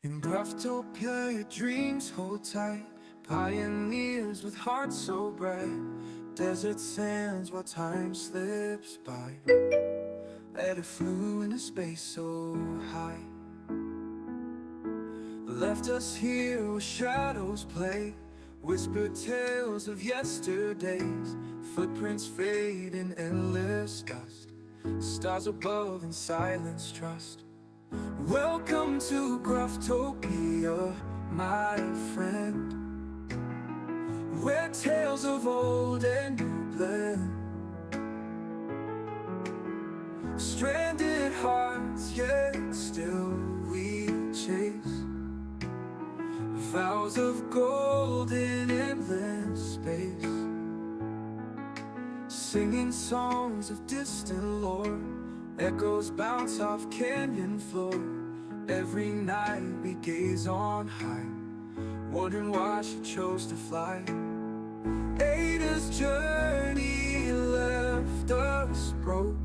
In Graftopia, your dreams hold tight. Pioneers with hearts so bright. Desert sands while time slips by. Let it flew into space so high. Left us here where shadows play. Whispered tales of yesterdays. Footprints fade in endless dust. Stars above in silence trust. Welcome to Graftopia, my friend, where tales of old and new blend. Stranded hearts, yet still we chase vows of gold in endless space. Singing songs of distant lore, echoes bounce off canyon floor. Every night we gaze on high, wondering why she chose to fly. Ada's journey left us broke.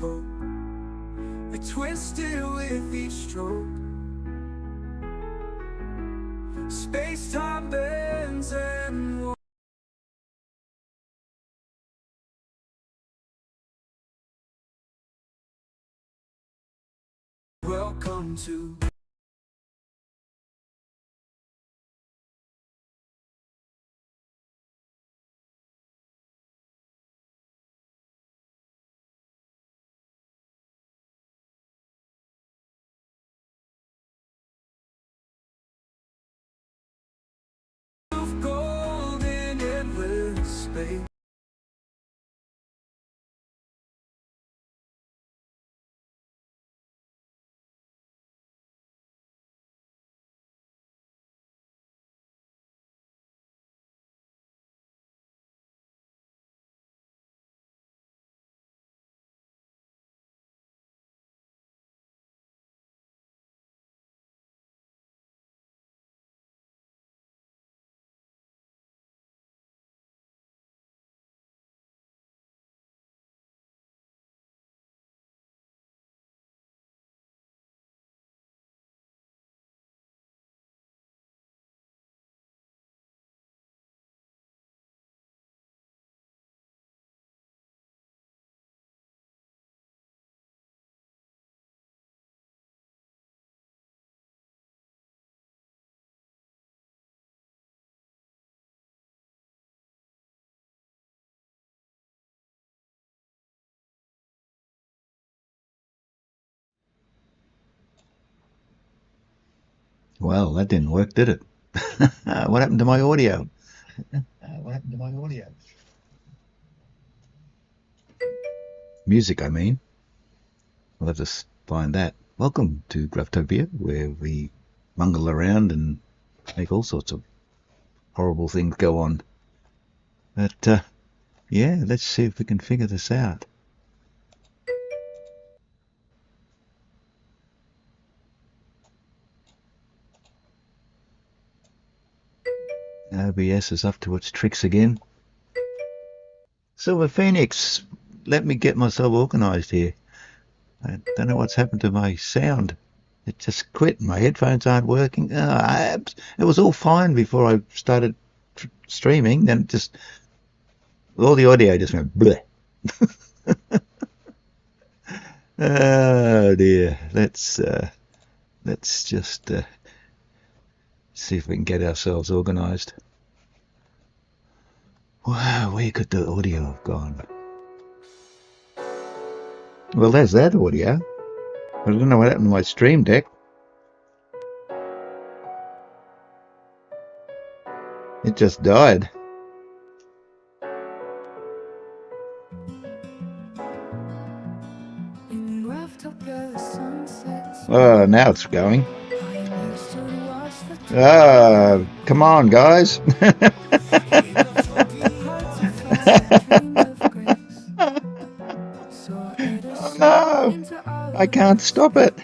Hope we twisted with each stroke. Space-time bends and welcome to gold in endless space. Well, that didn't work, did it? What happened to my audio? Music, I mean. We'll have to find that. Welcome to Graftopia, where we mungle around and make all sorts of horrible things go on. But, yeah, let's see if we can figure this out. OBS is up to its tricks again. Silver Phoenix, let me get myself organized here. I don't know what's happened to my sound. It just quit. My headphones aren't working. It was all fine before I started streaming. Then just all the audio just went bleh. Oh dear. Let's just see if we can get ourselves organized. Wow, where could the audio have gone? Well, there's that audio. I don't know what happened to my stream deck. It just died. Oh, now it's going. Come on, guys. Oh, no, I can't stop it.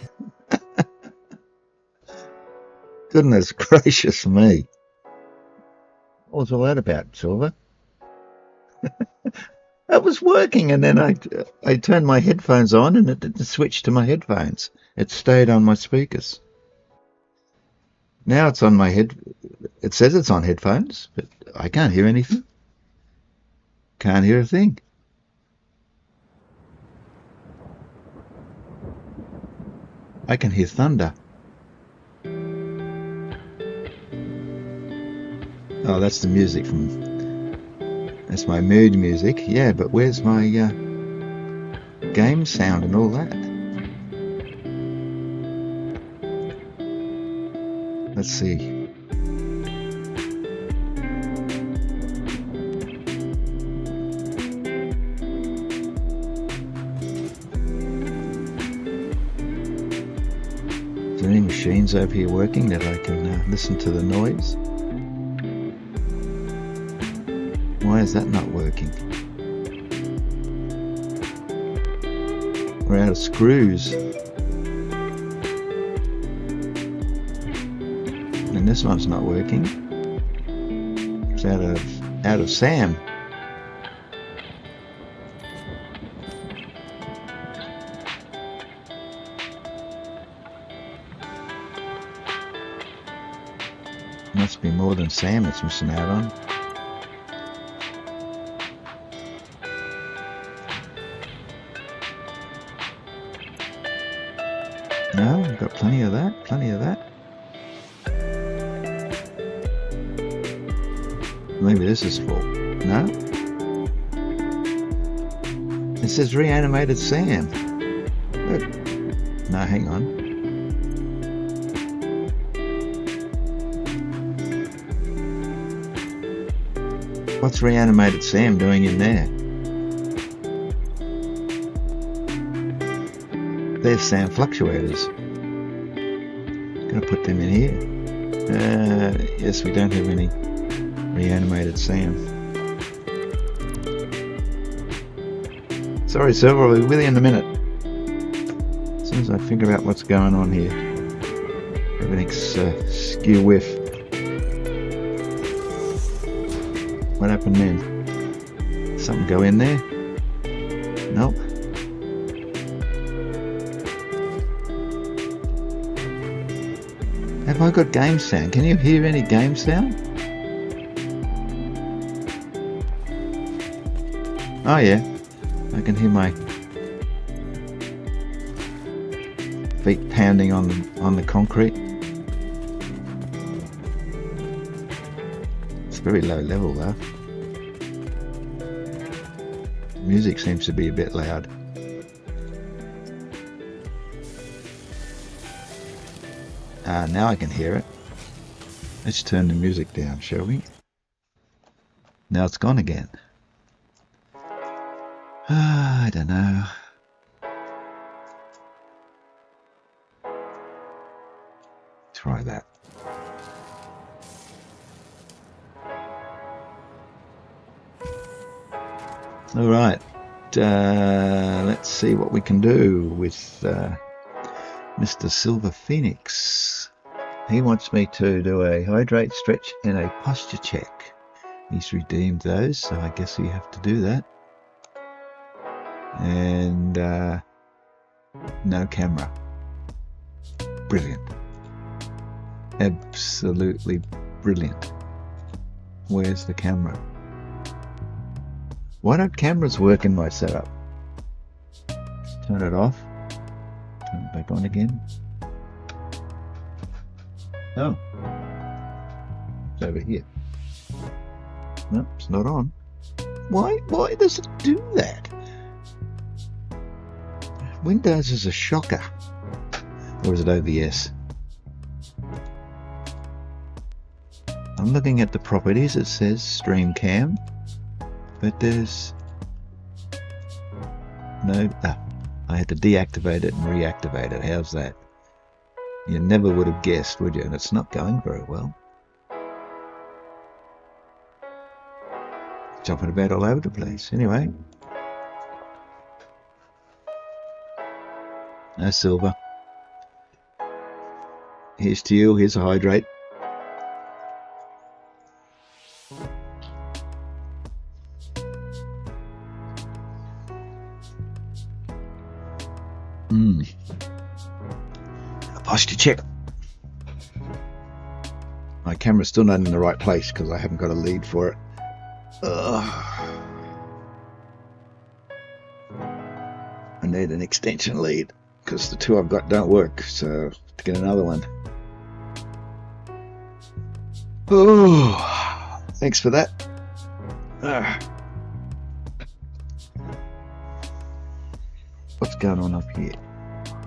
Goodness gracious me. What was all that about, Silver? It was working, and then I turned my headphones on, and it didn't switch to my headphones. It stayed on my speakers. Now it's on my head. It says it's on headphones, but I can't hear anything. Can't hear a thing. I can hear thunder. Oh, that's the music that's my mood music. Yeah, but where's my game sound and all that? Let's see. Is there any machines over here working that I can listen to the noise? Why is that not working? We're out of screws. And this one's not working. It's out of SAM. Must be more than SAM it's missing out on. No, we've got plenty of that, plenty of that. Maybe this is full. No? It says reanimated SAM. Look. No, hang on. What's reanimated SAM doing in there? There's SAM fluctuators. Gonna put them in here. Yes, we don't have any reanimated SAM. Sorry, server, I'll be with you in a minute. As soon as I figure out what's going on here. Everything's skew whiff. What happened then? Something go in there? Nope. Have I got game sound? Can you hear any game sound? Oh yeah, I can hear my feet pounding on the concrete. It's very low level though. The music seems to be a bit loud. Now I can hear it. Let's turn the music down, shall we? Now it's gone again. I don't know. Try that. All right. Let's see what we can do with Mr. Silver Phoenix. He wants me to do a hydrate, stretch, and a posture check. He's redeemed those, so I guess we have to do that. And no camera. Brilliant. Absolutely brilliant. Where's the camera? Why don't cameras work in my setup? Turn it off. Turn it back on again. Oh. It's over here. No, it's not on. Why does it do that? Windows is a shocker. Or is it OBS? I'm looking at the properties. It says stream cam, but there's no. I had to deactivate it and reactivate it. How's that? You never would have guessed, would you? And it's not going very well. Jumping about all over the place. Anyway. No silver. Here's to you. Here's a hydrate. A posture check. My camera's still not in the right place because I haven't got a lead for it. Ugh. I need an extension lead because the two I've got don't work, so to get another one. Oh, thanks for that. What's going on up here?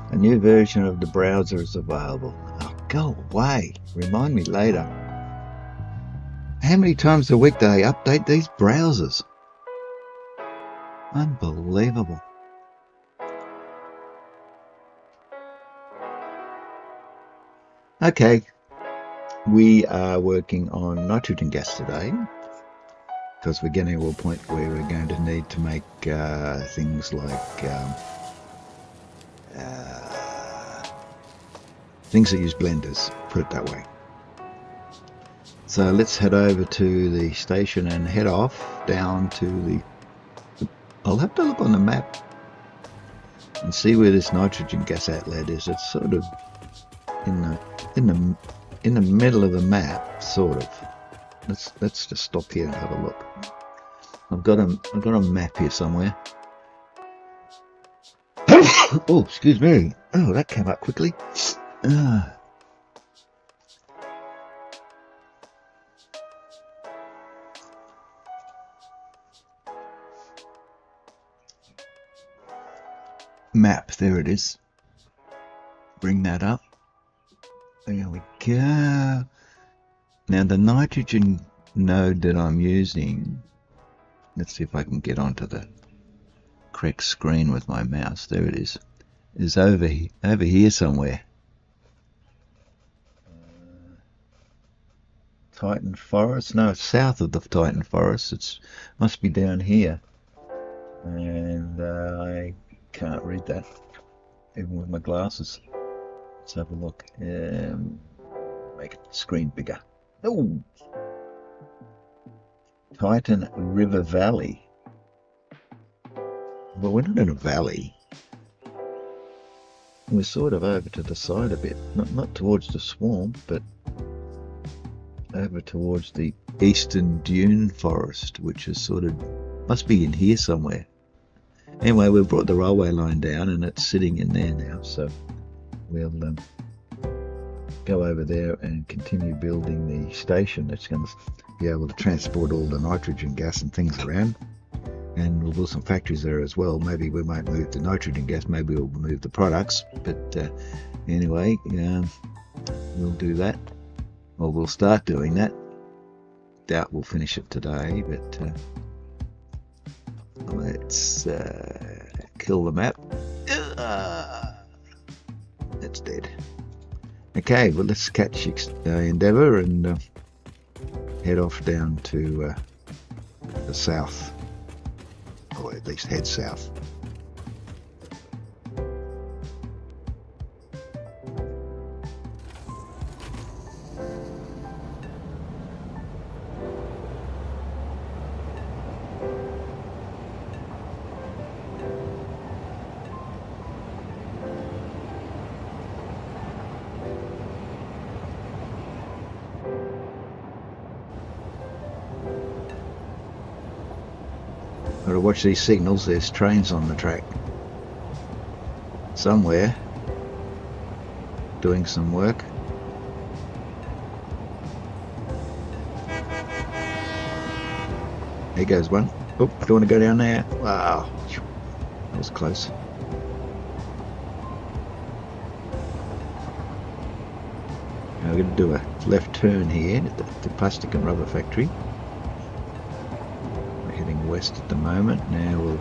A new version of the browser is available. Oh, go away. Remind me later. How many times a week do they update these browsers? Unbelievable. Okay, we are working on nitrogen gas today because we're getting to a point where we're going to need to make things like things that use blenders, put it that way. So let's head over to the station and head off down to the I'll have to look on the map and see where this nitrogen gas outlet is. It's sort of in the middle of the map, sort of. Let's just stop here and have a look. I've got a map here somewhere. Oh, excuse me. Oh, that came up quickly. Map, there it is. Bring that up. There we go. Now the nitrogen node that I'm using, let's see if I can get onto the correct screen with my mouse. There it is over here somewhere. Titan Forest? No, it's south of the Titan Forest. It must be down here. And I can't read that, even with my glasses. Let's have a look. Make the screen bigger. Oh! Titan River Valley. Well, we're not in a valley. We're sort of over to the side a bit. Not towards the swamp, but over towards the eastern dune forest, which is sort of, must be in here somewhere. Anyway, we've brought the railway line down and it's sitting in there now, so we'll go over there and continue building the station that's going to be able to transport all the nitrogen gas and things around. And we'll build some factories there as well. Maybe we might move the nitrogen gas, maybe we'll move the products, but anyway, we'll do that, or we'll start doing that. Doubt we'll finish it today, but let's kill the map. That's dead. Okay, well, let's catch Endeavour and head off down to the south, or at least head south. Gotta watch these signals. There's trains on the track somewhere doing some work. There goes one. Oh, don't want to go down there. Wow, that was close. Now we're going to do a left turn here at the plastic and rubber factory. Heading west at the moment. Now we'll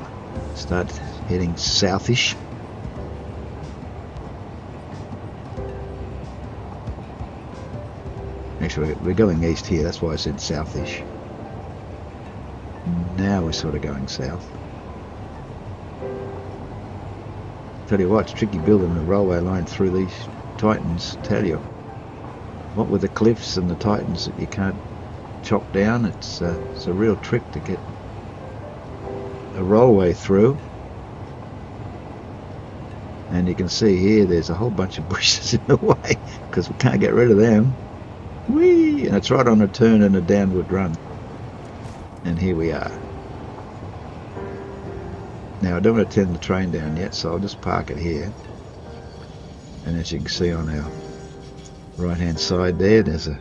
start heading southish. Actually, we're going east here, that's why I said southish. Now we're sort of going south. Tell you what, it's tricky building a railway line through these Titans, tell you. What with the cliffs and the Titans that you can't chop down, it's a real trick to get a railway through. And you can see here there's a whole bunch of bushes in the way because we can't get rid of them. Whee! And it's right on a turn and a downward run. And here we are. Now I don't want to turn the train down yet, so I'll just park it here. And as you can see on our right hand side there's a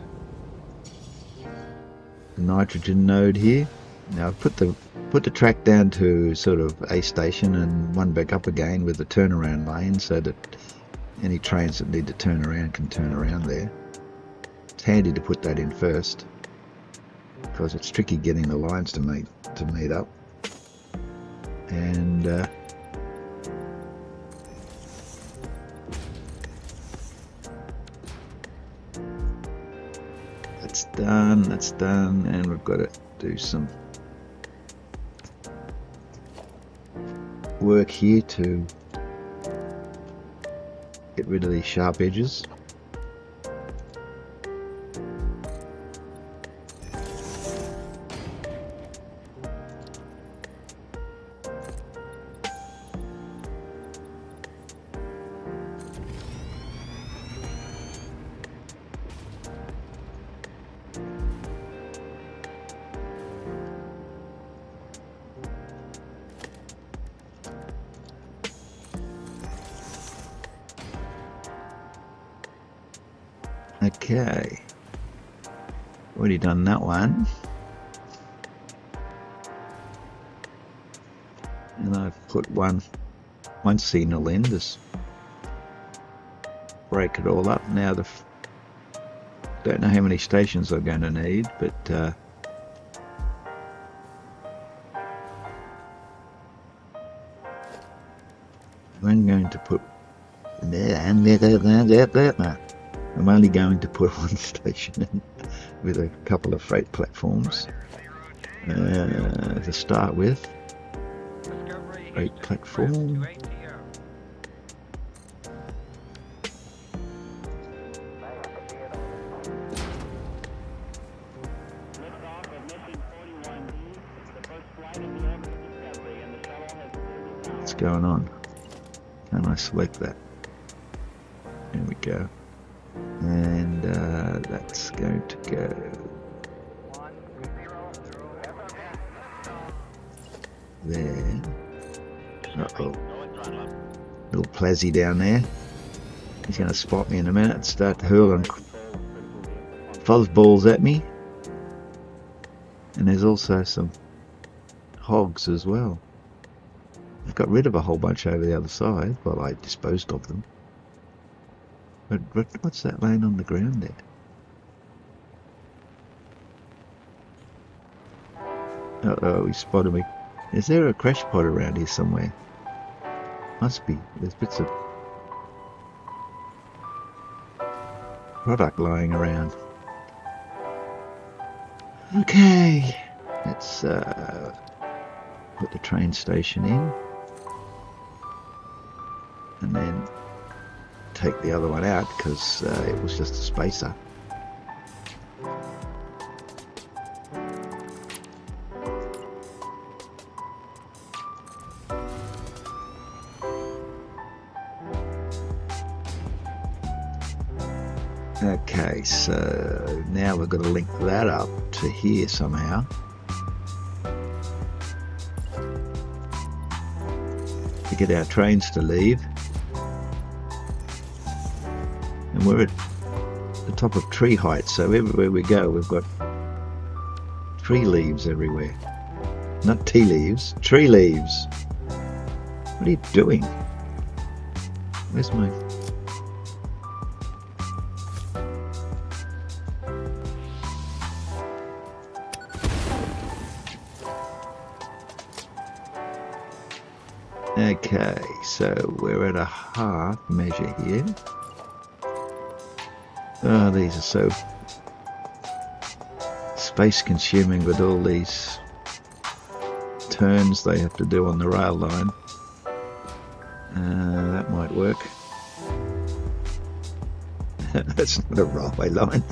nitrogen node here. Now I've put the track down to sort of a station and one back up again with the turnaround lane, so that any trains that need to turn around can turn around there. It's handy to put that in first, because it's tricky getting the lines to meet up. And that's done, and we've got to do some work here to get rid of these sharp edges. Okay, already done that one, and I've put one signal in, just break it all up. Now don't know how many stations I'm going to need, but I'm going to put I'm only going to put one station in with a couple of freight platforms to start with. Freight platform. What's going on? Can I select that? There we go. And that's going to go there. Uh-oh. Little Plazzy down there. He's going to spot me in a minute and start hurling fuzzballs at me. And there's also some hogs as well. I've got rid of a whole bunch over the other side. Well, I disposed of them. But what's that laying on the ground there? Uh-oh, he spotted me. Is there a crash pod around here somewhere? Must be. There's bits of product lying around. Okay, let's put the train station in. And then take the other one out, because it was just a spacer. Okay, so now we've got to link that up to here somehow. To get our trains to leave. And we're at the top of tree height, so everywhere we go we've got tree leaves everywhere. Not tea leaves, tree leaves. What are you doing? Where's my... Okay, so we're at a half measure here. Oh, these are so space consuming with all these turns they have to do on the rail line. That might work. That's not a railway line.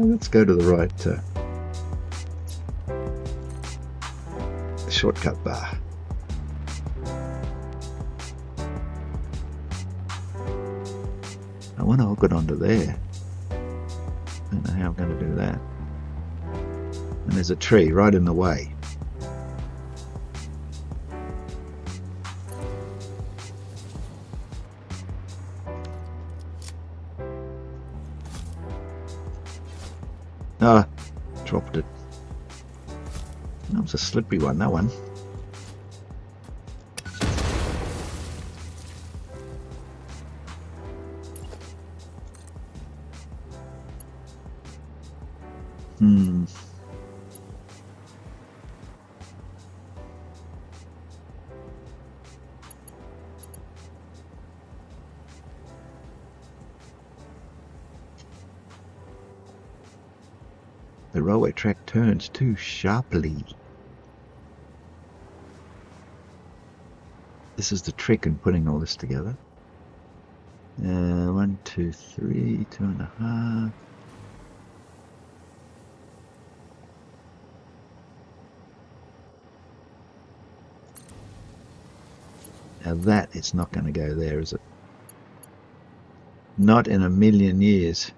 Let's go to the right shortcut bar. want to hook it onto there. Don't know how I'm going to do that. And there's a tree right in the way. Ah, dropped it. That was a slippery one, that one. The railway track turns too sharply. This is the trick in putting all this together. 1, 2, 3, 2.5. Now that it's not going to go there, is it? Not in a million years.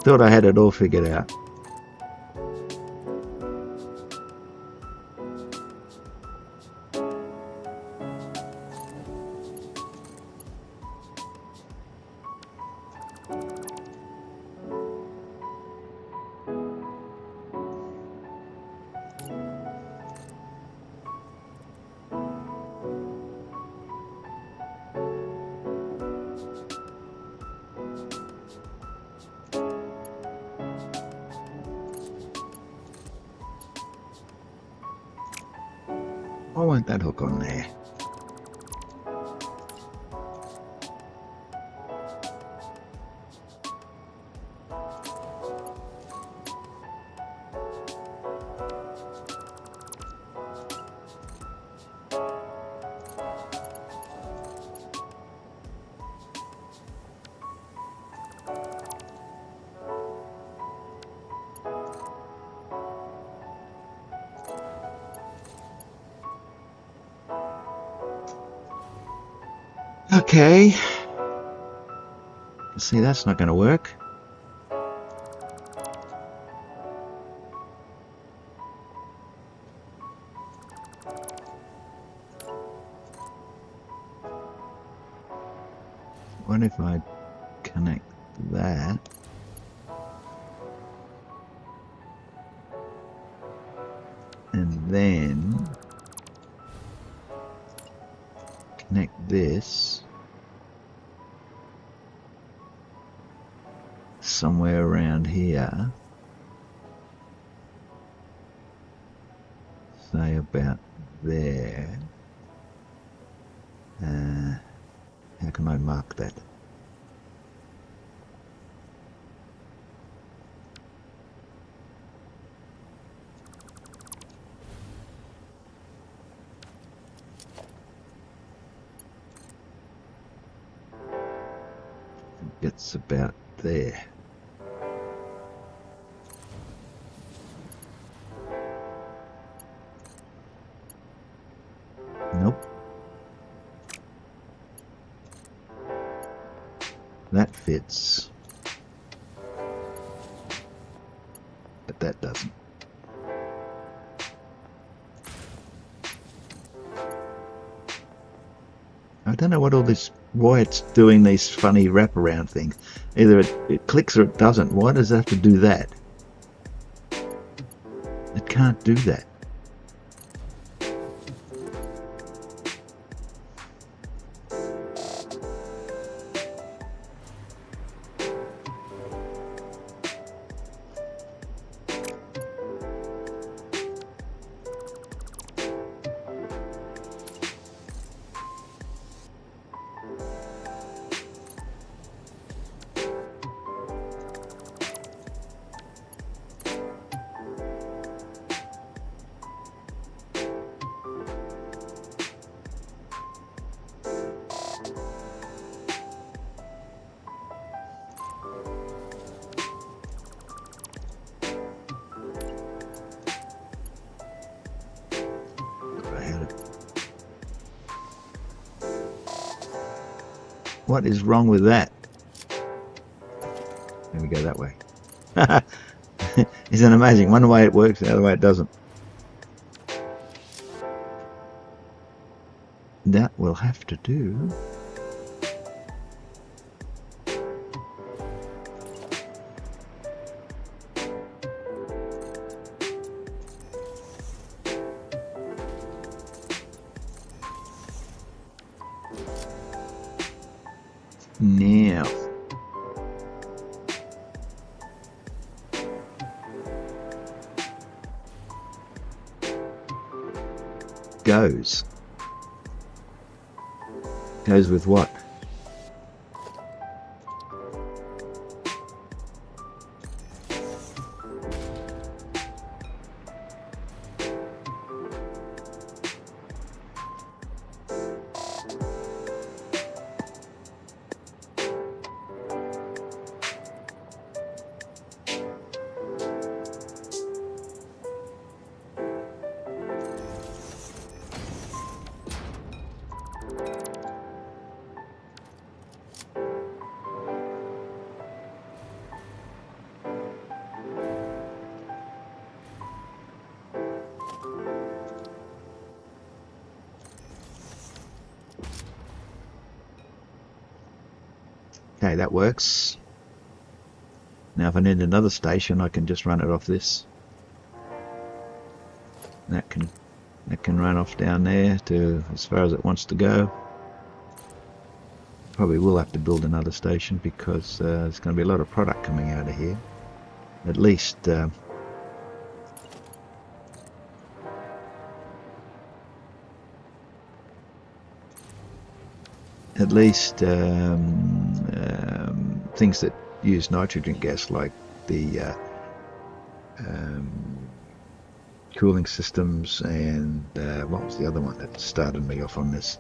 Thought I had it all figured out. Why won't that hook on there? Okay. See, that's not going to work. What if I connect that? And then connect this somewhere around here, say about there. How can I mark that? it's about there. Nope. That fits. But that doesn't. I don't know what all this, why it's doing these funny wraparound things. Either it clicks or it doesn't. Why does it have to do that? It can't do that. What is wrong with that? Let me go that way. Isn't it amazing? One way it works, the other way it doesn't. That will have to do. Now, goes with what? Okay, that works. Now if I need another station, I can just run it off this. That can run off down there to as far as it wants to go. Probably will have to build another station because there's going to be a lot of product coming out of here. At least things that use nitrogen gas, like the cooling systems, and what was the other one that started me off on this?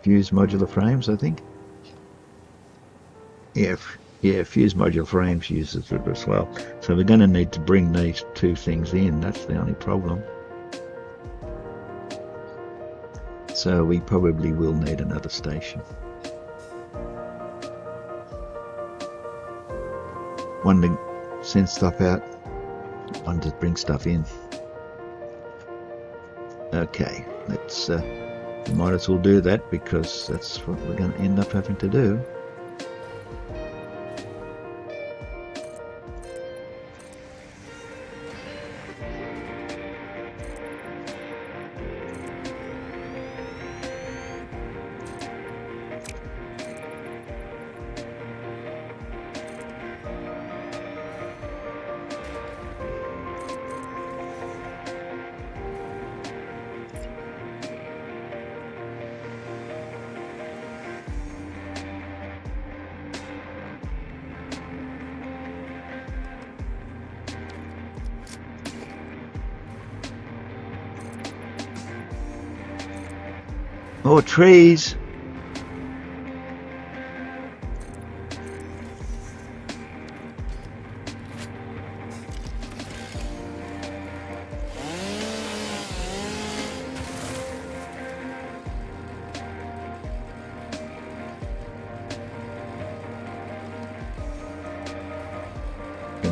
Fused modular frames, I think. Yeah, fused modular frames uses it as well. So we're going to need to bring these two things in. That's the only problem. So we probably will need another station. One to send stuff out, one to bring stuff in. Okay, let's we might as well do that because that's what we're going to end up having to do. More trees.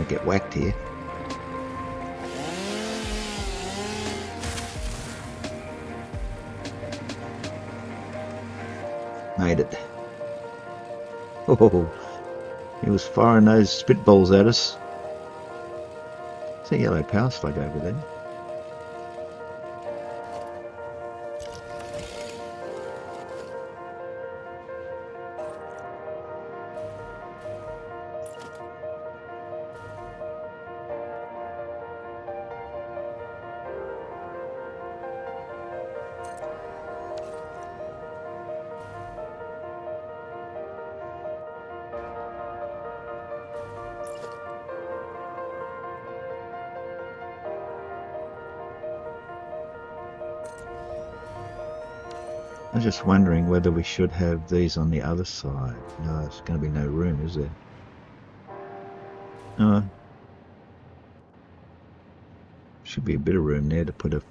going to get whacked here. Made it. Oh, he was firing those spitballs at us. There's a yellow power slug over there. I was just wondering whether we should have these on the other side. No, there's going to be no room, is there? No. Should be a bit of room there to put a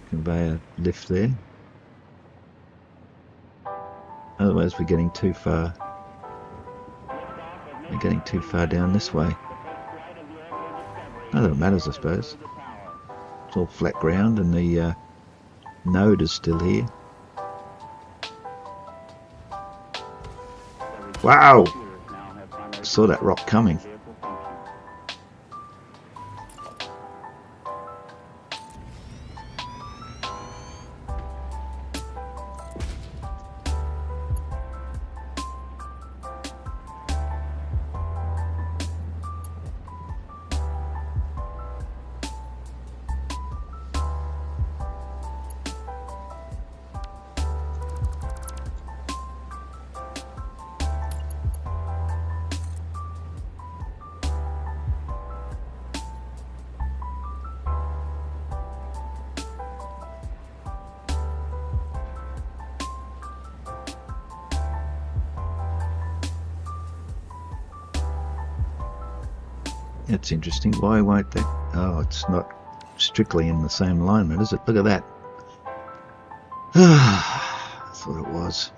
conveyor lift there. Otherwise we're getting too far. We're getting too far down this way. Not that it matters, I suppose. It's all flat ground and the node is still here. Wow! Saw that rock coming. That's interesting. Why won't that? Oh, it's not strictly in the same alignment, is it? Look at that. I thought it was.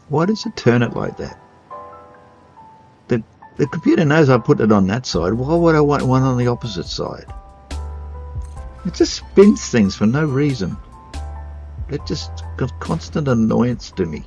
Why does it turn it like that? The computer knows I put it on that side. Why would I want one on the opposite side? It just spins things for no reason. It just got constant annoyance to me.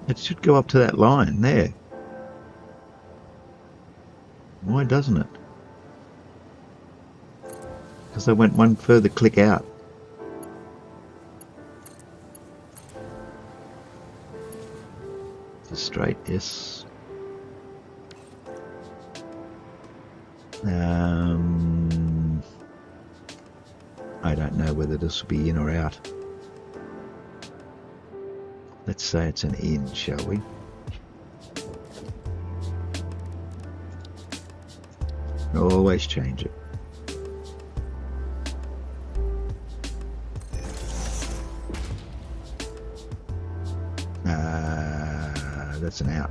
It should go up to that line there. Why doesn't it? Because I went one further click out. Just straight, yes. I don't know whether this will be in or out. Let's say it's an in, shall we? Always change it. That's an out.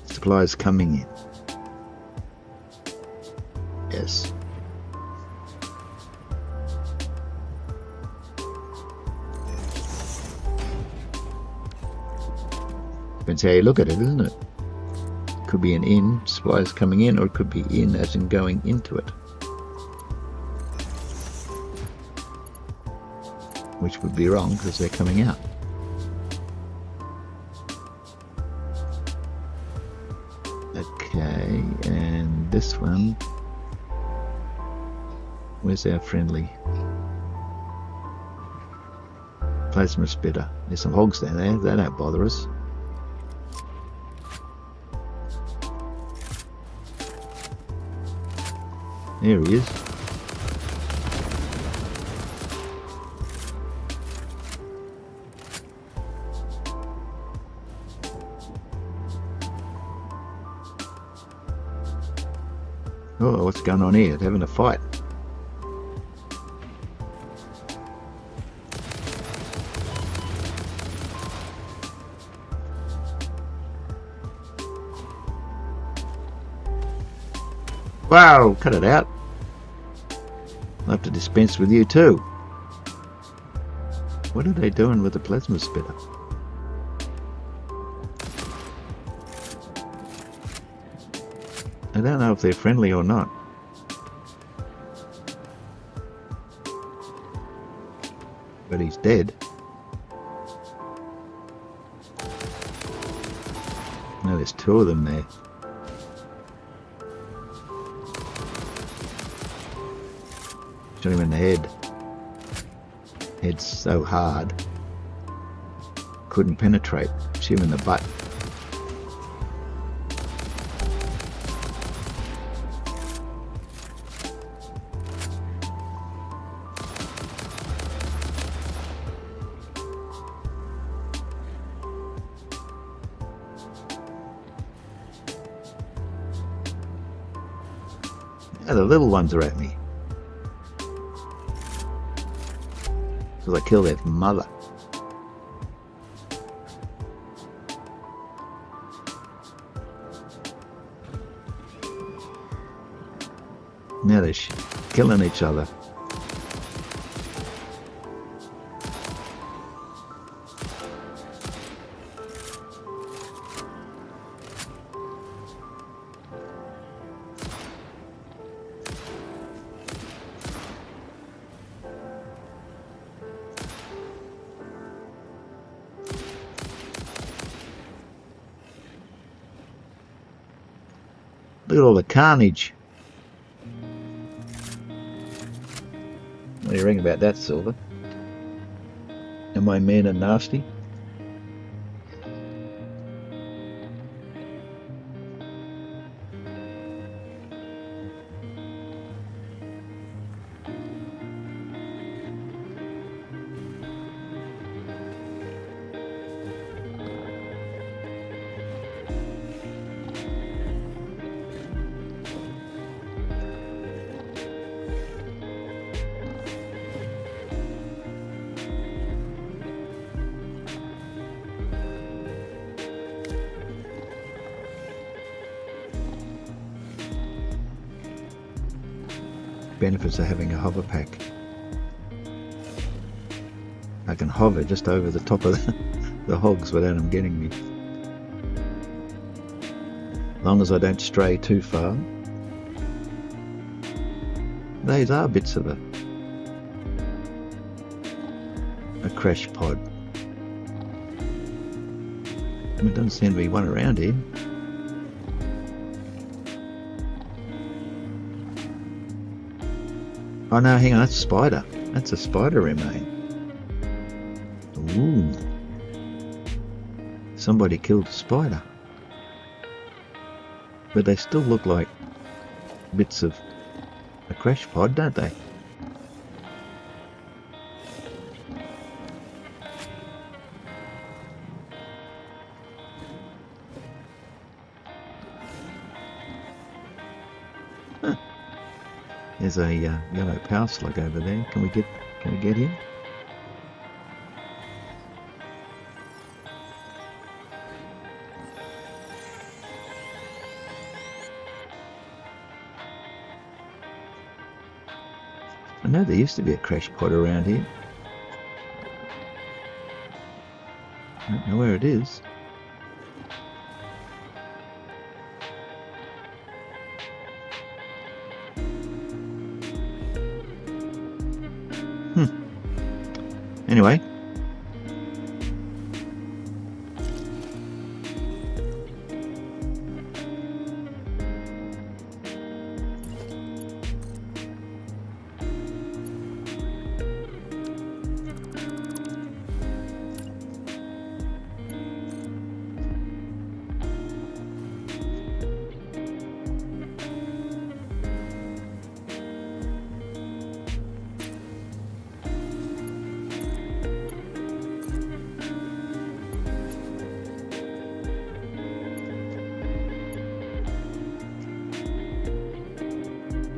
Supplies coming in. Yes. Depends how you look at it, isn't it? Could be an in, supplies coming in, or it could be in as in going into it. which would be wrong because they're coming out. Okay, and this one, where's our friendly plasma spitter? There's some hogs down there, they don't bother us. There he is. Oh, what's going on here? They're having a fight. Wow, cut it out. I'll have to dispense with you too. What are they doing with the plasma spitter? I don't know if they're friendly or not. But he's dead. No, there's two of them there. Shot him in the head. Head's so hard. Couldn't penetrate. Shoot him in the butt. Oh, the little ones are at me. Because I killed their mother. Now they're killing each other. Look at all the carnage. What do you ring about that, Silver? Am I mean and nasty? Benefits of having a hover pack. I can hover just over the top of the hogs without them getting me. As long as I don't stray too far. These are bits of a crash pod. I mean, it doesn't seem to be one around here. Oh no, hang on, that's a spider. That's a spider remain. Ooh. Somebody killed a spider. But they still look like bits of a crash pod, don't they? Huh. There's a yellow power slug over there. Can we get him? I know there used to be a crash pod around here. I don't know where it is. Anyway.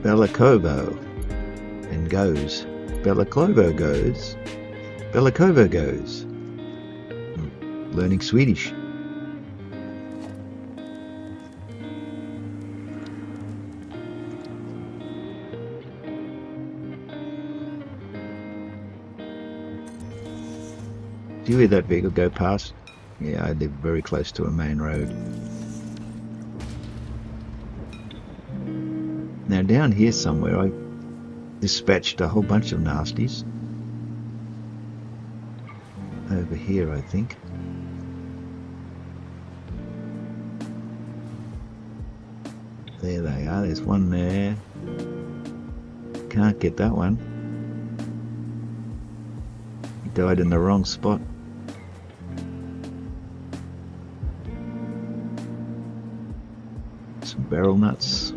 Belakovo and goes. Belakovo goes. Belakovo goes. Learning Swedish. Do you hear that vehicle go past? Yeah, I live very close to a main road. Now down here somewhere I dispatched a whole bunch of nasties. Over here I think. There they are, there's one there. Can't get that one. He died in the wrong spot. Some barrel nuts.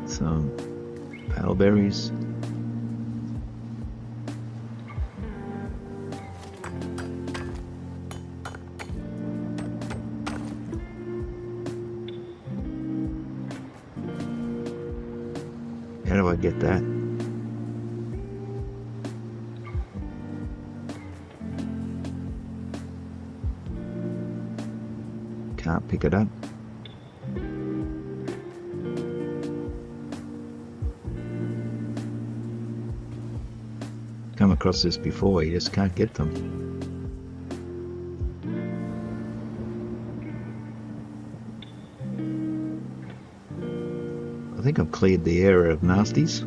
Some paddleberries. How do I get that? Can't pick it up. Come across this before, you just can't get them. I think I've cleared the area of nasties.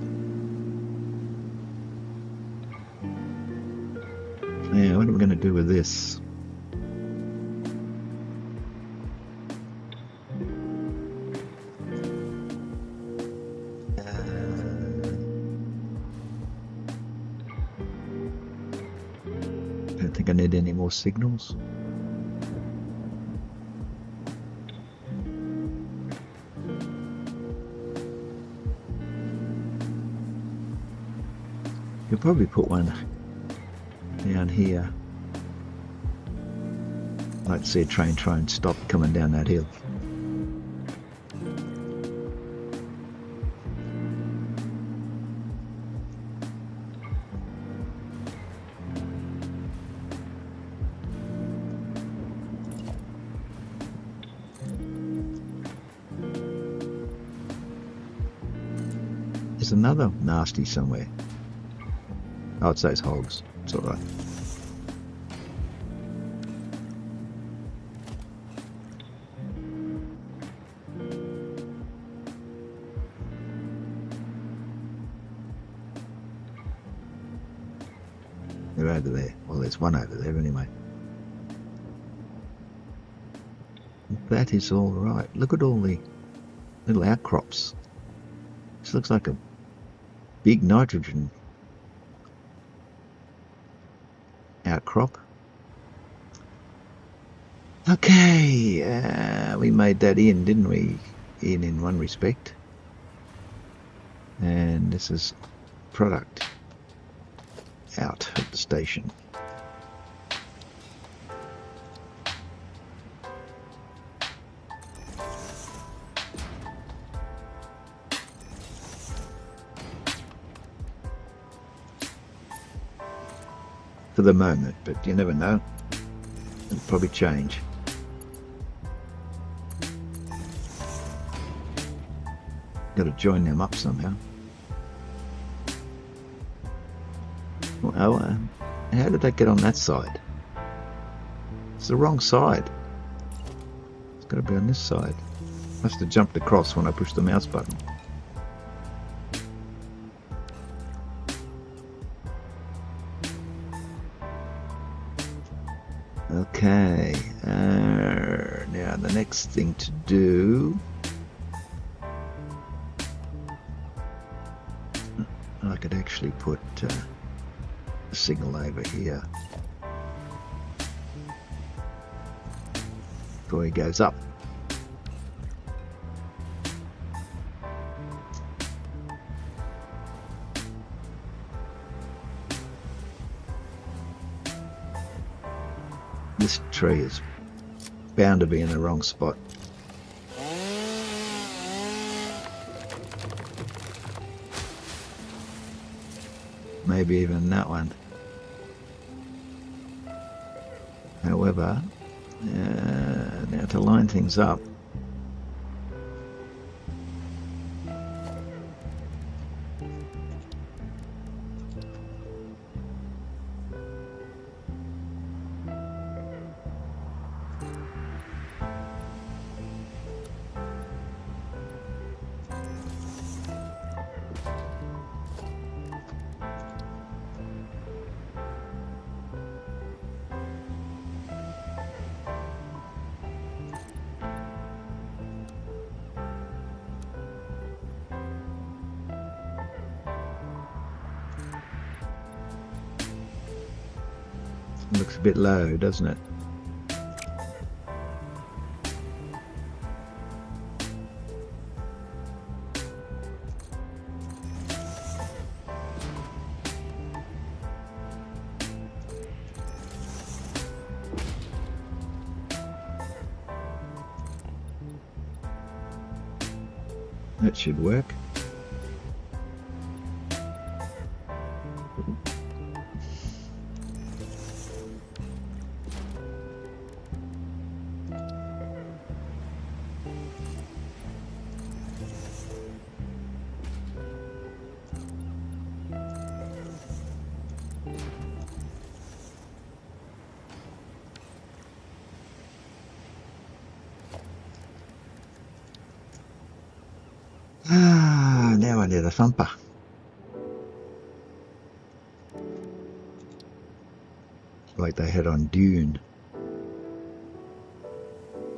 Now, what are we going to do with this? Don't think I need any more signals. You'll probably put one down here. I'd like to see a train try and stop coming down that hill. There's another nasty somewhere. Oh, it's those hogs. It's alright. They're over there. Well, there's one over there anyway. That is alright. Look at all the little outcrops. This looks like a big nitrogen outcrop. Okay, we made that in, didn't we? In one respect. And this is product out at the station. For the moment, but you never know. It'll probably change. Got to join them up somehow. Well, how did that get on that side? It's the wrong side. It's got to be on this side. Must have jumped across when I pushed the mouse button. Okay, now the next thing to do, I could actually put a signal over here before he goes up. This tree is bound to be in the wrong spot. Maybe even that one. However, now to line things up, looks a bit low, doesn't it? That should work. Now I need a thumper. Like they had on Dune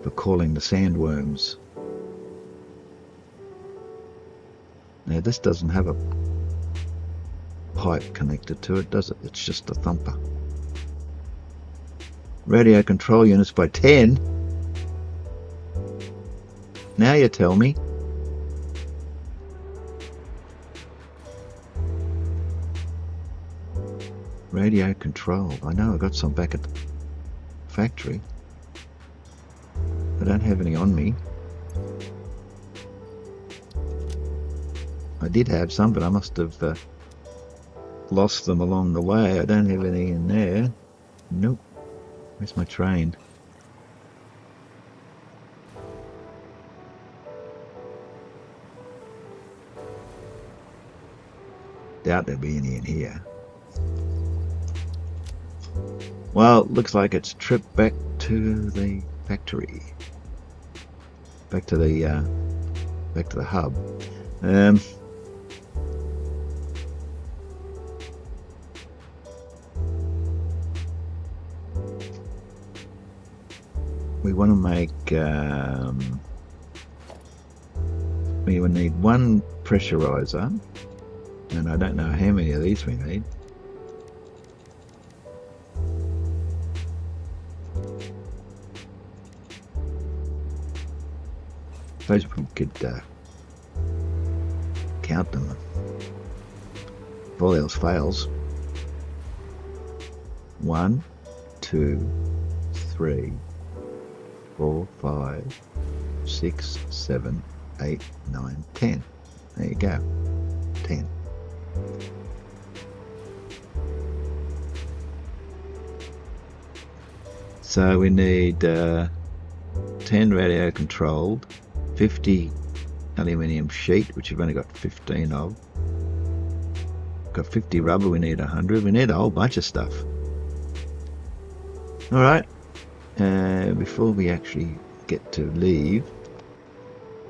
for calling the sandworms. Now this doesn't have a pipe connected to it, does it? It's just a thumper. Radio control units by 10. Now you tell me. Radio control. I know I got some back at the factory. I don't have any on me. I did have some, but I must have lost them along the way. I don't have any in there. Nope. Where's my train? Doubt there'll be any in here. Well, looks like it's tripped back to the factory. Back to the hub. We want to make. We would need one pressurizer, and I don't know how many of these we need. Suppose we could count them if all else fails. 1, 2, 3, 4, 5, 6, 7, 8, 9, 10. There you go. 10. So we need 10 radio controlled, 50 aluminium sheet, which we've only got 15 of. Got 50 rubber, we need 100. We need a whole bunch of stuff. Alright, before we actually get to leave,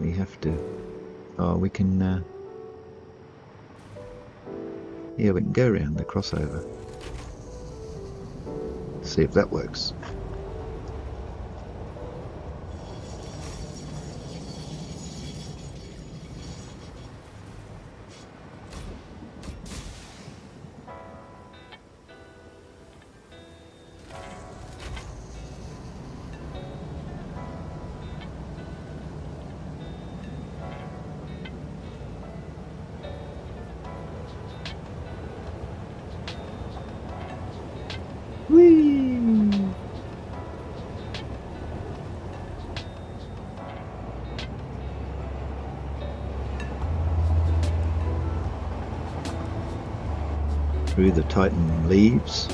we have to, we can, yeah, we can go around the crossover. See if that works. through the Titan leaves.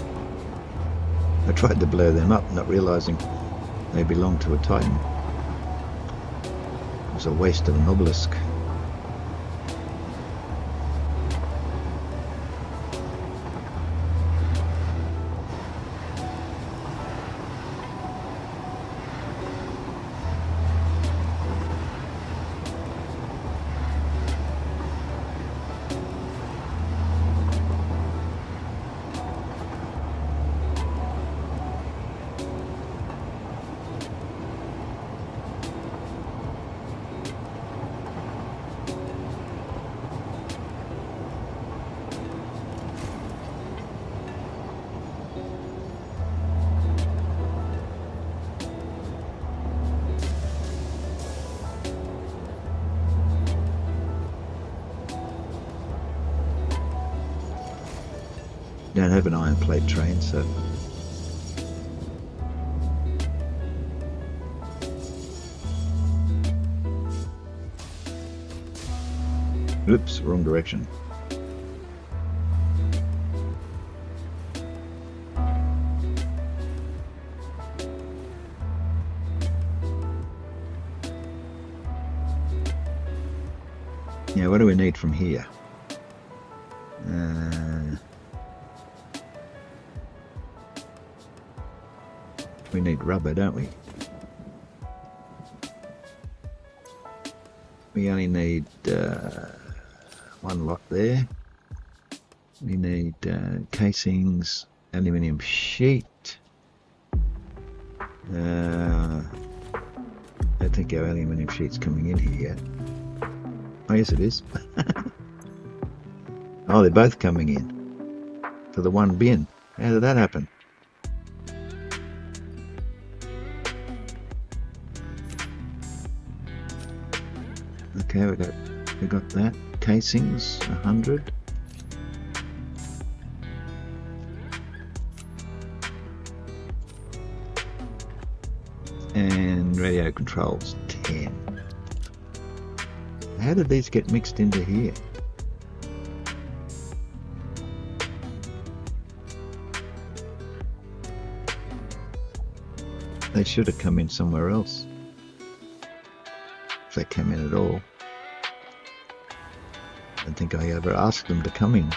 I tried to blow them up, not realizing they belong to a Titan. It was a waste of an obelisk. Don't have an iron plate train, so oops, wrong direction. Yeah, what do we need from here? We need rubber, don't we? We only need one lot there. We need casings, aluminium sheet. I don't think our aluminium sheet's coming in here yet. Oh yes it is. Oh, they're both coming in for the one bin. How did that happen? Okay, we got that. Casings, 100. And radio controls, 10. How did these get mixed into here? They should have come in somewhere else. If they came in at all. I don't think I ever asked them to come in.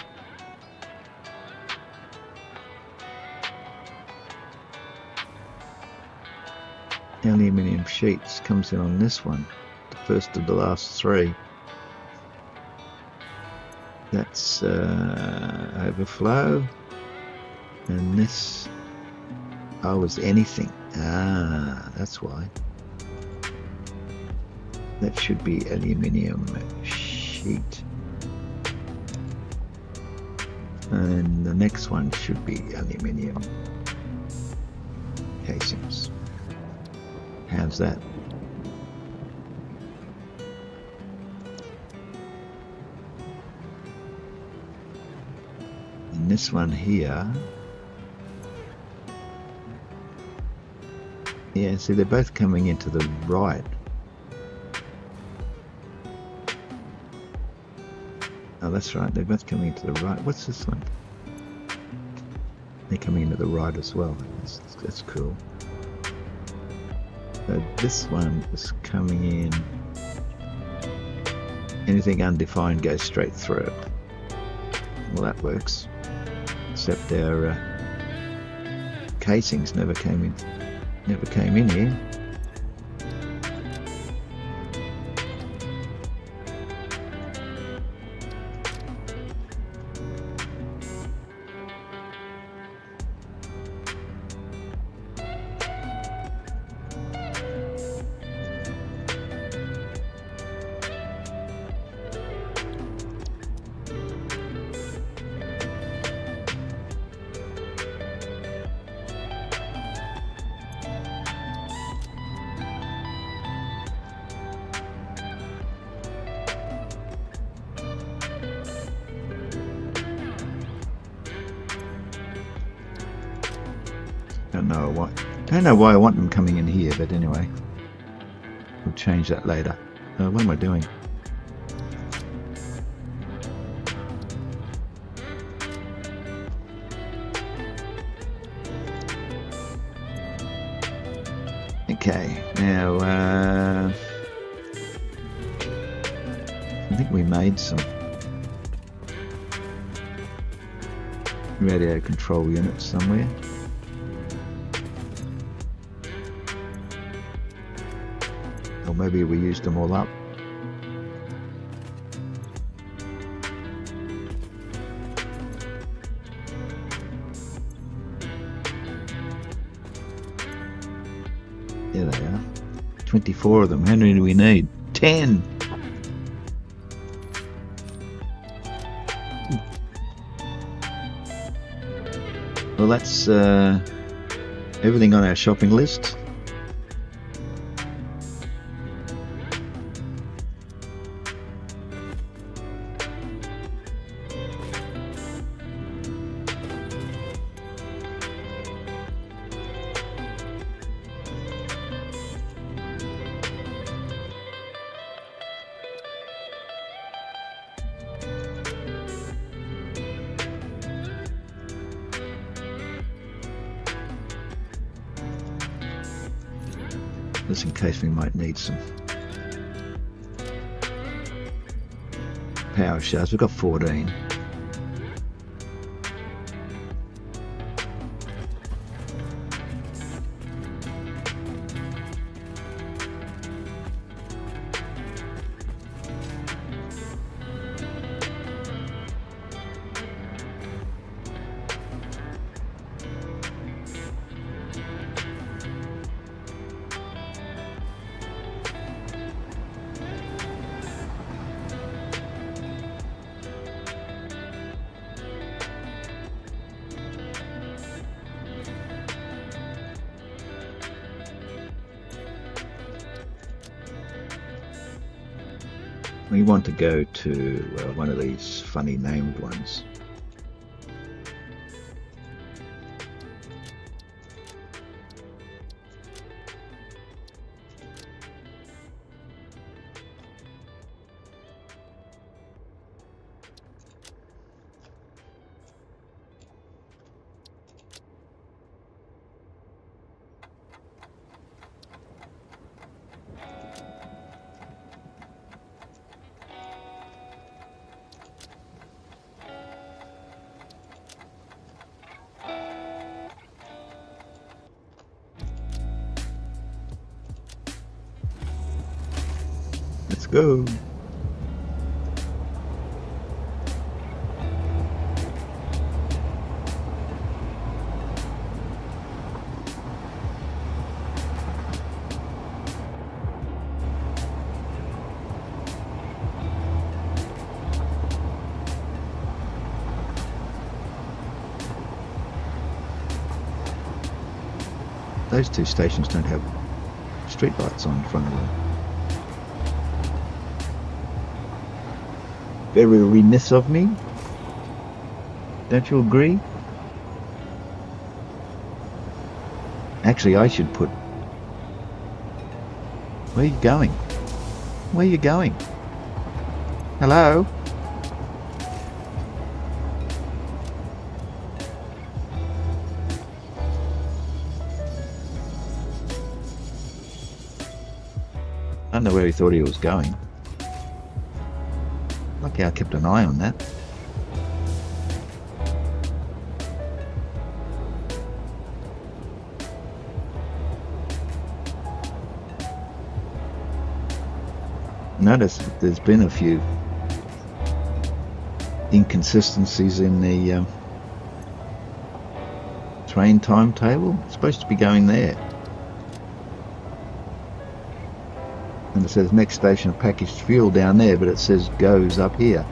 Aluminium sheets comes in on this one, the first of the last three. That's overflow, and this was anything. That's why. That should be aluminium sheet. And the next one should be aluminium casings. How's that? And this one here, yeah, see they're both coming into the right. Oh, that's right, they're both coming into the right. What's this one? They're coming into the right as well. That's cool. So this one is coming in. Anything undefined goes straight through. Well, that works. Except our casings never came in here. Don't know why I want them coming in here, but anyway, we'll change that later. What am I doing? Okay, now I think we made some radio control units somewhere. Or maybe we used them all up. There they are. 24 of them. How many do we need? 10! Well, that's everything on our shopping list. Just in case we might need some power shafts. We've got 14. We want to go to one of these funny named ones. Let's go. Those two stations don't have street lights on in front of them. Very remiss of me. Don't you agree? Actually, I should put... Where are you going? Where are you going? Hello? I don't know where he thought he was going. Lucky I kept an eye on that. Notice there's been a few inconsistencies in the train timetable. It's supposed to be going there. And it says next station of packaged fuel down there, but it says goes up here.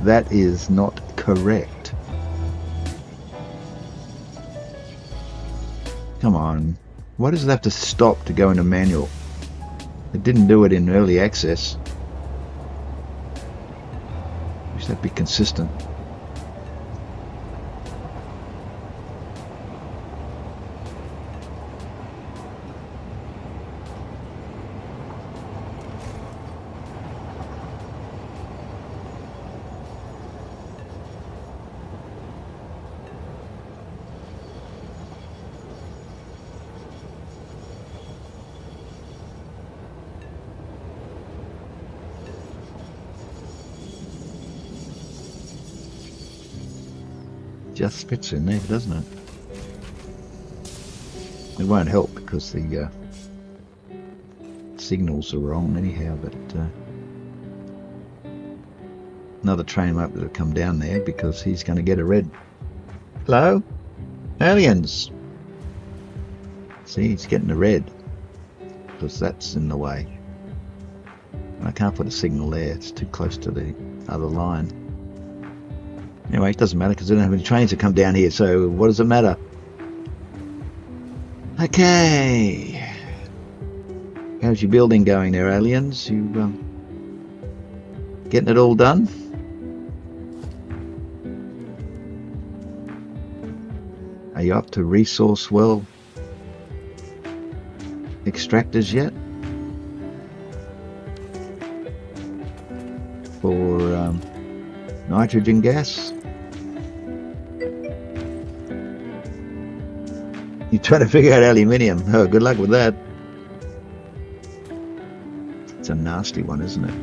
That is not correct. Come on. Why does it have to stop to go into manual? It didn't do it in early access. We should have to be consistent. just fits in there, doesn't it? It won't help because the signals are wrong anyhow, but another train won't be able to come down there because he's going to get a red. Hello? Aliens! See, he's getting a red because that's in the way. I can't put a signal there, it's too close to the other line. Anyway, it doesn't matter because I don't have any trains that come down here, so what does it matter? Okay. How's your building going there, aliens? You getting it all done? Are you up to resource well extractors yet? For nitrogen gas? You're trying to figure out aluminium. Oh, good luck with that. It's a nasty one, isn't it?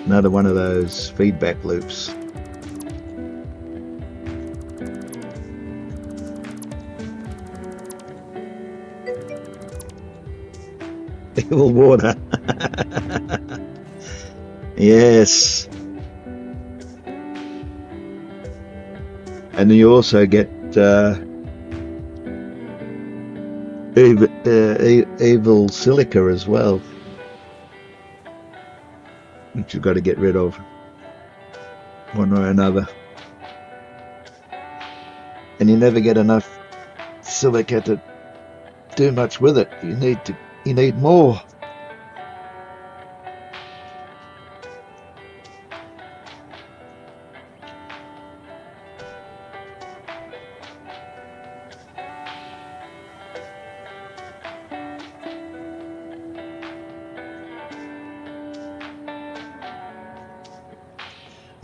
Another one of those feedback loops. Evil water. Yes. And then you also get evil silica as well, which you've got to get rid of one way or another. And you never get enough silica to do much with it. You need more.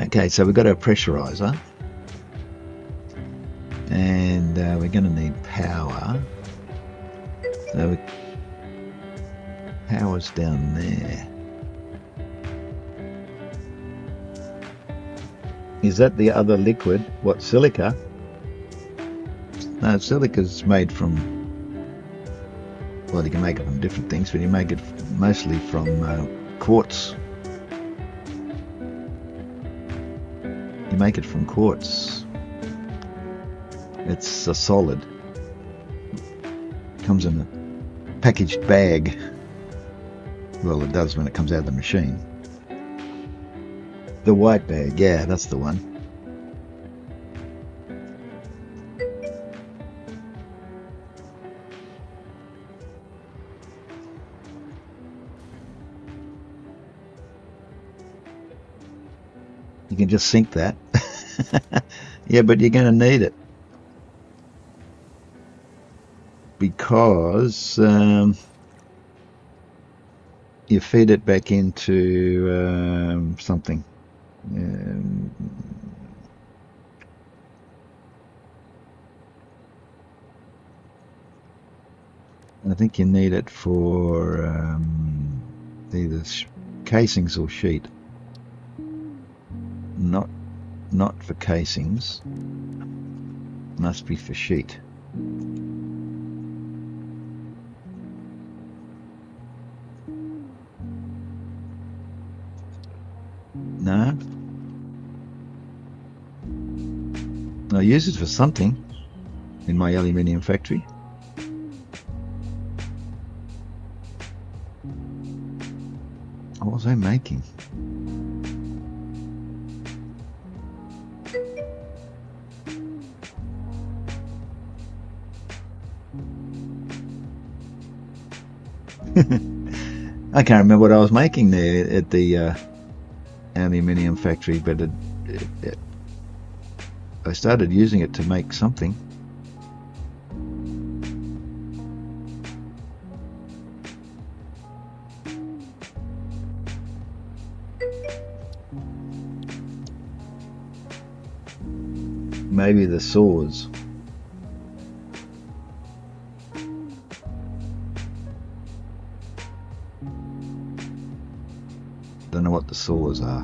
Okay, so we've got our pressurizer, and we're going to need power. So power's down there. Is that the other liquid? What, silica? No, silica's made from, well, you can make it from different things, but you make it mostly from quartz. You make it from quartz. It's a solid. Comes in a packaged bag. Well, it does when it comes out of the machine. The white bag, yeah, that's the one. You can just sink that. Yeah, but you're going to need it. Because you feed it back into something. I think you need it for either casings or sheet. Not for casings. Must be for sheet. No. I use it for something in my aluminium factory. What was I making? I can't remember what I was making there at the aluminium factory, but I started using it to make something. Maybe the saws. Don't know what the saws are.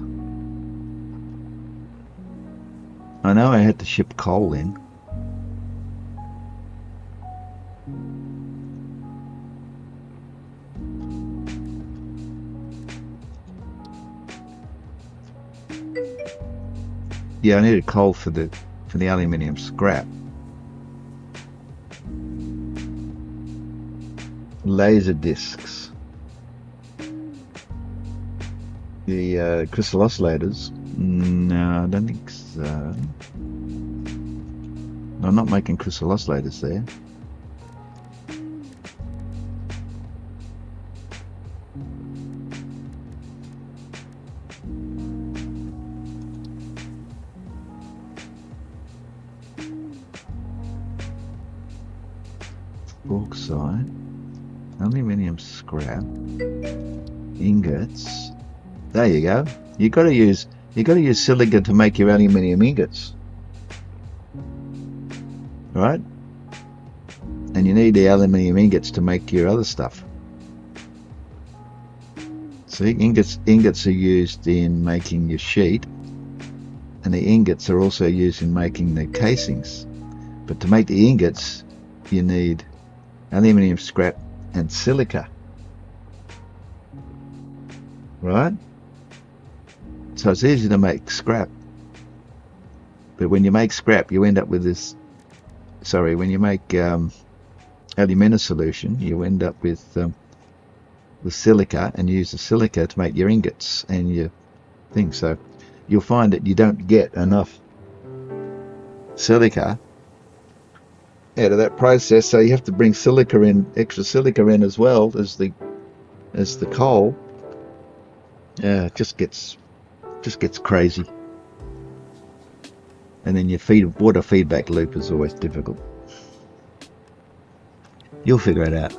I know I had to ship coal in. Yeah, I needed coal for the aluminium scrap. Laser discs. The crystal oscillators. No, I don't think so. I'm not making crystal oscillators there. Bauxite, aluminium scrap, ingots. There you go. You got to use silica to make your aluminium ingots, right? And you need the aluminium ingots to make your other stuff. See, ingots are used in making your sheet, and the ingots are also used in making the casings. But to make the ingots, you need aluminium scrap and silica, right? So it's easy to make scrap, but when you make scrap, you end up with this. Sorry, when you make alumina solution, you end up with silica, and use the silica to make your ingots and your things. So you'll find that you don't get enough silica out of that process, so you have to bring silica in, extra silica in as well as the coal. Yeah, it just gets crazy. And then your water feedback loop is always difficult. You'll figure it out.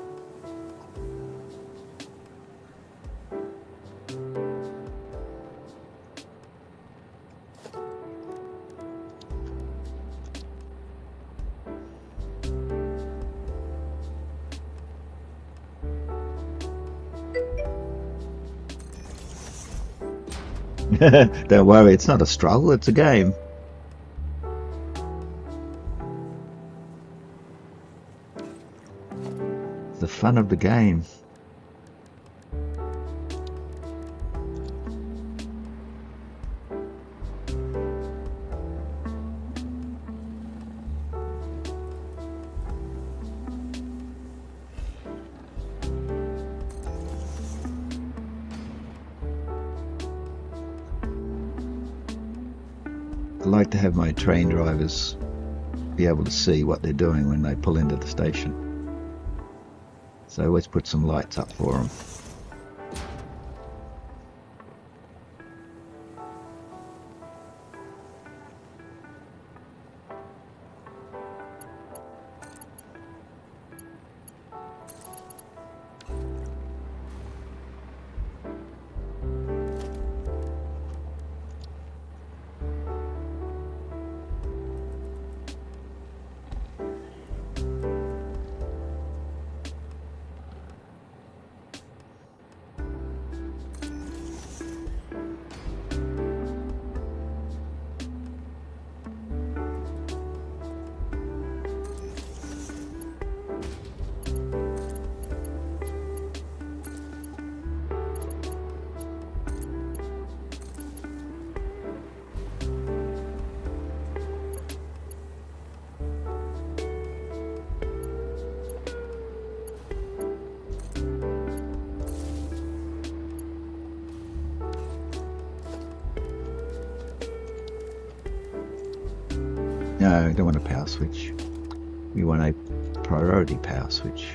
Don't worry, it's not a struggle, it's a game. It's the fun of the game. I like to have my train drivers be able to see what they're doing when they pull into the station. So I always put some lights up for them. No, we don't want a power switch. We want a priority power switch.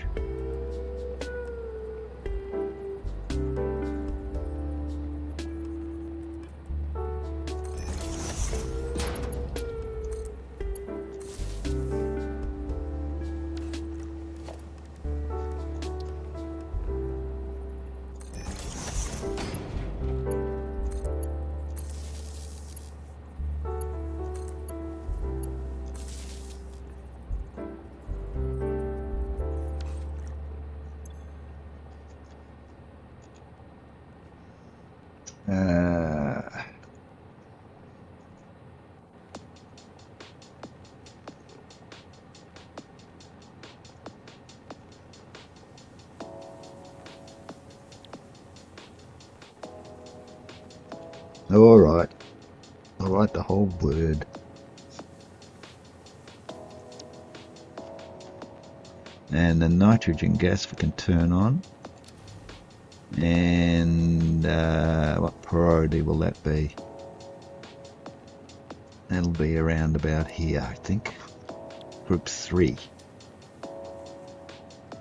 Alright. I'll write the whole word. And the nitrogen gas we can turn on. And what priority will that be? That'll be around about here, I think. Group 3.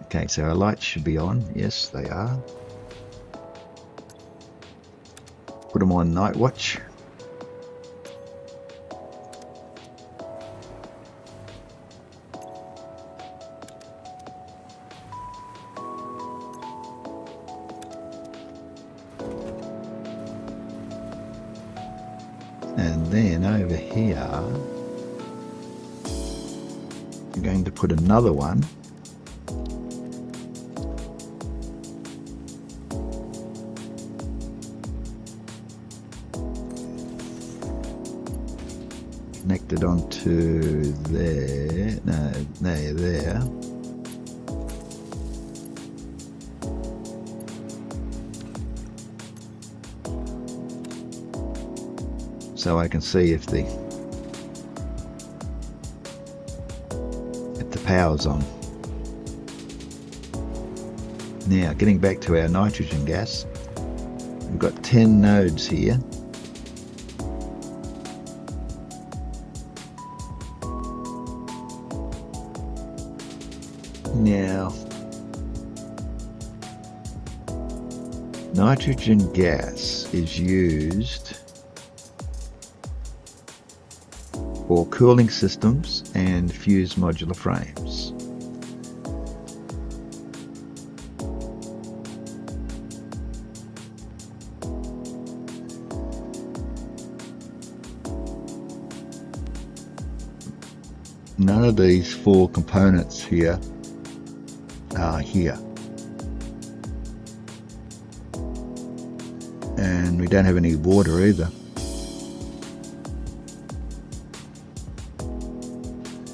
Okay, so our lights should be on. Yes, they are. Put them on night watch. And then over here, I'm going to put another one. Connected onto there. No, there. So I can see if the power's on. Now, getting back to our nitrogen gas, we've got 10 nodes here. Now, nitrogen gas is used for cooling systems and fused modular frames. None of these 4 components here are here. And we don't have any water either.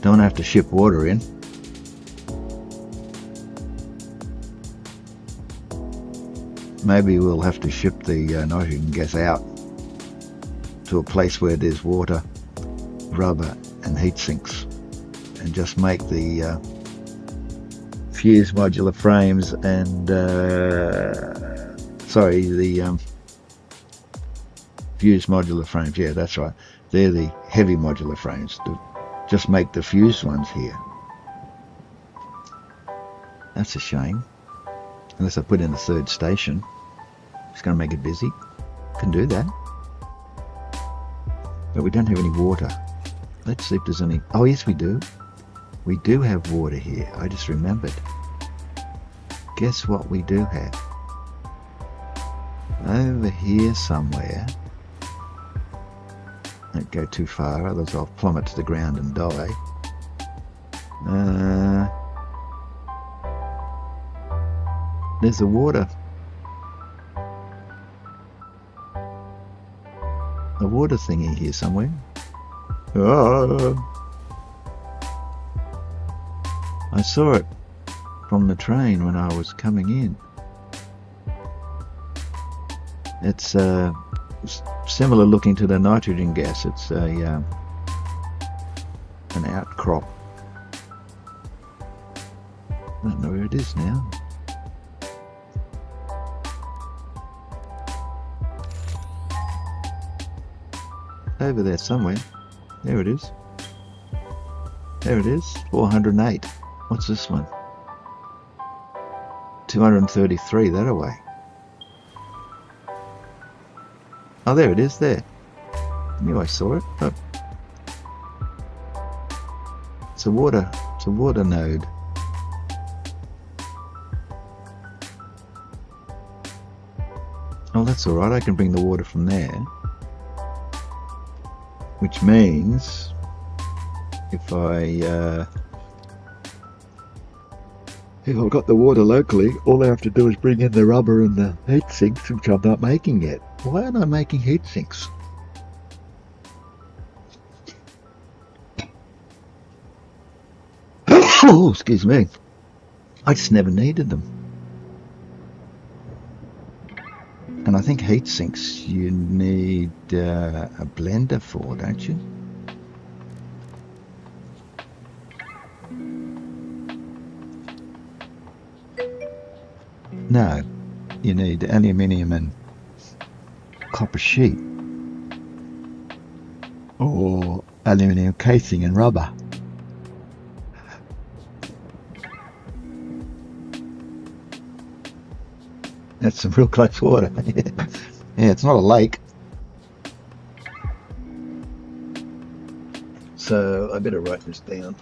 Don't have to ship water in. Maybe we'll have to ship the nitrogen gas out to a place where there's water, rubber and heat sinks, and just make the fused modular frames and fused modular frames, yeah, that's right, they're the heavy modular frames. Just make the fused ones here. That's a shame. Unless I put in a 3rd station. It's going to make it busy. Can do that. But we don't have any water. Let's see if there's any... Oh, yes, we do. We do have water here. I just remembered. Guess what we do have? Over here somewhere. Don't go too far, otherwise I'll plummet to the ground and die. There's a water thingy here somewhere. Oh, I saw it from the train when I was coming in. It's similar looking to the nitrogen gas. It's an outcrop. I don't know where it is now. Over there somewhere. There it is. There it is. 408. What's this one? 233. That away. Oh, there it is, there. I knew I saw it. Oh. It's a water node. Oh, that's alright, I can bring the water from there. Which means, if I've got the water locally, all I have to do is bring in the rubber and the heat sinks, which I'm not making yet. Why aren't I making heat sinks? Oh, excuse me. I just never needed them. And I think heat sinks you need a blender for, don't you? No, you need aluminium and copper sheet, or aluminium casing and rubber. That's some real close water. Yeah, it's not a lake. So I better write this down.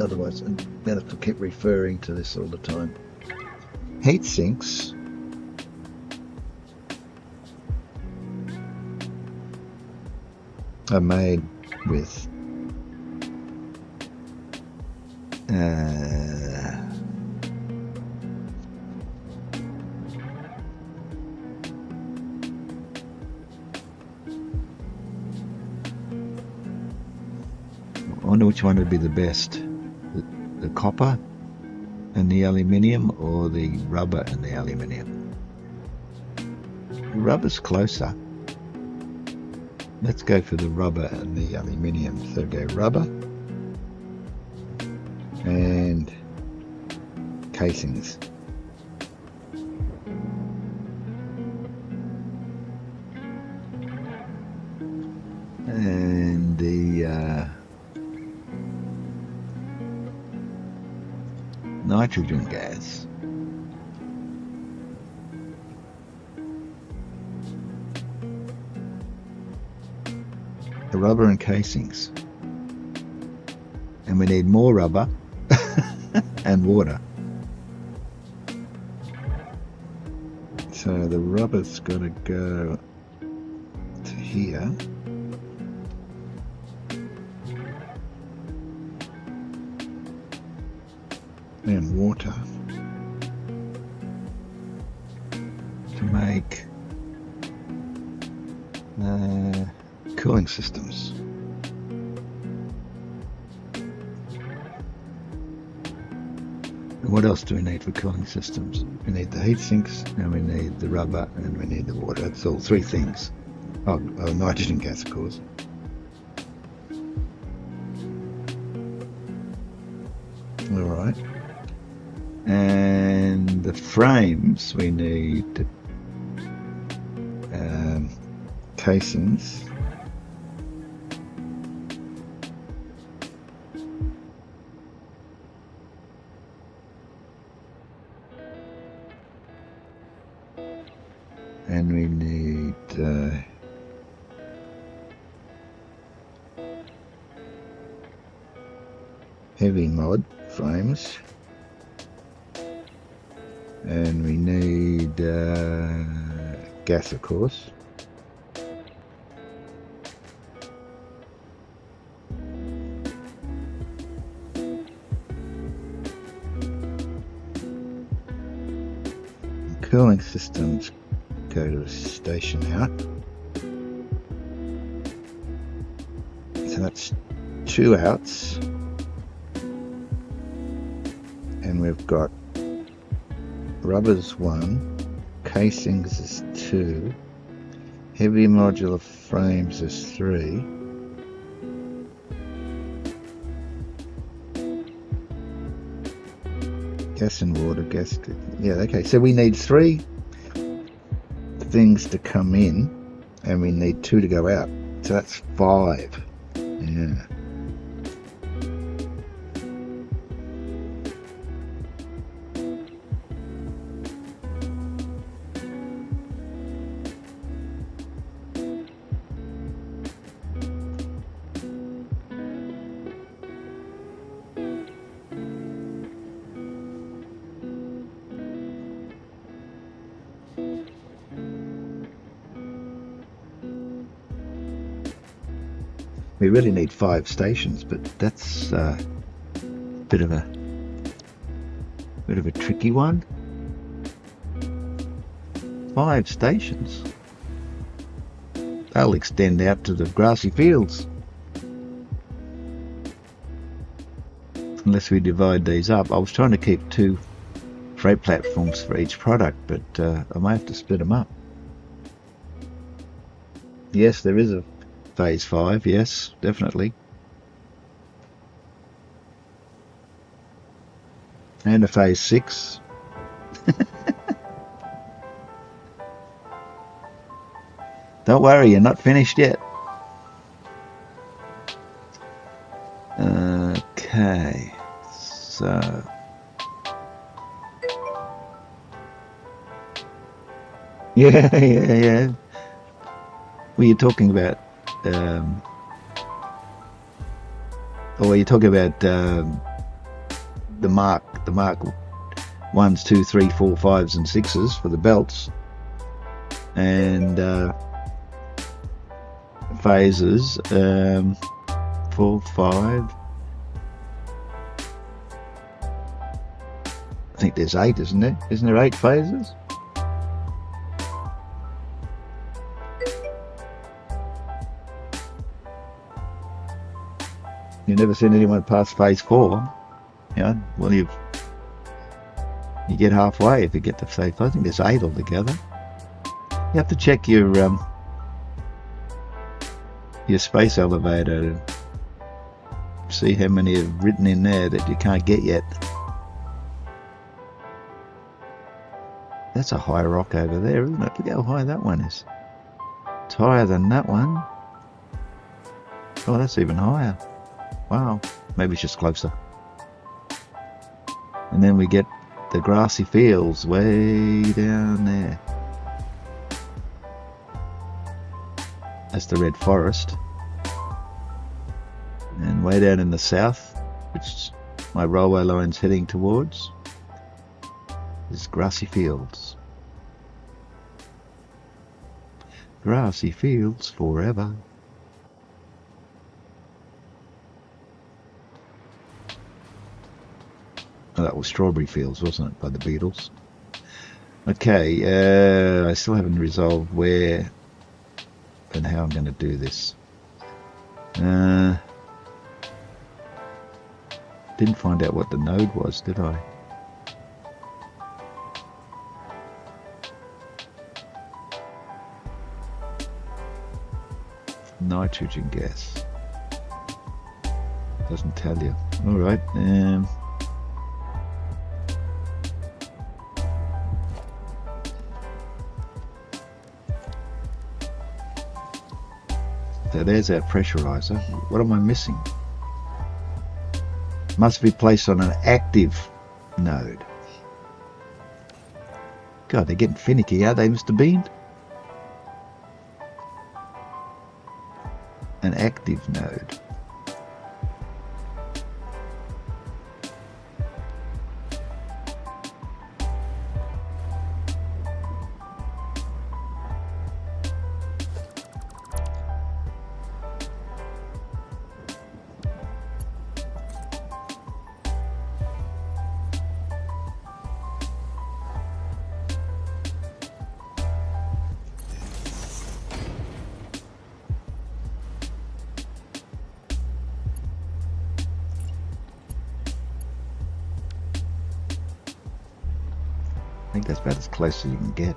Otherwise I'm going to have to keep referring to this all the time. Heat sinks are made with I wonder which one would be the best, the copper and the aluminium, or the rubber and the aluminium. The rubber's closer. Let's go for the rubber and the aluminium. So go rubber and casings. And the nitrogen gas. The rubber and casings. And we need more rubber and water. So the rubber's got to go to here. And water to make cooling systems. And what else do we need for cooling systems? We need the heat sinks, and we need the rubber, and we need the water. That's all three things. Oh, nitrogen gas, of course. All right. And the frames, we need casings, and we need heavy mod frames. And we need gas, of course. Cooling systems go to a station out. So that's 2 outs. And we've got rubber's 1, casings is 2, heavy modular frames is 3, gas and water, yeah, okay, so we need 3 things to come in and we need 2 to go out, so that's 5. Yeah. We really need 5 stations, but that's a bit of a tricky one. 5 stations. They'll extend out to the grassy fields. Unless we divide these up. I was trying to keep 2 freight platforms for each product, but I might have to split them up. Yes, there is a phase 5. Yes, definitely. And a phase 6. Don't worry, you're not finished yet. Okay, so yeah. Were you talking about, or were you talking about the mark 1s, 2, 3, 4, 5s, and 6s for the belts, and phases 4, 5. I think there's 8, isn't there? Isn't there 8 phases? You've never seen anyone pass phase 4. Yeah, well, you get halfway if you get to phase 4. I think there's 8 altogether. You have to check your space elevator, see how many are written in there that you can't get yet. That's a high rock over there, isn't it? Look how high that one is. It's higher than that one. Oh, that's even higher. Wow, maybe it's just closer. And then we get the grassy fields way down there. That's the red forest. And way down in the south, which my railway line's heading towards, is grassy fields. Grassy fields forever. Oh, that was Strawberry Fields, wasn't it, by the Beatles? Okay, I still haven't resolved where and how I'm going to do this. Didn't find out what the node was, did I? Nitrogen gas. Doesn't tell you. Alright. So there's our pressurizer. What am I missing? Must be placed on an active node. God, they're getting finicky, are they, Mr. Bean? An active node. I think that's about as close as you can get.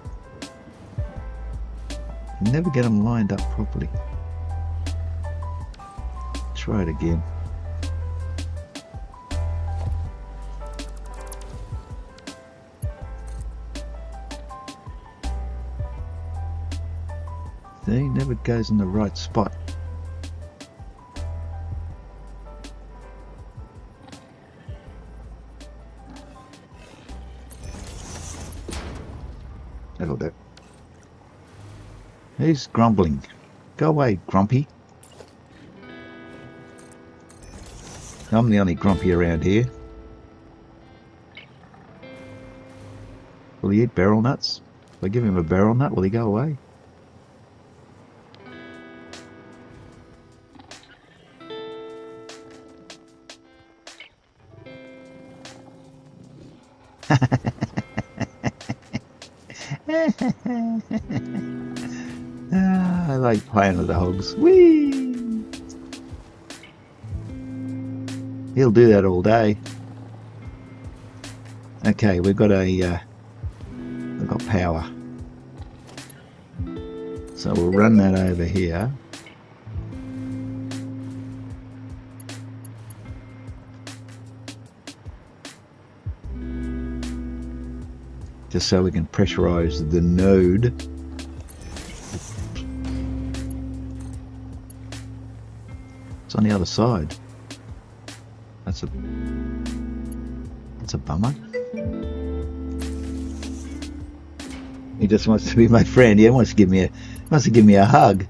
You never get them lined up properly. Try it again. See, never goes in the right spot. That'll do. He's grumbling. Go away, grumpy. I'm the only grumpy around here. Will he eat barrel nuts? If I give him a barrel nut, will he go away? I like playing with the hogs. Whee! He'll do that all day. Okay, we've got power. So we'll run that over here. Just so we can pressurize the node. It's on the other side. That's a bummer. He just wants to be my friend. He wants to give me a hug.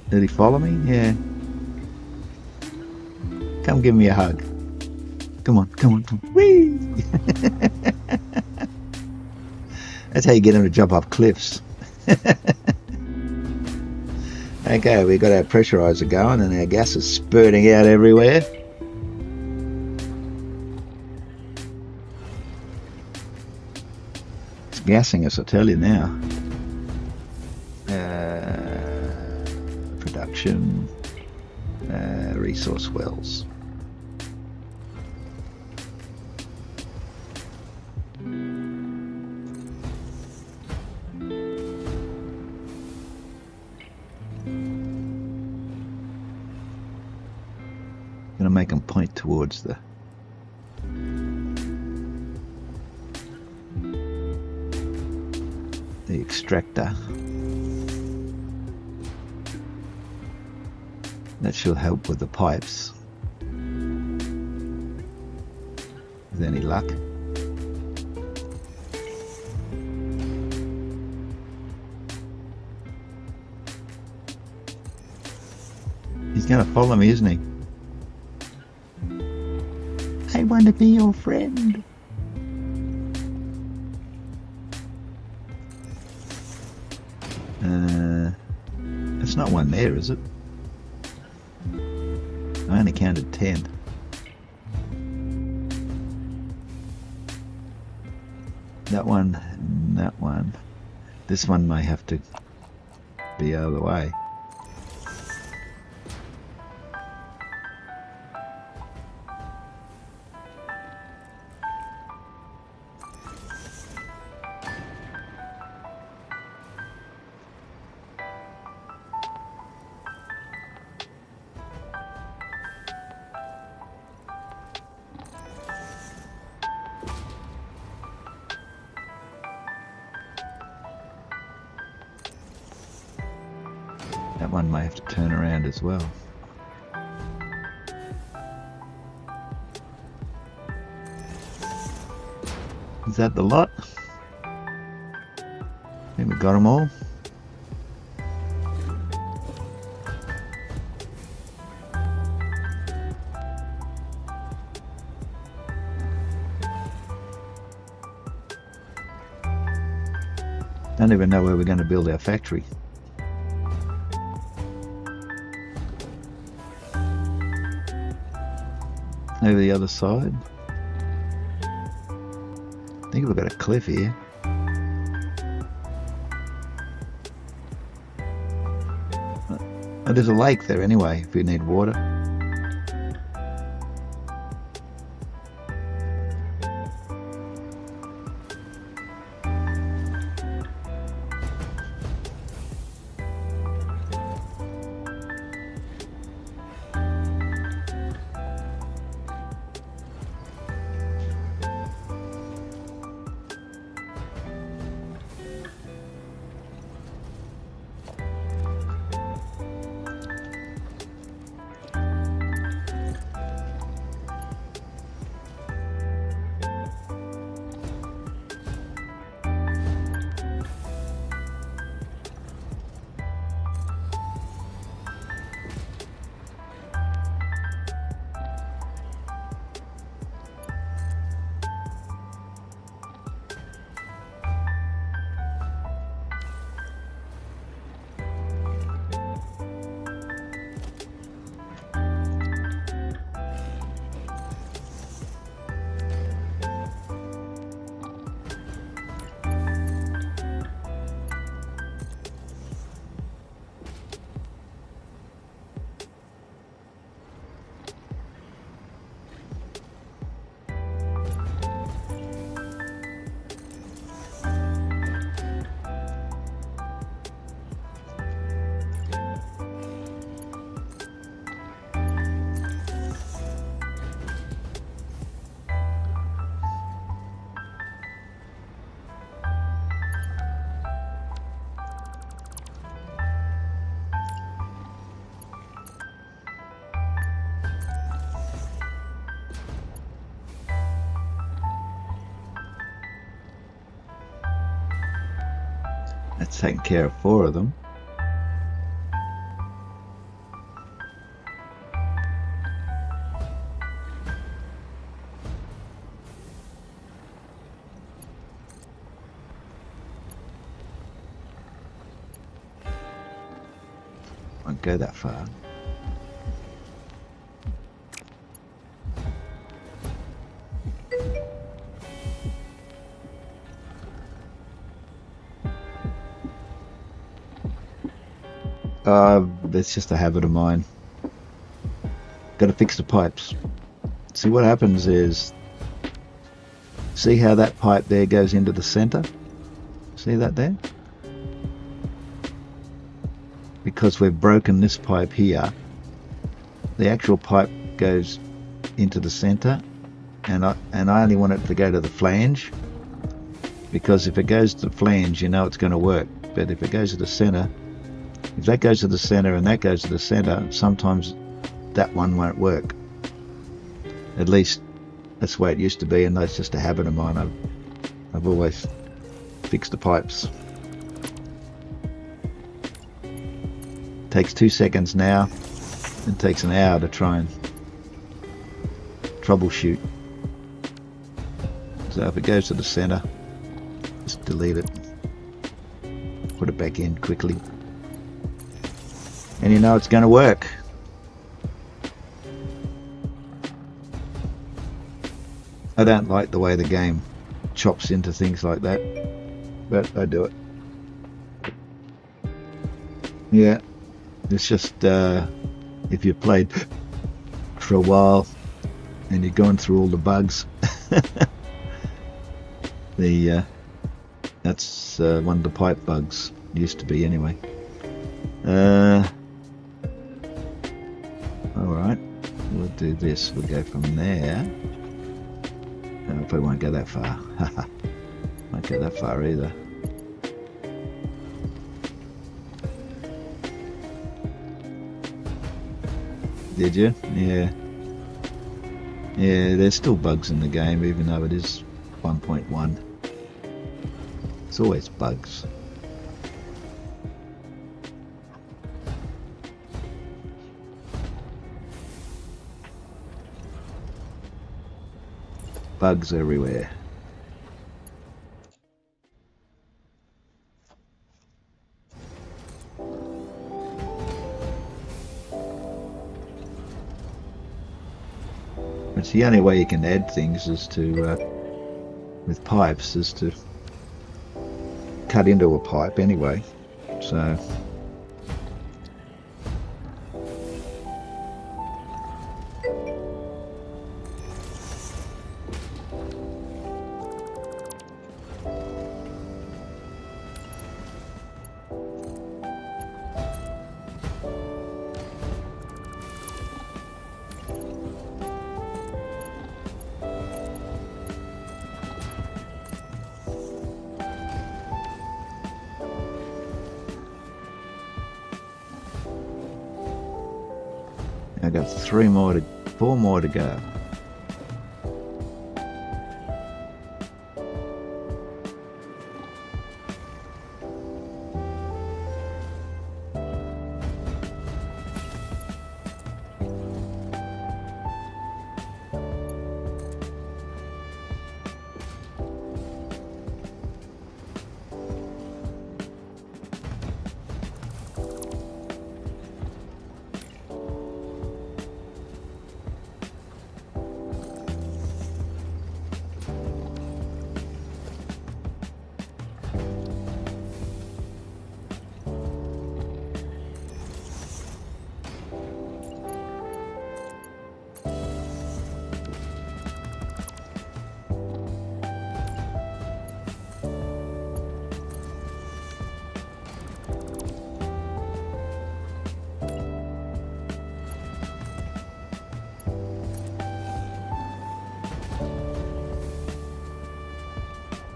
Did he follow me? Yeah. Come give me a hug. Come on, come on, come on. Whee! That's how you get him to jump off cliffs. Okay, we've got our pressurizer going and our gas is spurting out everywhere. It's gassing us, I tell you now. Production, resource wells. Gonna make them point towards the extractor. That should help with the pipes. With any luck. He's gonna follow me, isn't he? I want to be your friend. It's not one there, is it? I only counted 10. That one, and that one. This one may have to be out of the way. That one may have to turn around as well. Is that the lot? I think we got them all. Don't even know where we're going to build our factory. Over the other side. I think we've got a cliff here. Oh, there's a lake there anyway, if we need water. That's taking care of 4 of them. Won't go that far. That's just a habit of mine. Got to fix the pipes. See, what happens is, see how that pipe there goes into the center? See that there? Because we've broken this pipe here, the actual pipe goes into the center, and I only want it to go to the flange, because if it goes to the flange, you know it's going to work. But if it goes to the center, if that goes to the center and that goes to the center, sometimes that one won't work. At least that's the way it used to be, and that's just a habit of mine. I've always fixed the pipes. Takes 2 seconds now. It takes an hour to try and troubleshoot. So if it goes to the center, just delete it. Put it back in quickly. And you know it's going to work. I don't like the way the game chops into things like that, but I do it. Yeah, it's just if you've played for a while and you're going through all the bugs, that's one of the pipe bugs. Used to be anyway. Alright, we'll do this. We'll go from there. I probably won't go that far. Won't go that far either. Did you? Yeah. Yeah, there's still bugs in the game, even though it is 1.1. It's always bugs. Bugs everywhere. It's the only way you can add things is to, with pipes, is to cut into a pipe anyway. So I've got 4 more to go.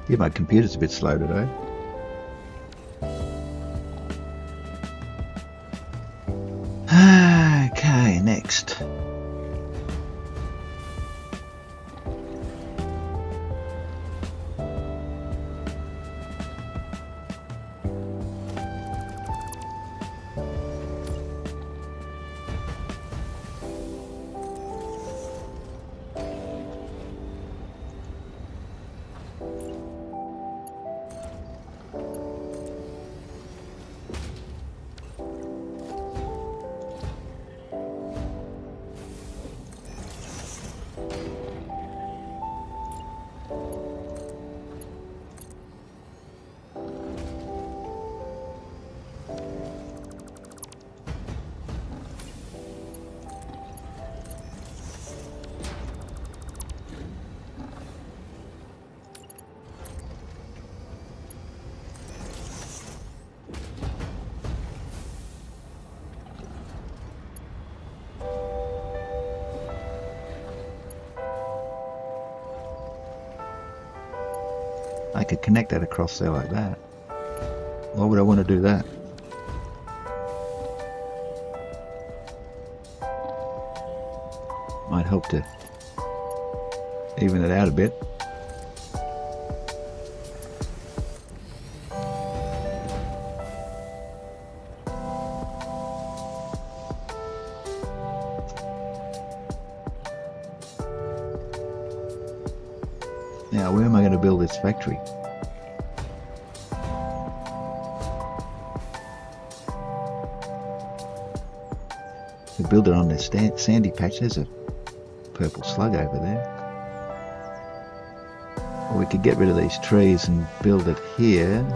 Yeah, my computer's a bit slow today. Okay, next. I could connect that across there like that. Why would I want to do that? Might help to even it out a bit. Now, where am I going to build this factory? We build it on this sandy patch. There's a purple slug over there. Or we could get rid of these trees and build it here.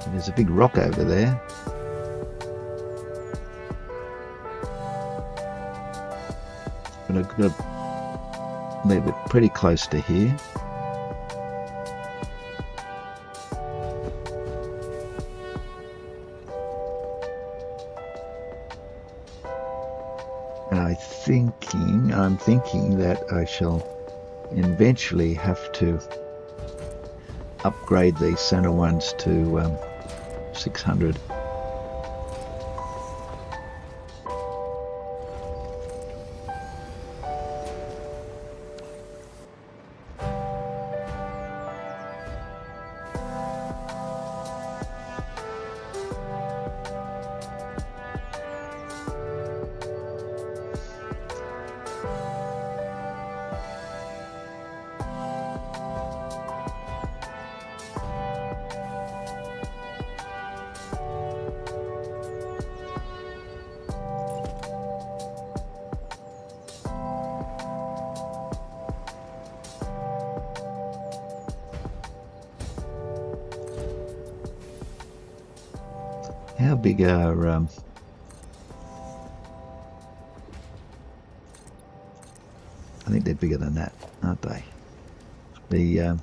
And there's a big rock over there. But I'm going to leave it pretty close to here. And I'm thinking that I shall eventually have to upgrade these center ones to 600. How big are I think they're bigger than that, aren't they? The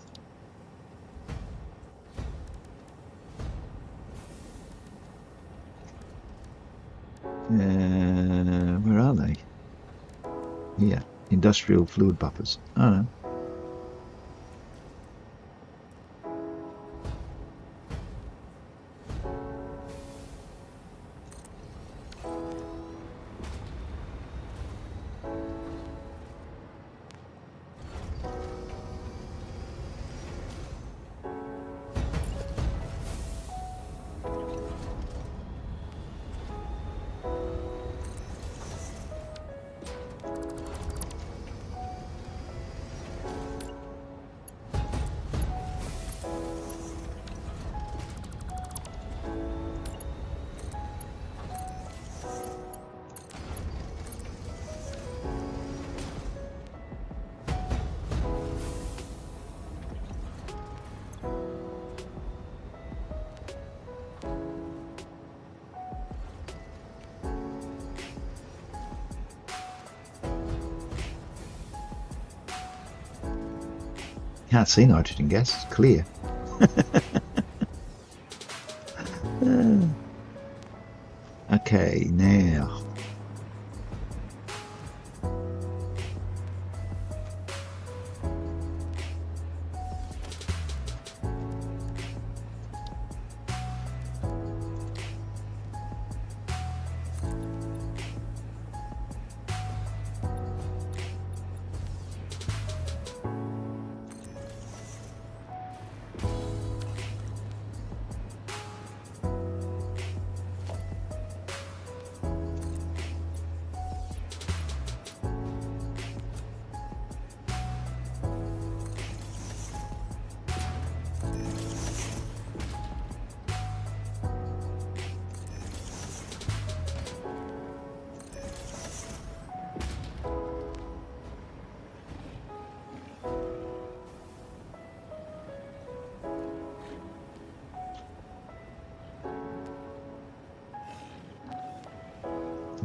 where are they? Here, industrial fluid buffers. Oh no. Can't see nitrogen gas, it's clear. Okay, now.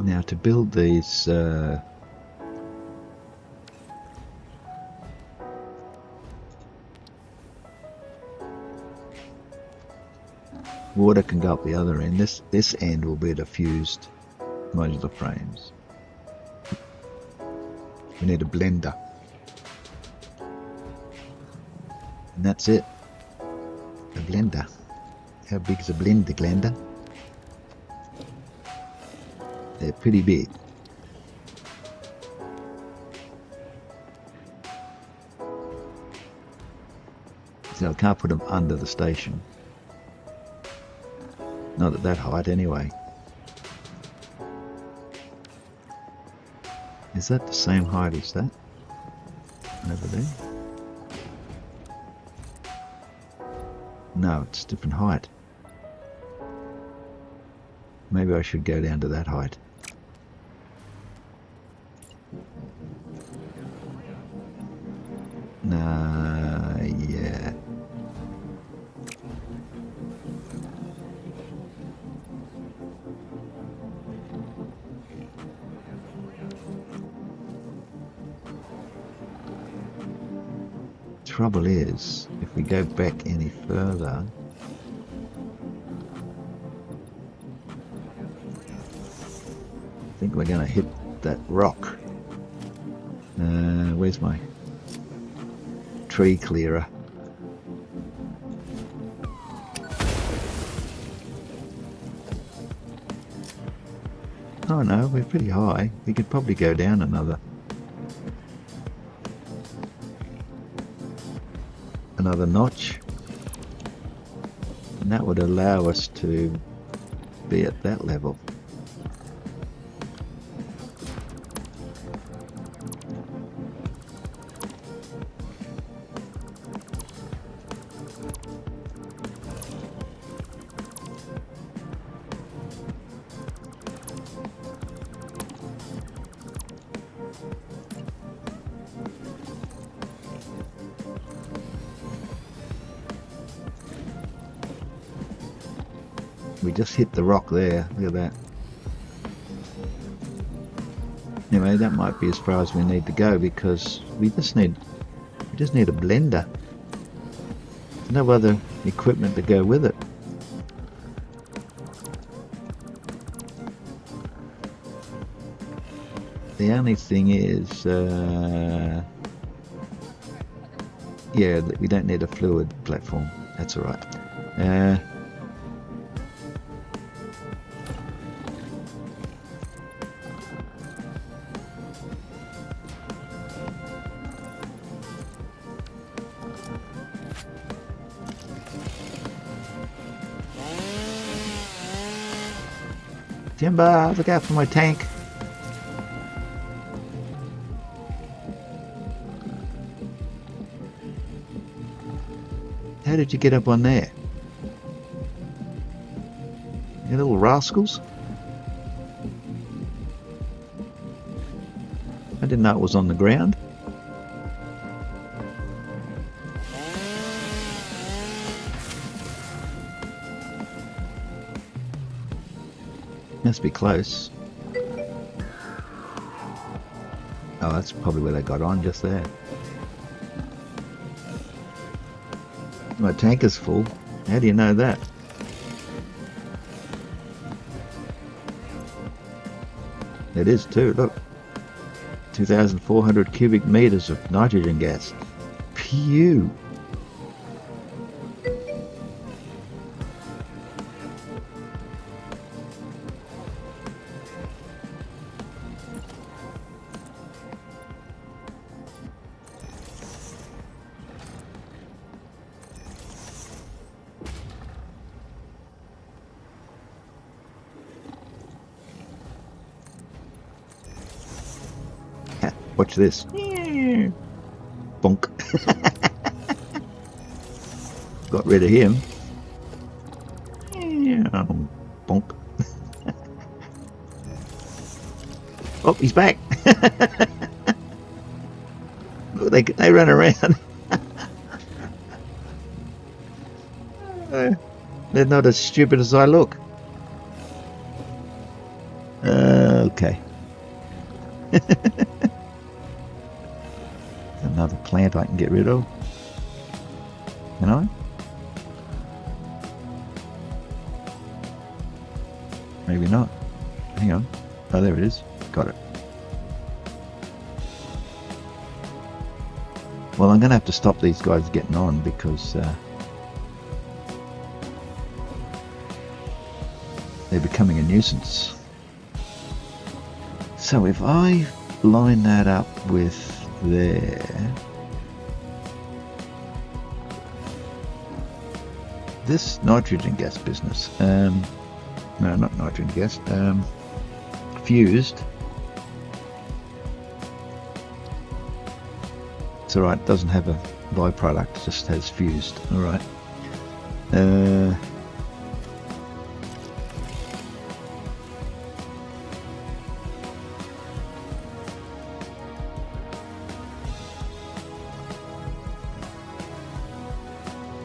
Now to build these water can go up the other end. This end will be the fused modular frames. We need a blender. And that's it. the blender. How big is a blender, Glenda? They're pretty big. So I can't put them under the station. Not at that height anyway. Is that the same height as that? Over there? No, it's a different height. Maybe I should go down to that height. Nah, yeah. Trouble is, if we go back any further, I think we're going to hit that rock. Where's my tree clearer? Oh no, we're pretty high. We could probably go down another notch, and that would allow us to be at that level. We just hit the rock there. Look at that. Anyway, that might be as far as we need to go because we just need a blender. There's no other equipment to go with it. The only thing is, yeah, we don't need a fluid platform. That's all right. Timber, look out for my tank. How did you get up on there? You little rascals. I didn't know it was on the ground. Must be close. Oh, that's probably where they got on, just there. My tank is full. How do you know that? It is too, look. 2,400 cubic meters of nitrogen gas. Pew! Watch this. Bonk. Got rid of him. Bonk. Oh, he's back. Look, they run around. They're not as stupid as I look. Okay. Another plant I can get rid of. Can I? Maybe not. Hang on. Oh, there it is. Got it. Well, I'm going to have to stop these guys getting on because they're becoming a nuisance. So if I line that up with there, this nitrogen gas business, no, not nitrogen gas, fused. It's alright, it doesn't have a byproduct, it just has fused. Alright.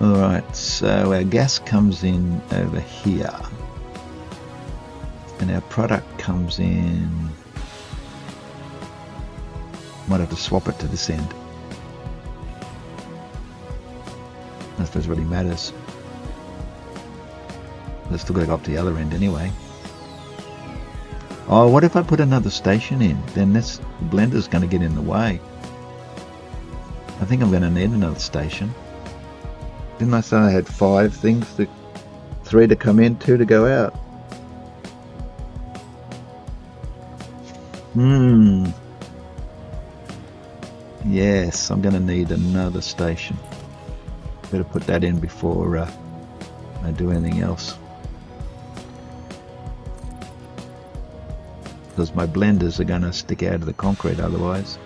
Alright, so our gas comes in over here. And our product comes in. Might have to swap it to this end. I don't suppose it really matters. Let's still got to go up to the other end anyway. Oh, what if I put another station in? Then this blender's going to get in the way. I think I'm going to need another station. Didn't I say I had 5 things? 3 to come in, 2 to go out. Yes, I'm going to need another station. Better put that in before I do anything else. Because my blenders are going to stick out of the concrete otherwise.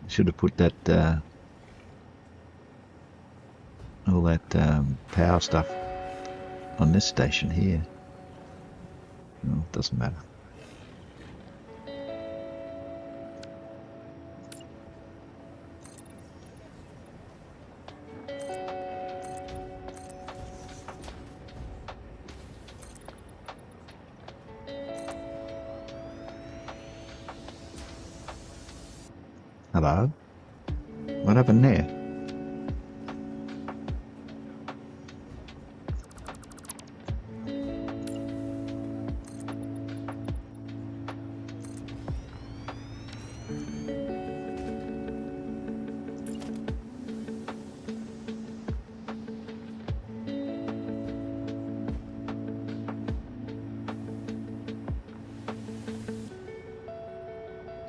Should have put that all that power stuff on this station here. No, it doesn't matter. Hello? What happened there?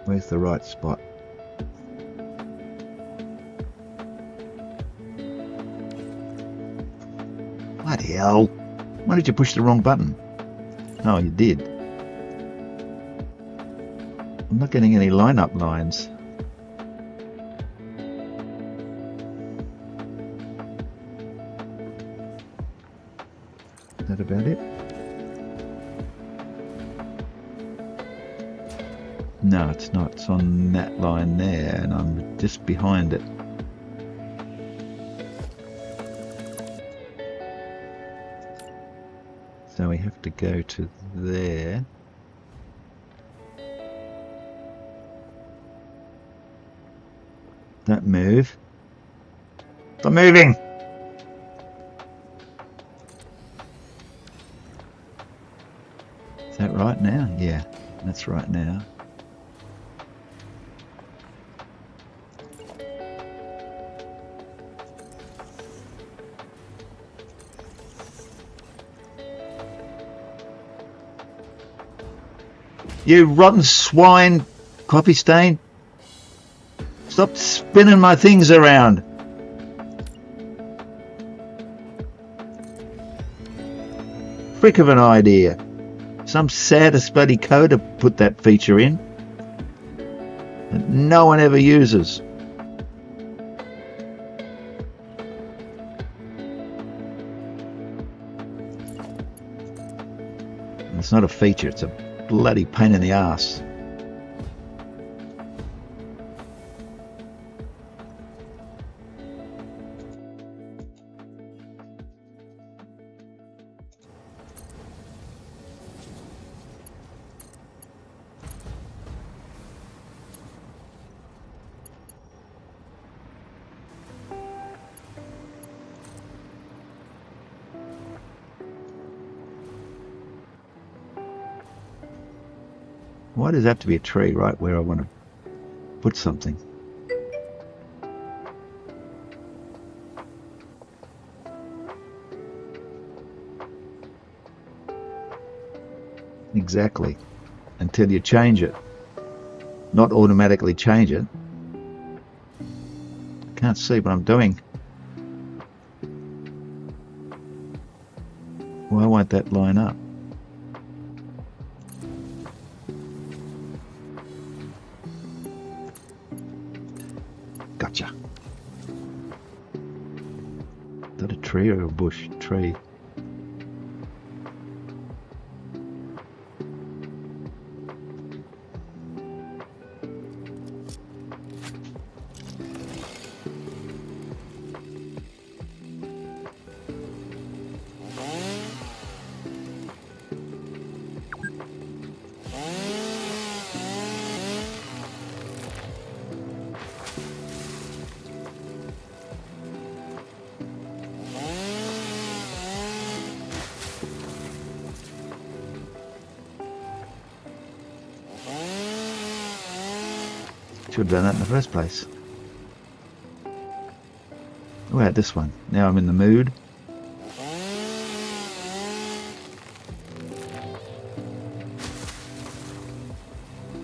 Where's the right spot? Bloody hell! Why did you push the wrong button? Oh, you did. I'm not getting any line-up lines. Is that about it? No, it's not. It's on that line there, and I'm just behind it. So we have to go to there. Don't move. Stop moving! Is that right now? Yeah, that's right now. You rotten swine, coffee stain. Stop spinning my things around. Frick of an idea. Some saddest bloody coder put that feature in that no one ever uses. It's not a feature, it's a bloody pain in the ass. Why does it have to be a tree right where I want to put something? Exactly. Until you change it. Not automatically change it. Can't see what I'm doing. Why won't that line up? Gotcha. Is that a tree or a bush? Tree. Should have done that in the first place. What about this one? Now I'm in the mood.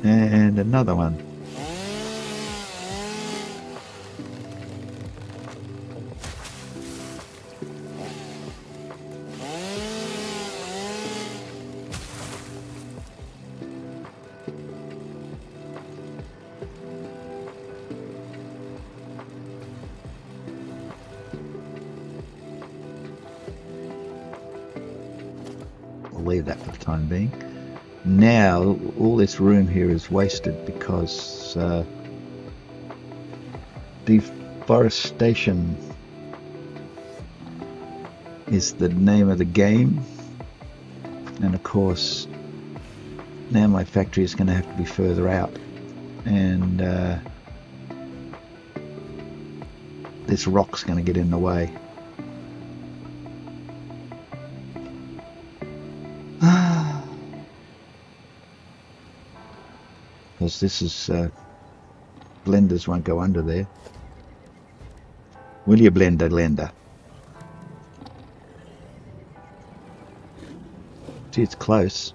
And another one. We'll leave that for the time being. Now all this room here is wasted because deforestation is the name of the game, and of course now my factory is going to have to be further out, and this rock's going to get in the way. Because this is blenders won't go under there. Will you, blender? See, it's close.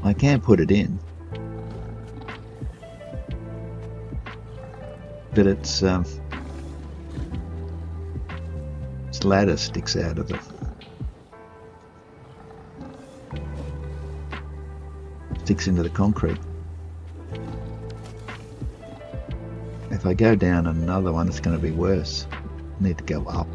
I can put it in, but its ladder sticks out of it. Sticks into the concrete. If I go down another one, it's going to be worse. I need to go up.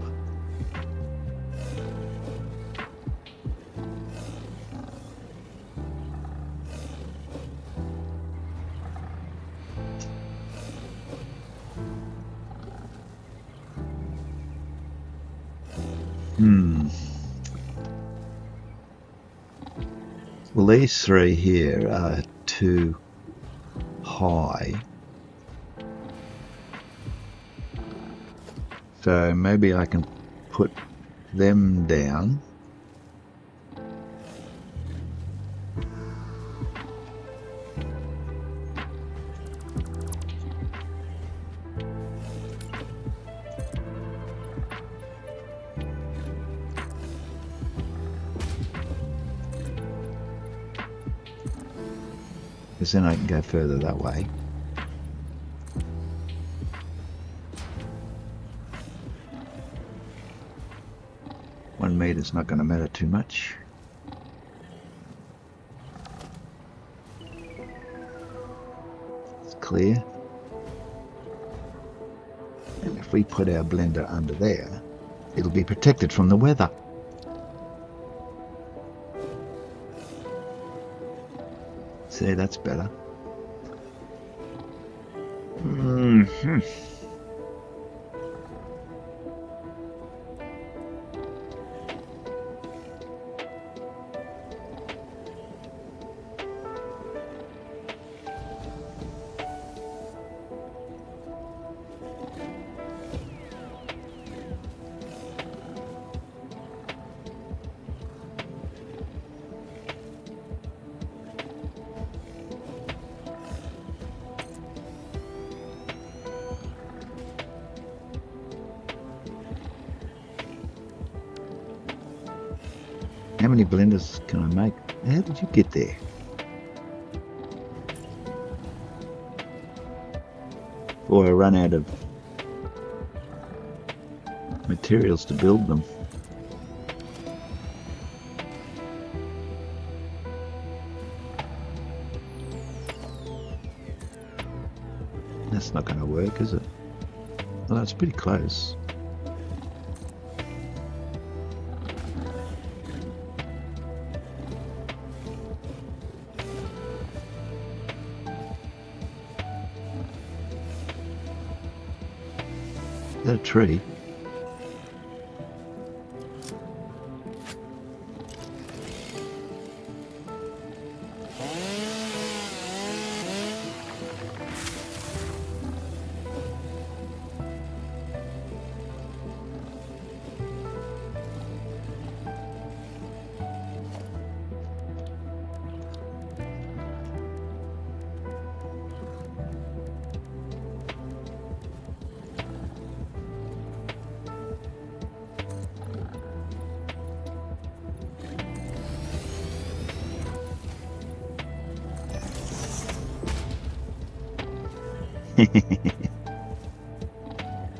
Well, these three here are too high. So maybe I can put them down. Because then I can go further that way. One meter's not going to matter too much. It's clear. And if we put our blender under there, it'll be protected from the weather. See, that's better. How many blenders can I make? How did you get there? Or I run out of materials to build them. That's not going to work, is it? Well, that's pretty close. Is that a tree?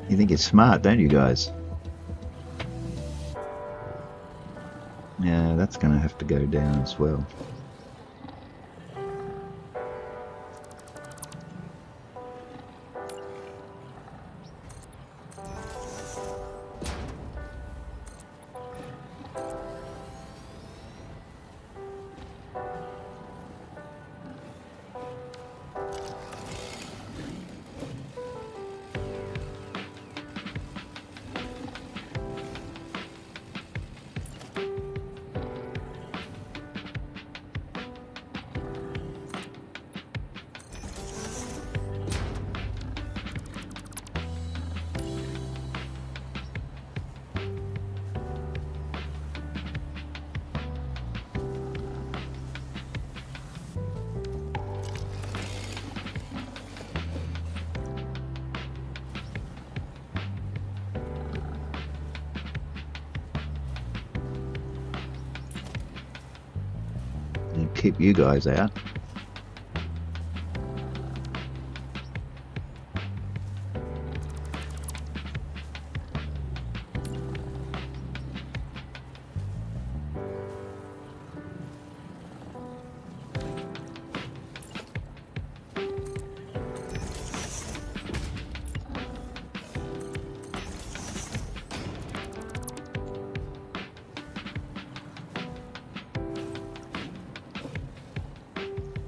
You think it's smart, don't you guys? Yeah, that's going to have to go down as well. And keep you guys out.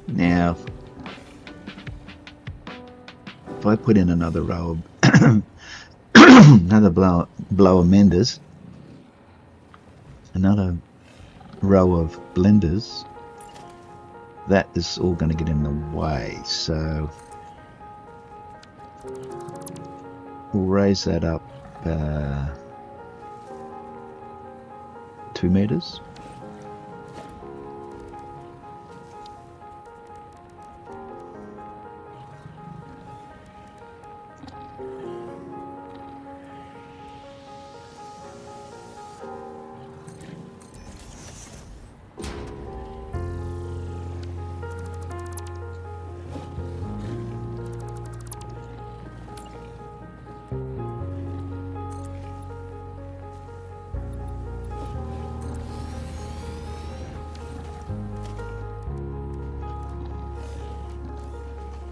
Now, if I put in another row of another blow of menders, another row of blenders, that is all going to get in the way. So we'll raise that up 2 meters.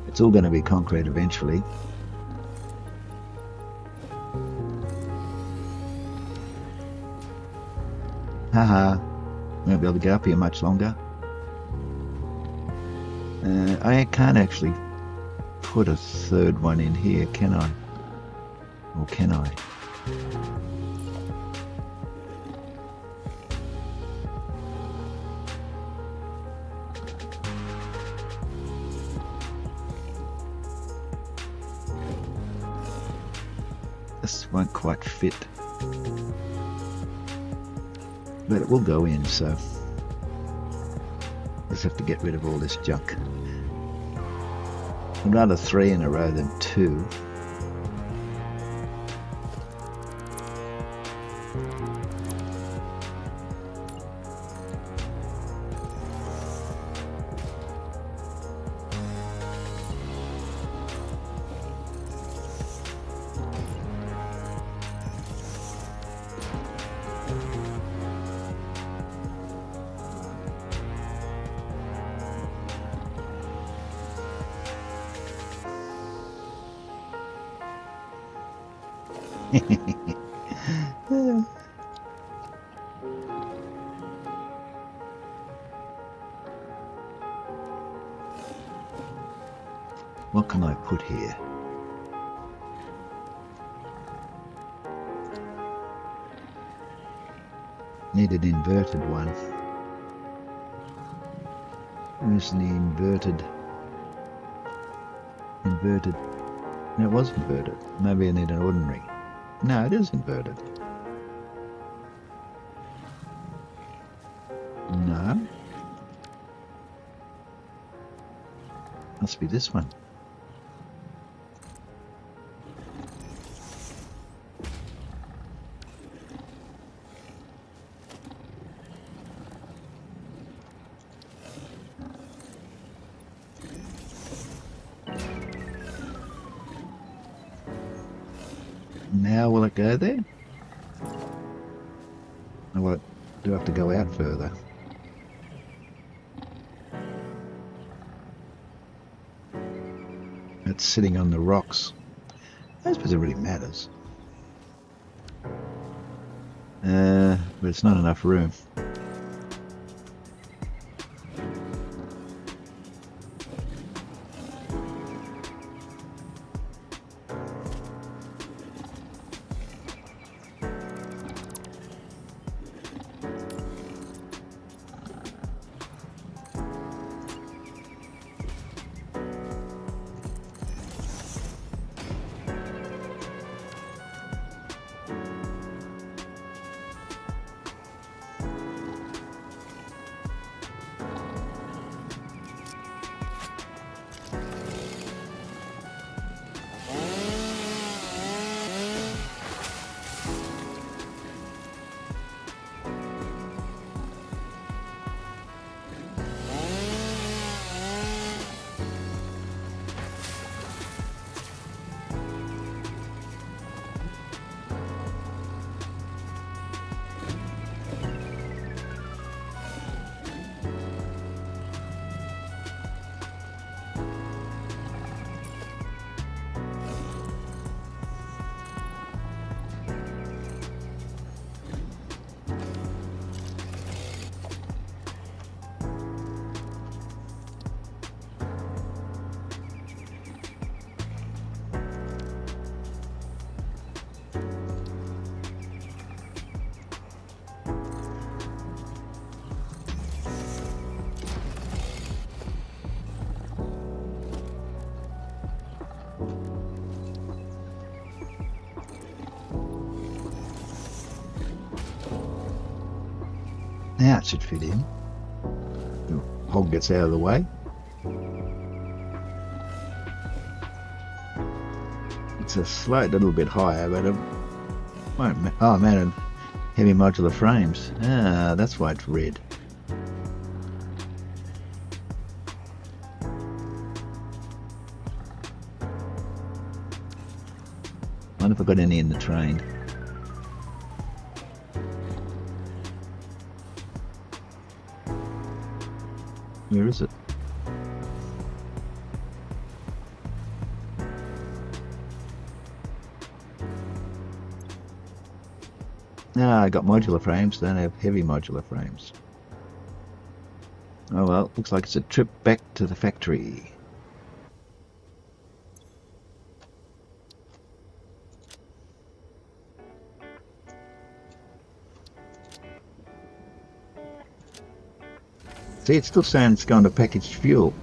It's all going to be concrete eventually. Haha, won't be able to get up here much longer. I can't actually put a third one in here, can I? Or can I? This won't quite fit, but it will go in, so just have to get rid of all this junk. I'd rather 3 in a row than 2. What can I put here? Need an inverted one. Where's the inverted? Inverted. No, it was inverted. Maybe I need an ordinary. No, it is inverted. No. Must be this one. Now will it go there? Or will it, do I have to go out further? It's sitting on the rocks. I don't suppose it really matters. But it's not enough room. Now it should fit in. The hog gets out of the way. It's a slight little bit higher, but it won't. Oh man, heavy modular frames. Ah, that's why it's red. I wonder if I got any in the train. Where is it? I got modular frames, don't have heavy modular frames. Oh well, looks like it's a trip back to the factory. See, it's still saying it's going to packaged fuel.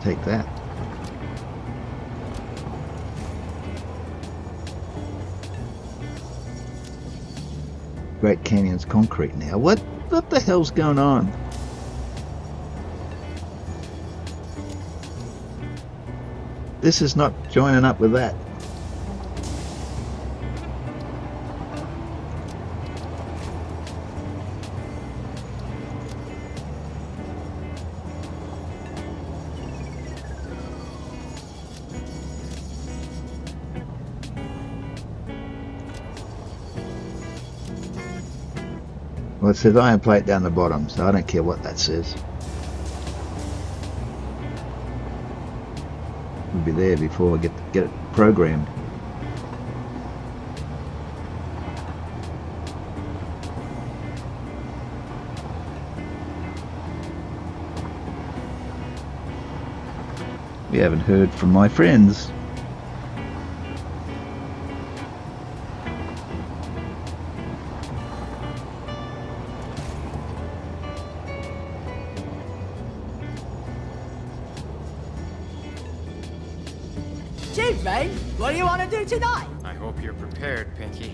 Take that. Great Canyon's concrete now. What the hell's going on? This is not joining up with that. Well, it says iron plate down the bottom, so I don't care what that says. It'll be there before I get it programmed. We haven't heard from my friends. Gee, mate, what do you want to do tonight? I hope you're prepared, Pinky.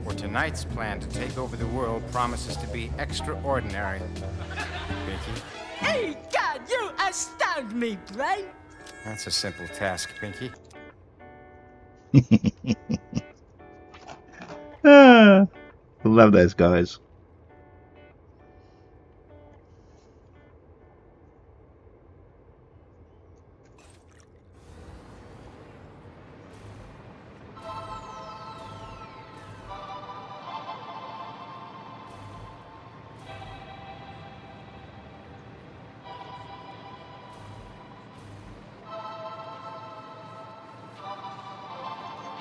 For tonight's plan to take over the world promises to be extraordinary. Pinky? Hey, God, you astound me, Brain. That's a simple task, Pinky. I love those guys.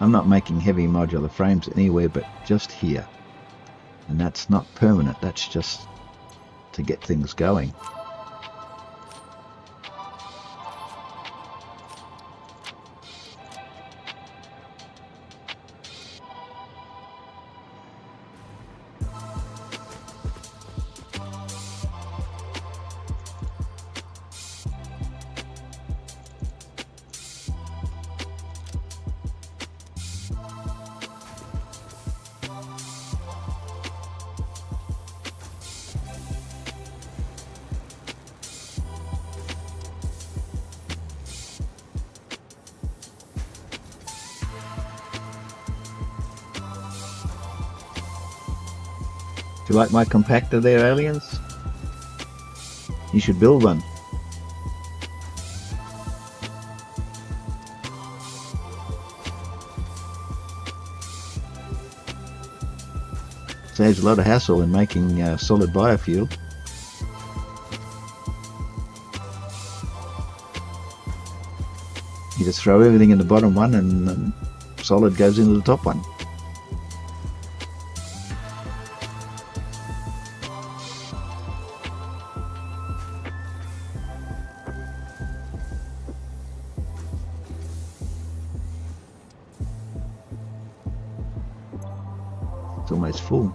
I'm not making heavy modular frames anywhere but just here. And that's not permanent, that's just to get things going. Do you like my compactor there, aliens? You should build one. Saves a lot of hassle in making solid biofuel. You just throw everything in the bottom one and solid goes into the top one. It's almost full.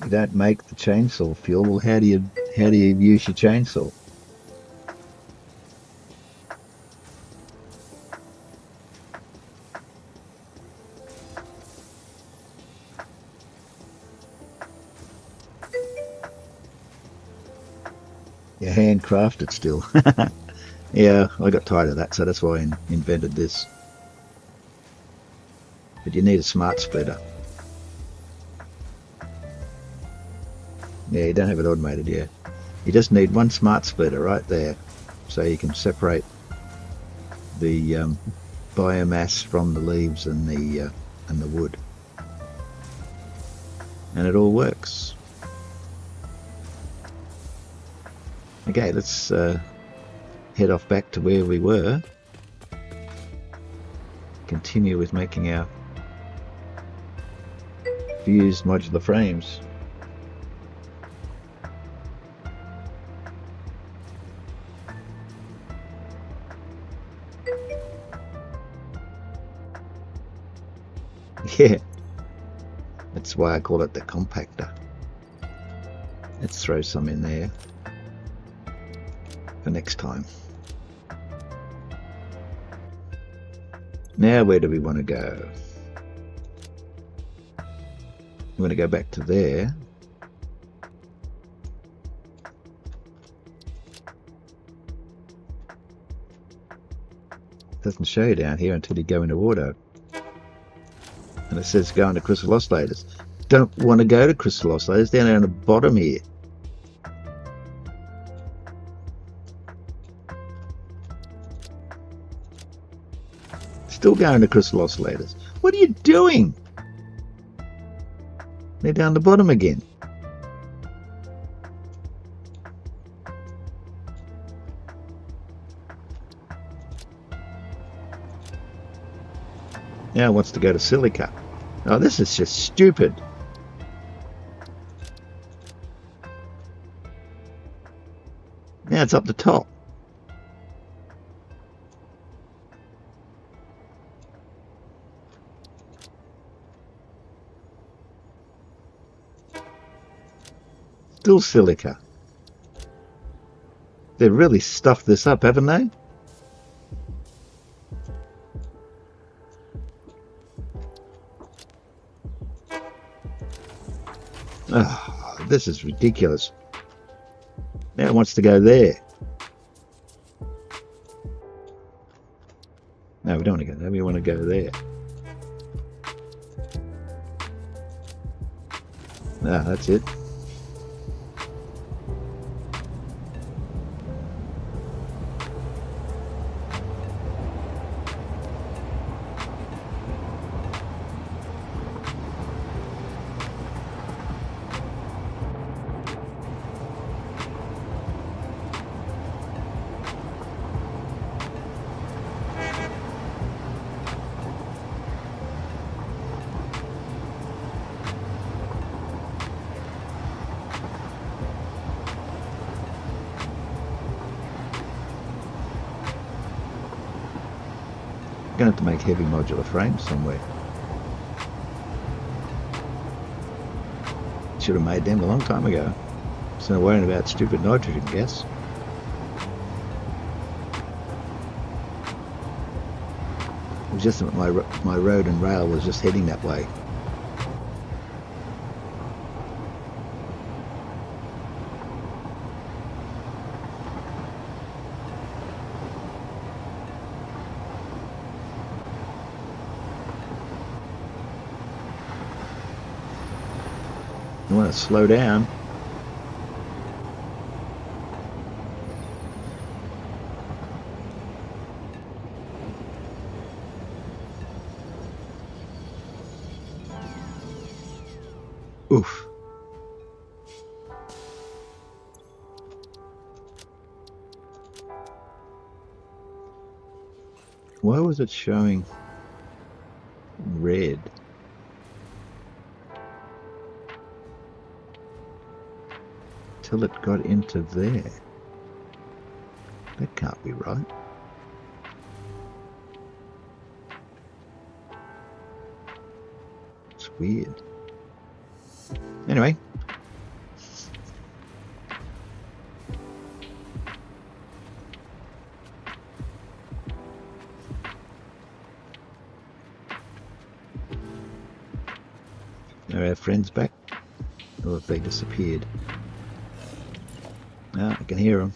You don't make the chainsaw fuel. Well, how do you use your chainsaw? You handcraft it still. Yeah, I got tired of that, so that's why I invented this. But you need a smart splitter. Yeah, you don't have it automated yet. You just need one smart splitter right there, so you can separate the biomass from the leaves and the wood, and it all works. Okay, let's head off back to where we were. Continue with making our fused modular frames. Yeah, that's why I call it the compactor. Let's throw some in there for next time. Now where do we want to go? We want to go back to there. It doesn't show you down here until you go into auto. And it says go into crystal oscillators. Don't want to go to crystal oscillators, down there on the bottom here. Still going to crystal oscillators. What are you doing? They're down the bottom again. Now it wants to go to silica. Oh, this is just stupid. Now it's up the top. Still silica. They've really stuffed this up, haven't they? Oh, this is ridiculous. Now it wants to go there. No, we don't want to go there. We want to go there. Ah, that's it. Going to have to make heavy modular frames somewhere. Should have made them a long time ago. Instead of worrying about stupid nitrogen gas. It was just that my road and rail was just heading that way. You want to slow down. Oof. Why was it showing red? Till it got into there. That can't be right. It's weird. Anyway. Are our friends back? Or have they disappeared? Ah, I can hear them.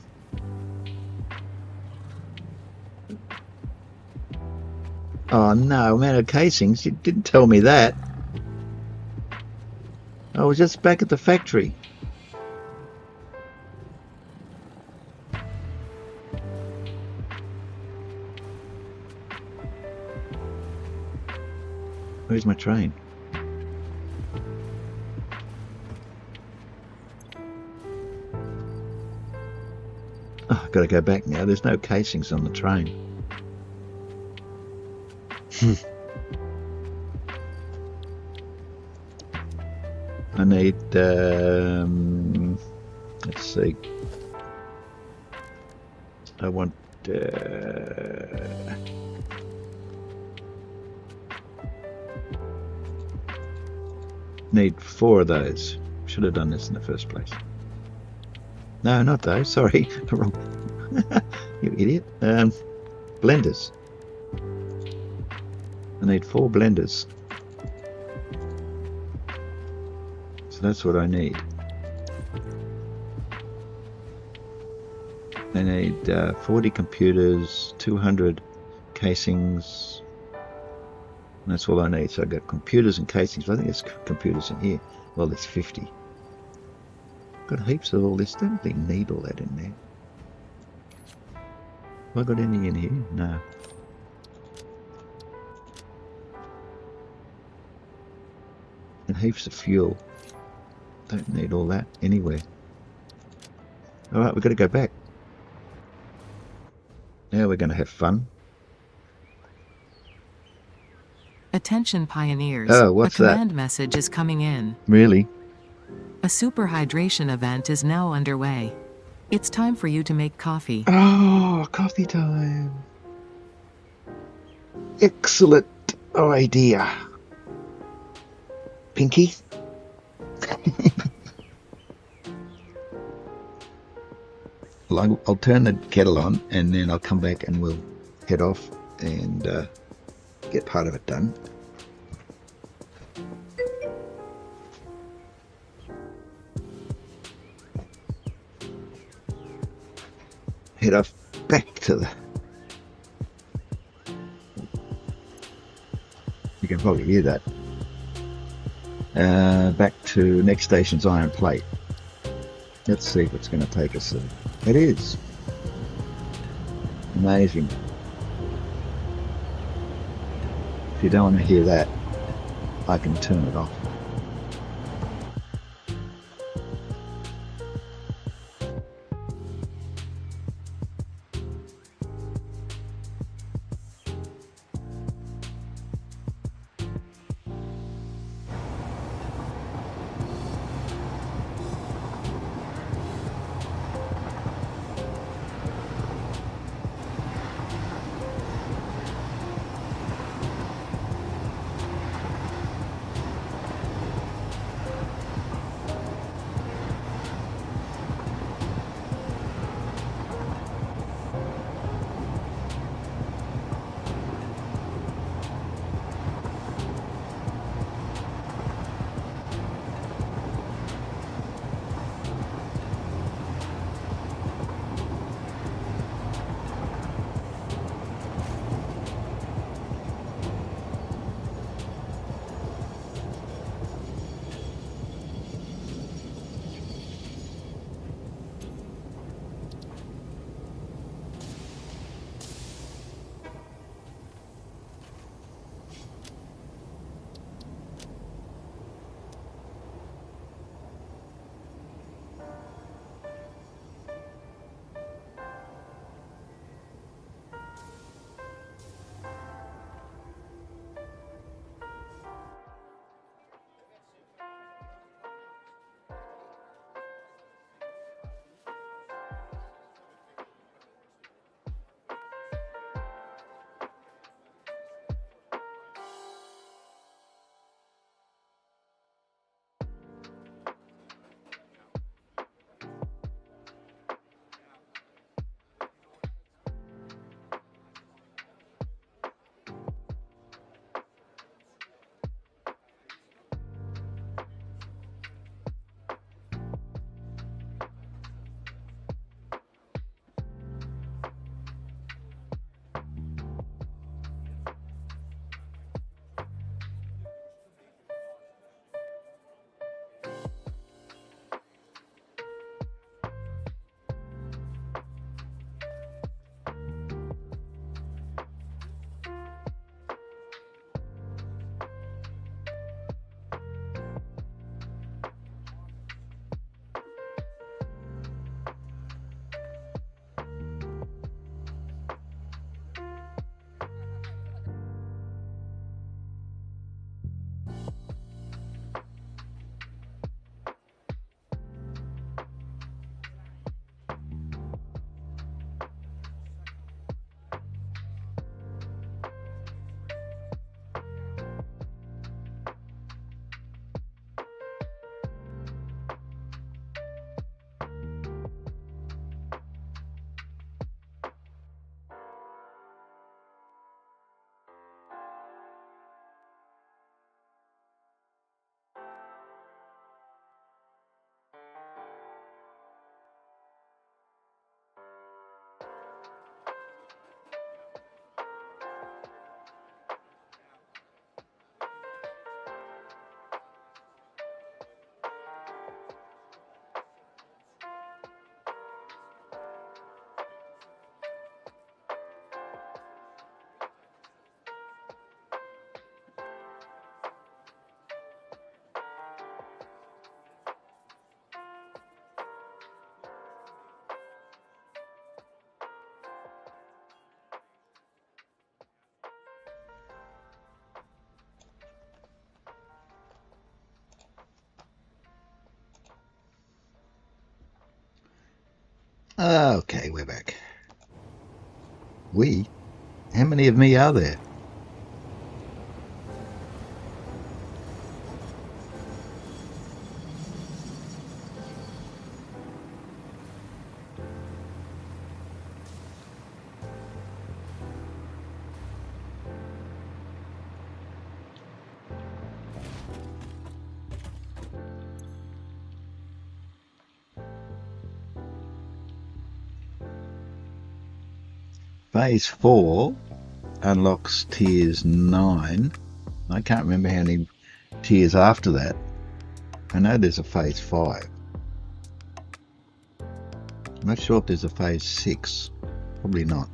Oh no, I'm out of casings. You didn't tell me that. I was just back at the factory. Where's my train? Oh, I've got to go back now. There's no casings on the train. I need, let's see. I want, need 4 of those. Should have done this in the first place. No, not those. Sorry. Wrong. You idiot. Blenders. I need 4 blenders. So that's what I need. I need 40 computers, 200 casings. And that's all I need. So I've got computers and casings. I think there's computers in here. Well, there's 50. Got heaps of all this. Don't really need all that in there. Have I got any in here? No. And heaps of fuel. Don't need all that anywhere. Alright, we've got to go back. Now we're going to have fun. Attention pioneers. Oh, what's a that? command message is coming in. Really? A super hydration event is now underway. It's time for you to make coffee. Oh, coffee time. Excellent idea. Pinky? Well, I'll turn the kettle on and then I'll come back and we'll head off and get part of it done. Head off back to the... You can probably hear that. Back to next station's iron plate. Let's see if it's going to take us there. It is. Amazing. If you don't want to hear that, I can turn it off. Okay, we're back. We? How many of me are there? Phase 4 unlocks tiers 9. I can't remember how many tiers after that. I know there's a phase 5. I'm not sure if there's a phase 6. Probably not.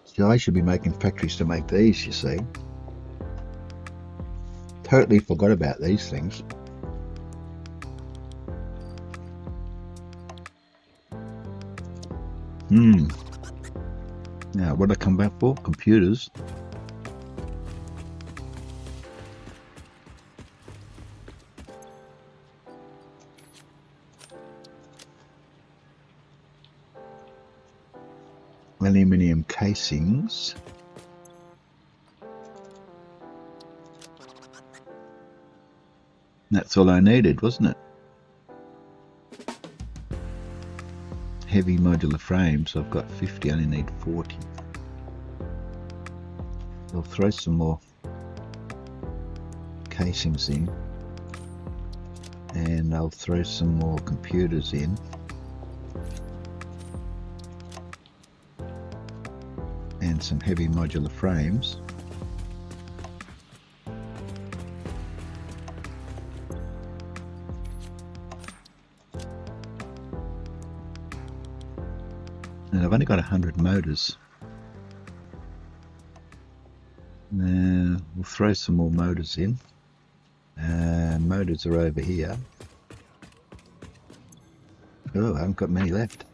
So I should be making factories to make these, you see. Totally forgot about these things. Now, what did I come back for? Computers. Aluminium casings. That's all I needed, wasn't it? Heavy modular frames, I've got 50, I only need 40. I'll throw some more casings in, and I'll throw some more computers in. And some heavy modular frames. And I've only got 100 motors. We'll throw some more motors in. Motors are over here. Oh, I haven't got many left.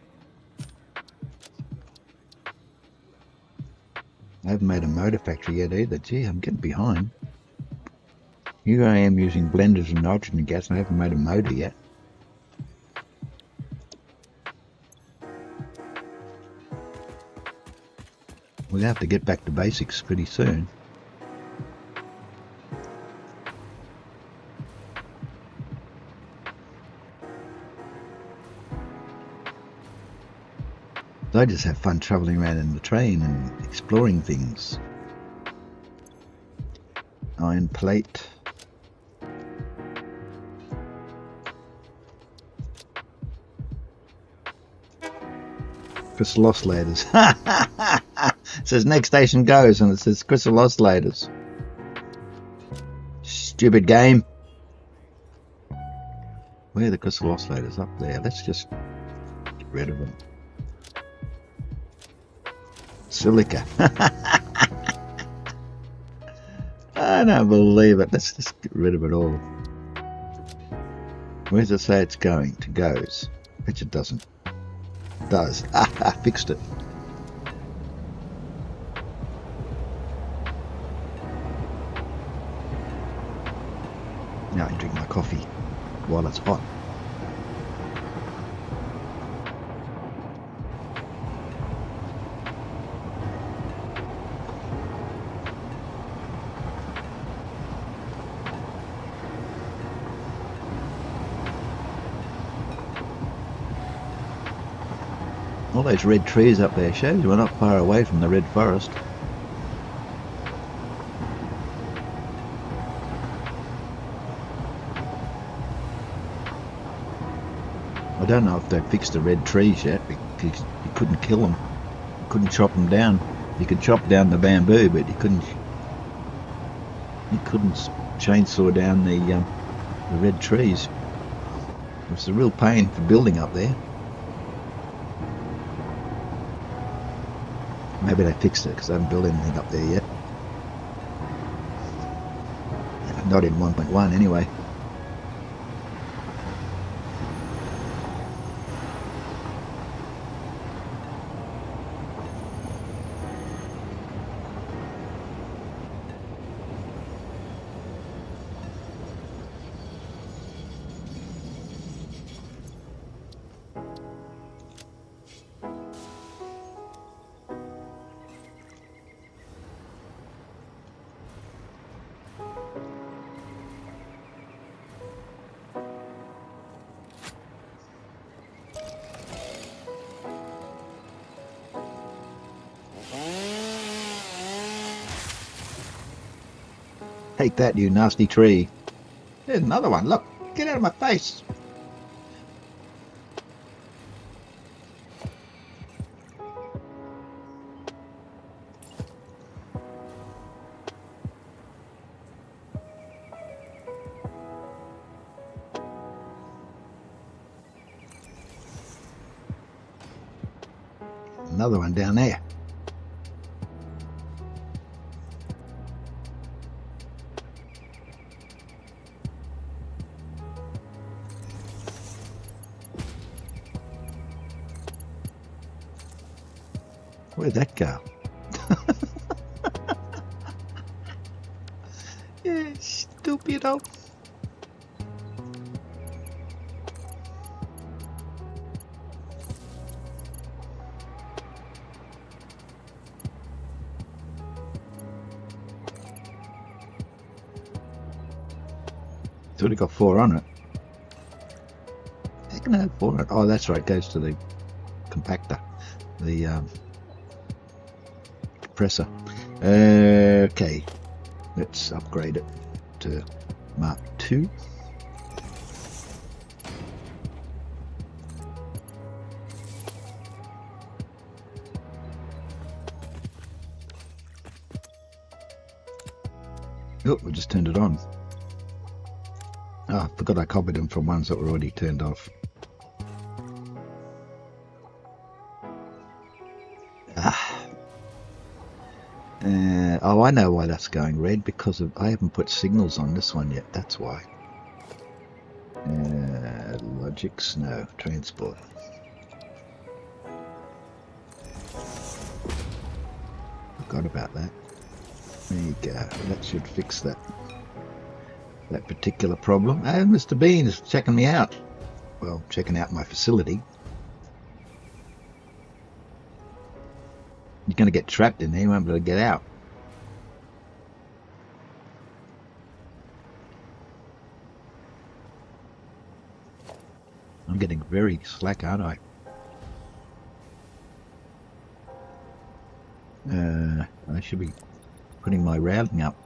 I haven't made a motor factory yet either. Gee, I'm getting behind. Here I am using blenders and nitrogen gas and I haven't made a motor yet. We'll have to get back to basics pretty soon. I just have fun travelling around in the train and exploring things. Iron plate. Crystal oscillators. It says next station goes and it says crystal oscillators. Stupid game. Where are the crystal oscillators? Up there. Let's just get rid of them. Silica. I don't believe it. Let's just get rid of it all. Where does it say it's going? To goes. Which it doesn't. It does. I fixed it. Now I drink my coffee while it's hot. All those red trees up there shows we're not far away from the red forest. I don't know if they've fixed the red trees yet because you couldn't kill them. You couldn't chop them down. You could chop down the bamboo, but you couldn't chainsaw down the red trees. It was a real pain for building up there. Maybe they fixed it because I haven't built anything up there yet. Not in 1.1 anyway. Take that, you nasty tree. There's another one. Look, get out of my face. Another one down there. Where'd that go? Yeah, stupido. It's already got 4 on it. How can I have 4 on it? Oh, that's right. It goes to the compactor, the compressor. Okay, let's upgrade it to Mark II. Oh, we just turned it on. Oh, I forgot I copied them from ones that were already turned off. Oh, I know why that's going red, because I haven't put signals on this one yet, that's why. Logics, no, transport. Forgot about that. There you go, that should fix that particular problem. Oh, Mr. Bean is checking me out. Well, checking out my facility. You're going to get trapped in there, you won't be able to get out. I'm getting very slack, aren't I? I should be putting my routing up.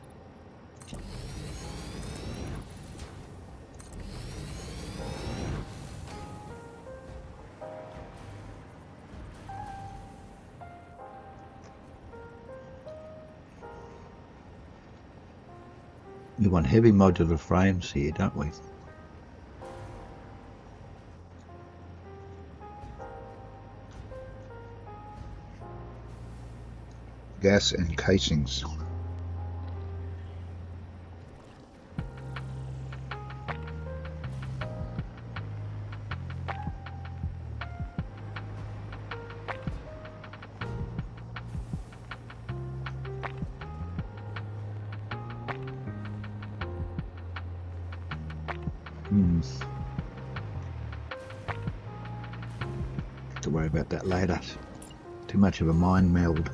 We want heavy modular frames here, don't we? Gas and casings. To worry about that later. Too much of a mind meld.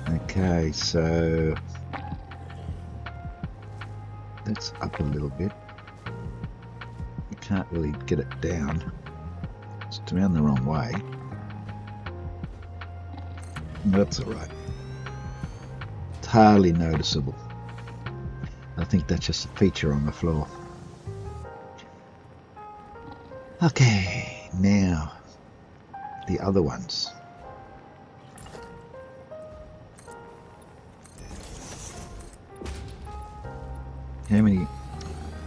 Okay, so that's up a little bit. You can't really get it down. It's around the wrong way. That's alright. It's hardly noticeable. I think that's just a feature on the floor. Okay, now the other ones. How many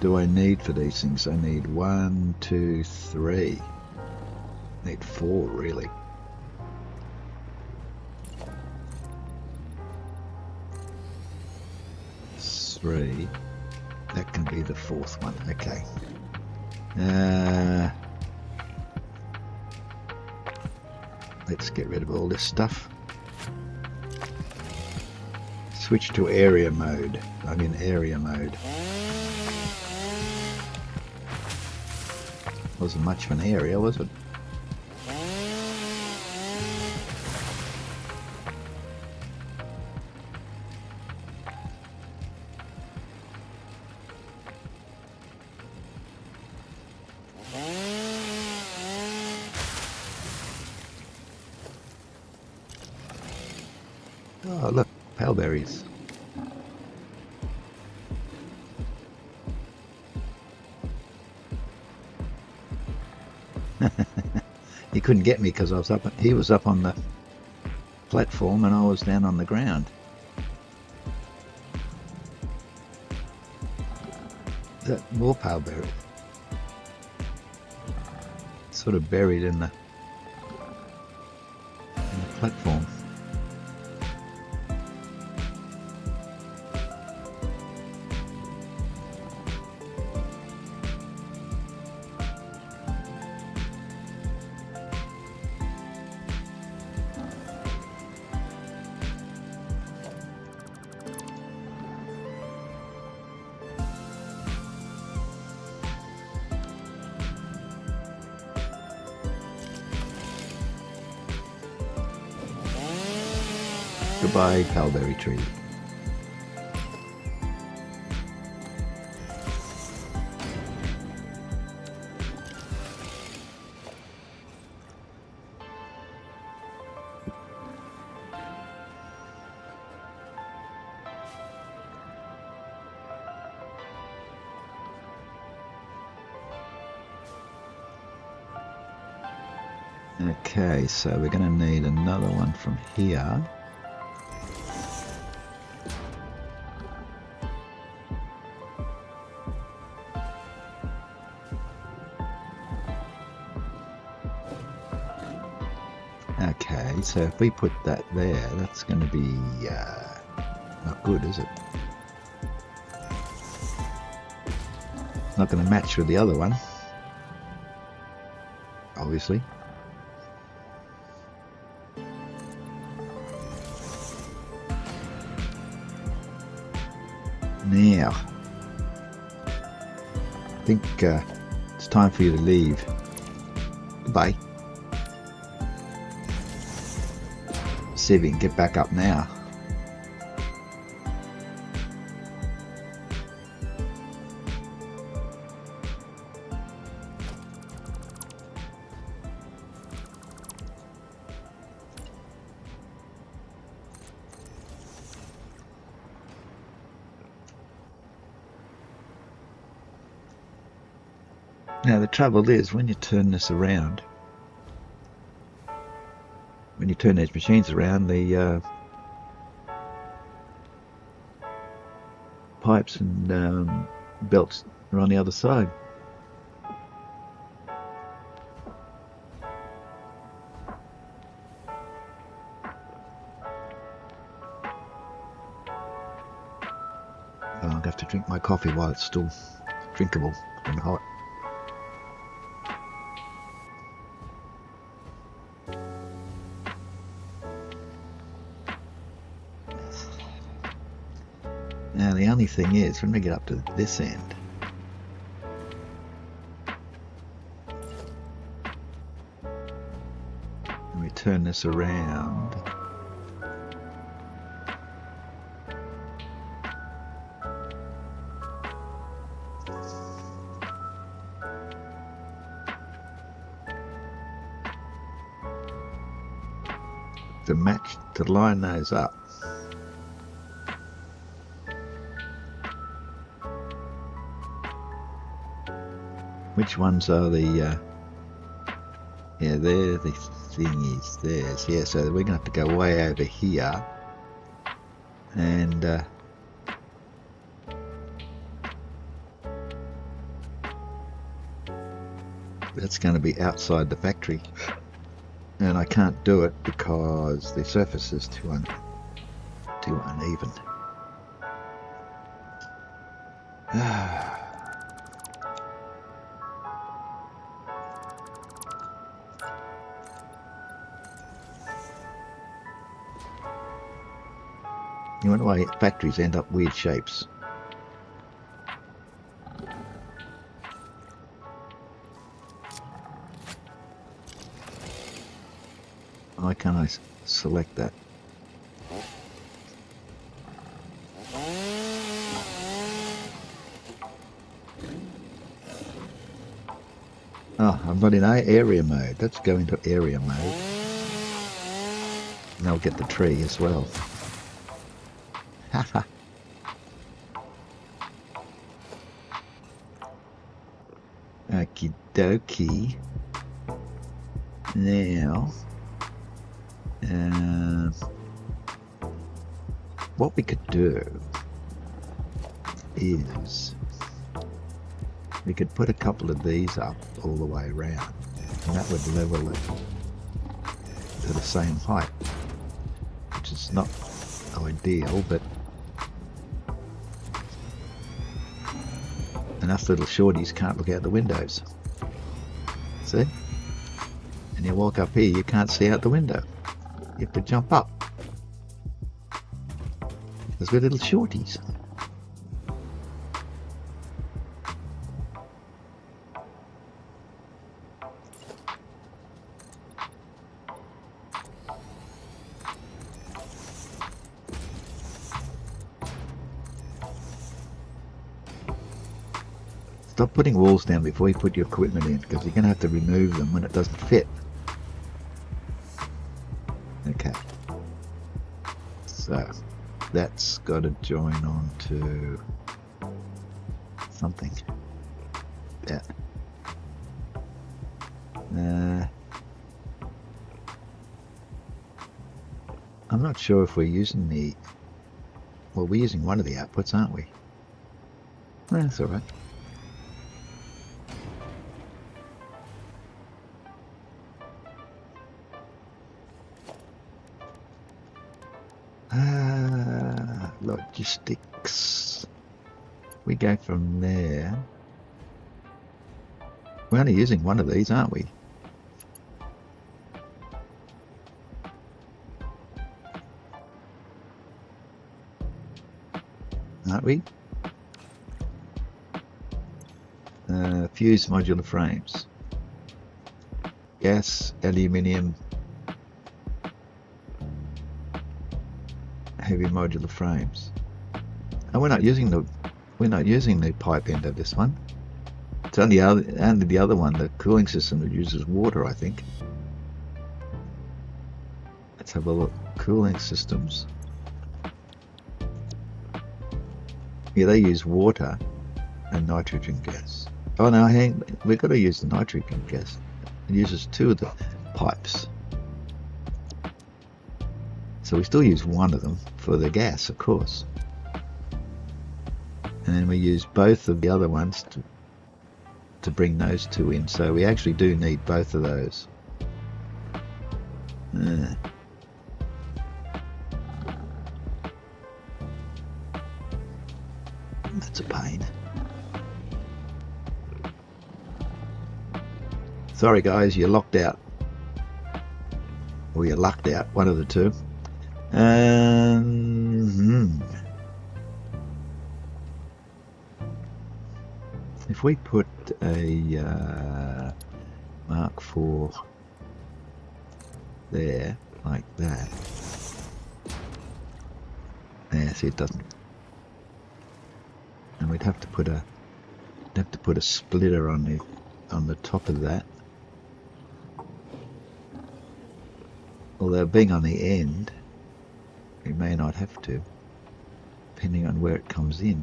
do I need for these things? I need 1, 2, 3. I need 4 really. Three. That can be the 4th one. Okay. Let's get rid of all this stuff. Switch to area mode. I'm in area mode. Wasn't much of an area, was it? Oh, look, paleberries. couldn't get me because I was up. He was up on the platform and I was down on the ground. Is that warpale buried? Sort of buried in the platform. Goodbye, Calberry Tree. Okay, so we're going to need another one from here. Okay, so if we put that there, that's going to be not good, is it? Not going to match with the other one, obviously. Now, I think it's time for you to leave. Goodbye. See if we can get back up now. Now the trouble is, when you turn this around, when you turn these machines around, the pipes and belts are on the other side. Oh, I'm going to have to drink my coffee while it's still drinkable and hot. Now the only thing is, when we get up to this end, and we turn this around, to match, to line those up. Which ones are the, yeah, there the thing is, there's, yeah, so we're going to have to go way over here, and that's going to be outside the factory, and I can't do it because the surface is too uneven. You wonder why factories end up weird shapes. Why can't I select that? Oh, I'm not in area mode. Let's go into area mode. And I'll get the tree as well. Haha. Okie dokie. Now, what we could do is we could put a couple of these up all the way around, and that would level it to the same height, which is not ideal, but enough little shorties can't look out the windows. See? And you walk up here, you can't see out the window. You have to jump up. Because we're little shorties. Stop putting walls down before you put your equipment in, because you're going to have to remove them when it doesn't fit. Okay. So, that's got to join on to something. Yeah. I'm not sure if we're using the... Well, we're using one of the outputs, aren't we? That's alright. Logistics. We go from there. We're only using one of these, aren't we? Aren't we? Fuse modular frames. Gas, aluminium, heavy modular frames. And we're not using the pipe end of this one. It's only the other one, the cooling system, that uses water, I think. Let's have a look. Cooling systems. Yeah, they use water and nitrogen gas. Oh no, we've got to use the nitrogen gas. It uses 2 of the pipes. So we still use one of them for the gas, of course. And then we use both of the other ones to bring those 2 in. So we actually do need both of those. That's a pain. Sorry guys, you're locked out. Or you're lucked out, one of the two. If we put a Mark IV there, like that. Yeah, see, it doesn't. And we'd have to put a splitter on the top of that. Although being on the end, we may not have to, depending on where it comes in.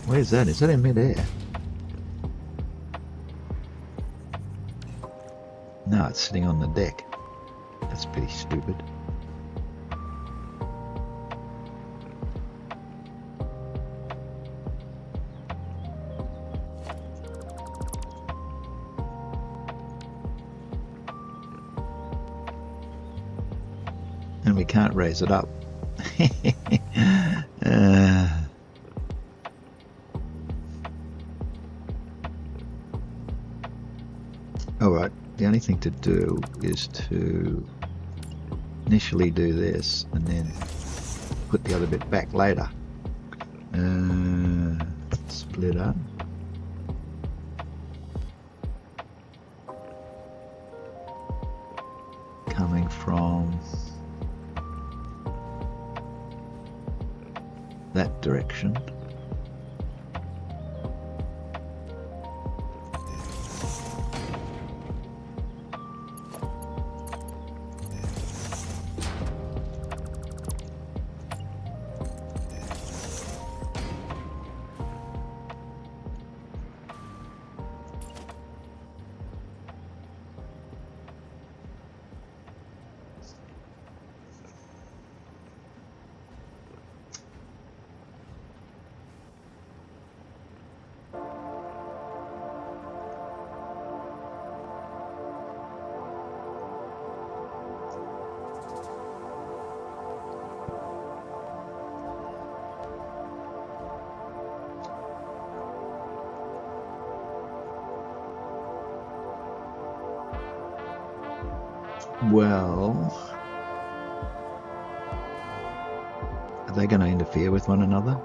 Where's that? Is that in mid-air? No, it's sitting on the deck. That's pretty stupid. And we can't raise it up. Alright, the only thing to do is to initially do this and then put the other bit back later. Splitter. Coming from that direction. Well, are they going to interfere with one another?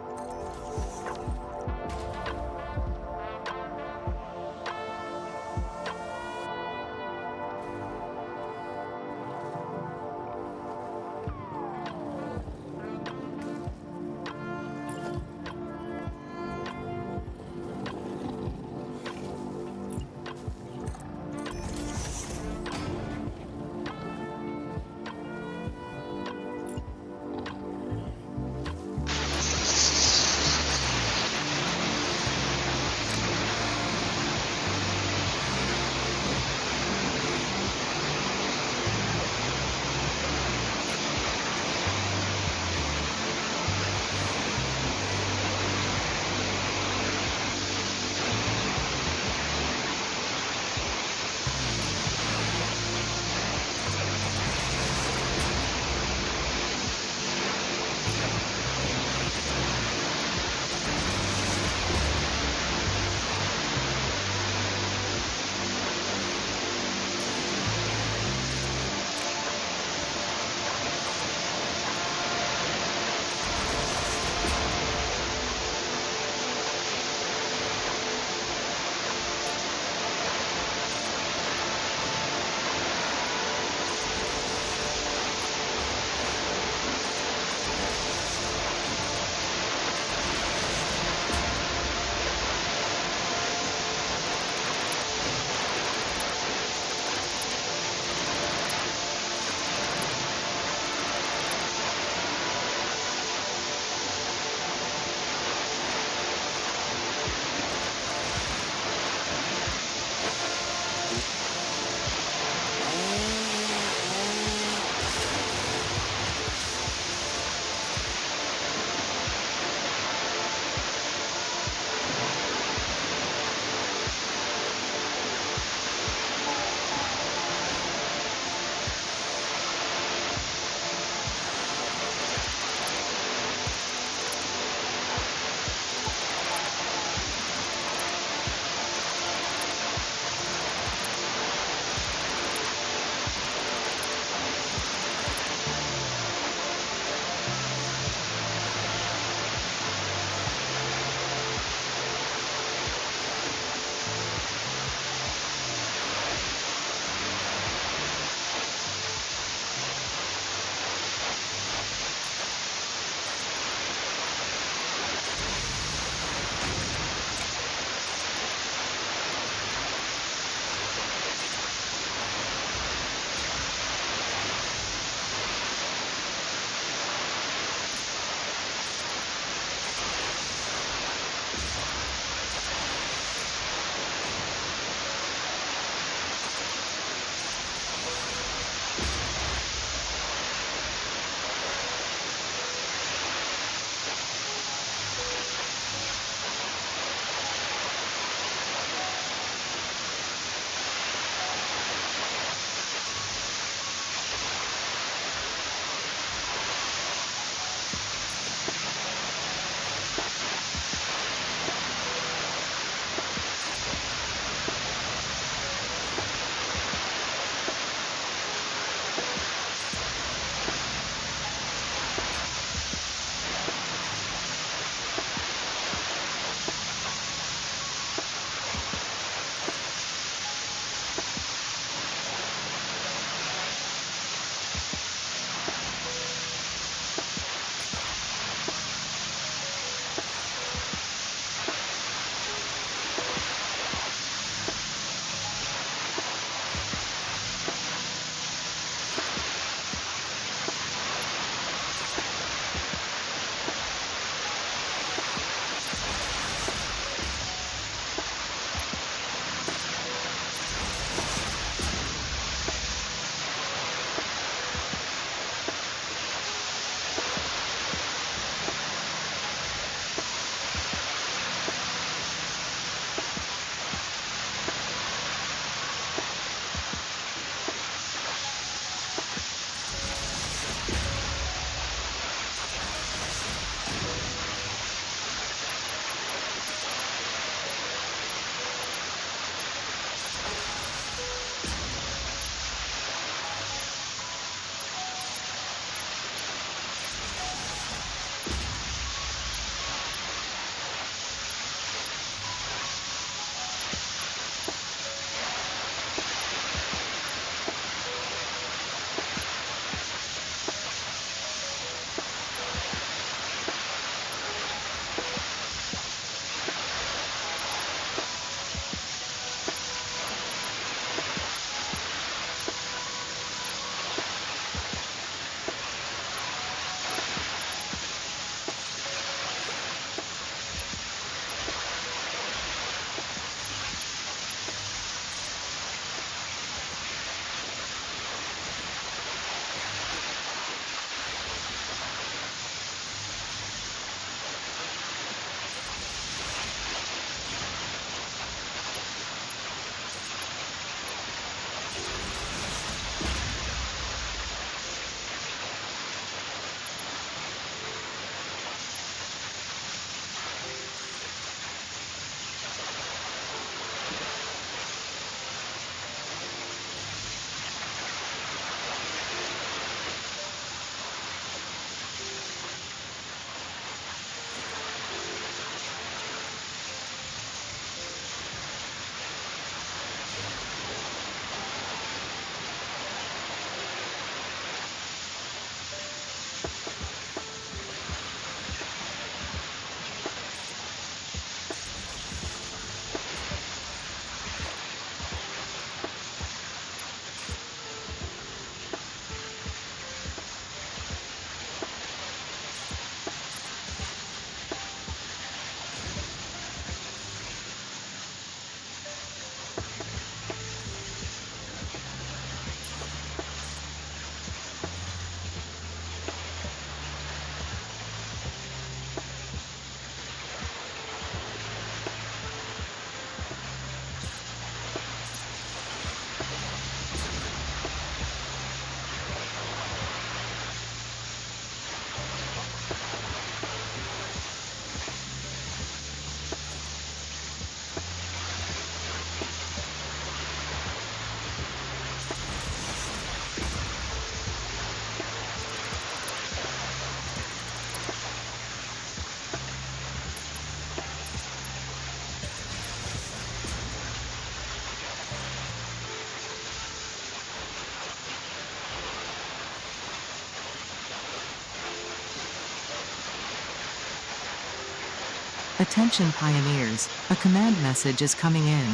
Attention pioneers, a command message is coming in.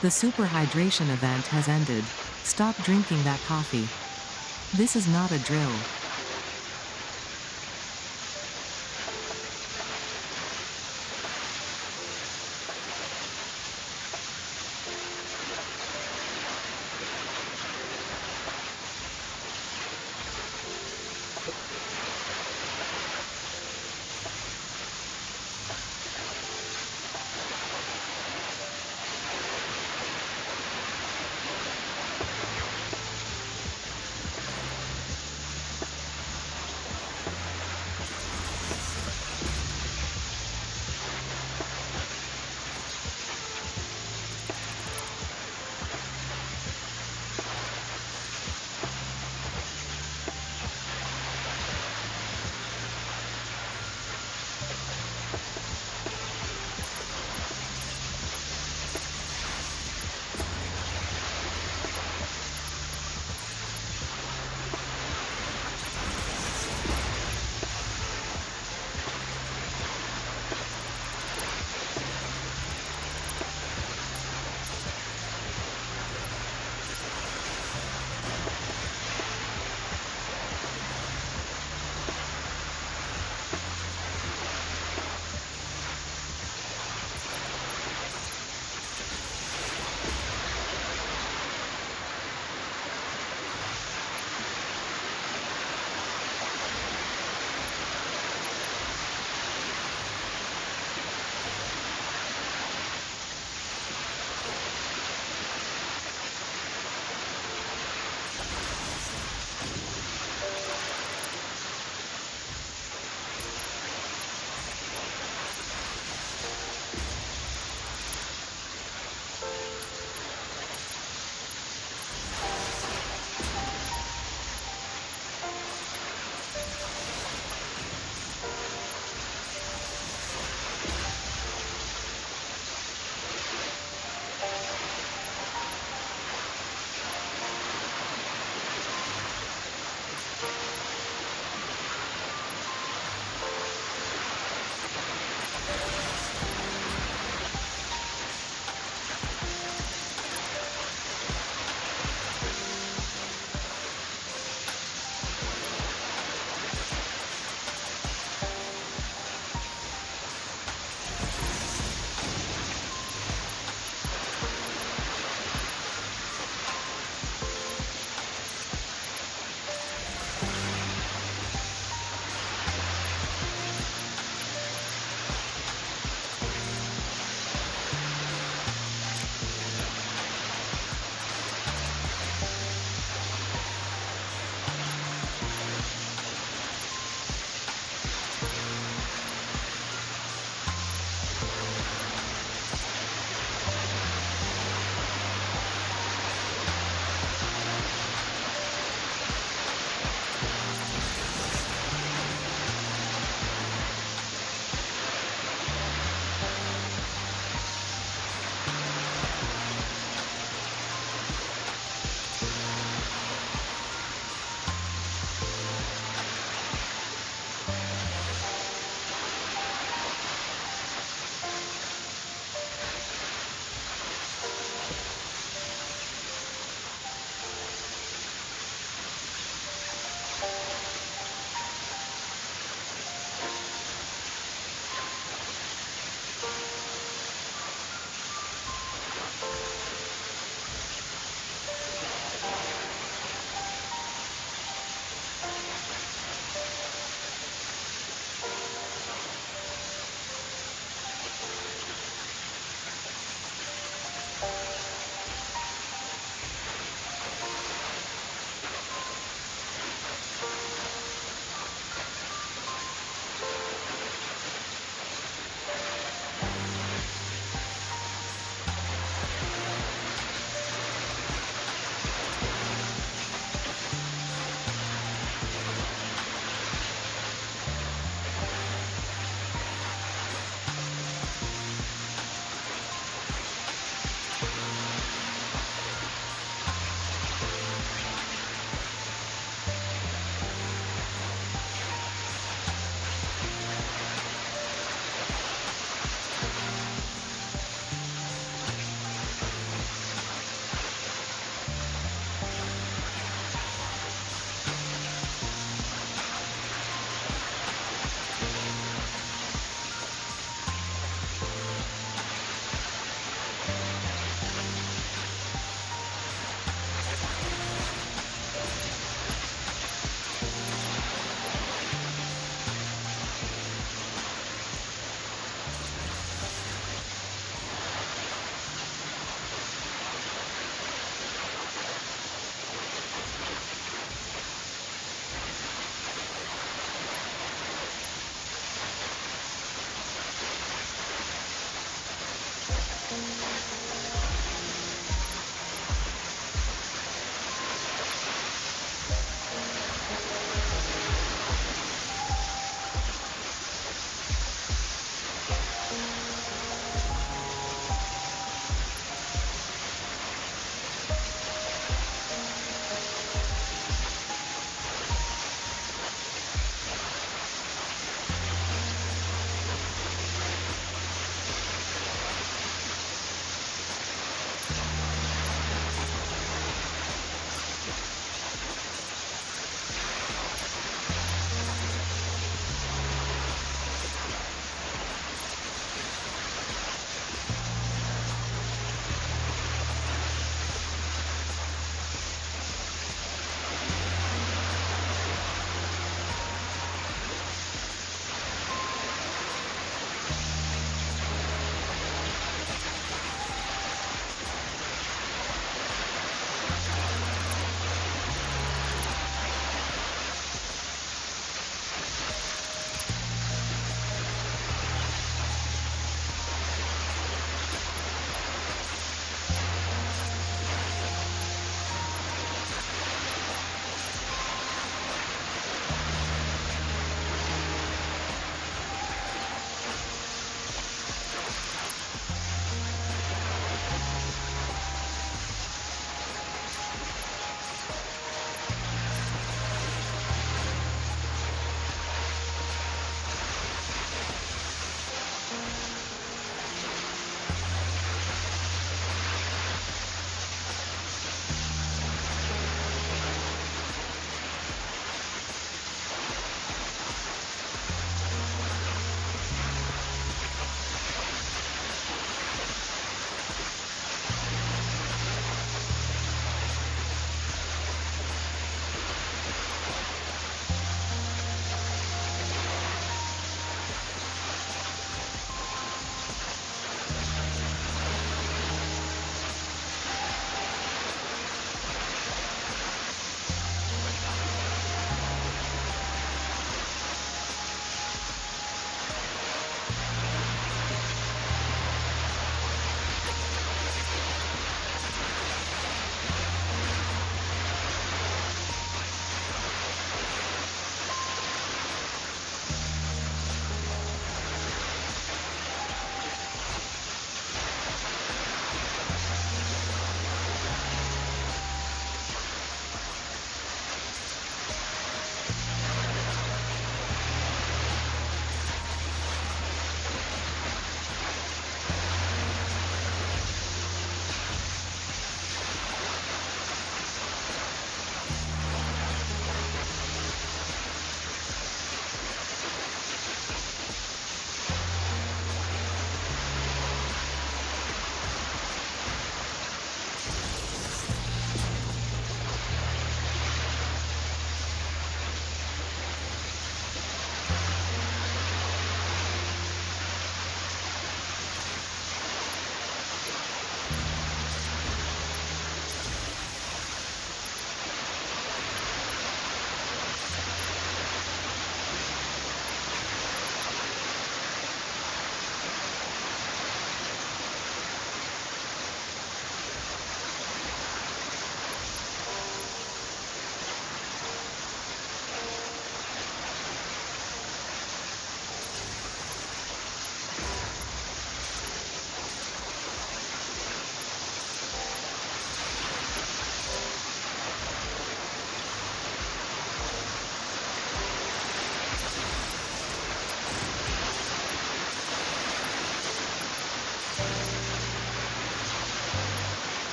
The superhydration event has ended. Stop drinking that coffee. This is not a drill.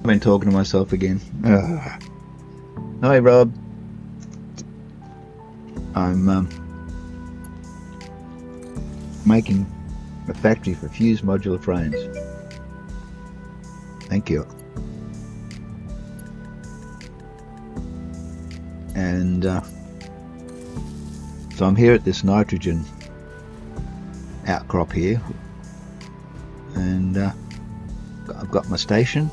I've been talking to myself again. Ugh. Hi, Rob. I'm making a factory for fused modular frames. Thank you. And so I'm here at this nitrogen outcrop here, and I've got my station,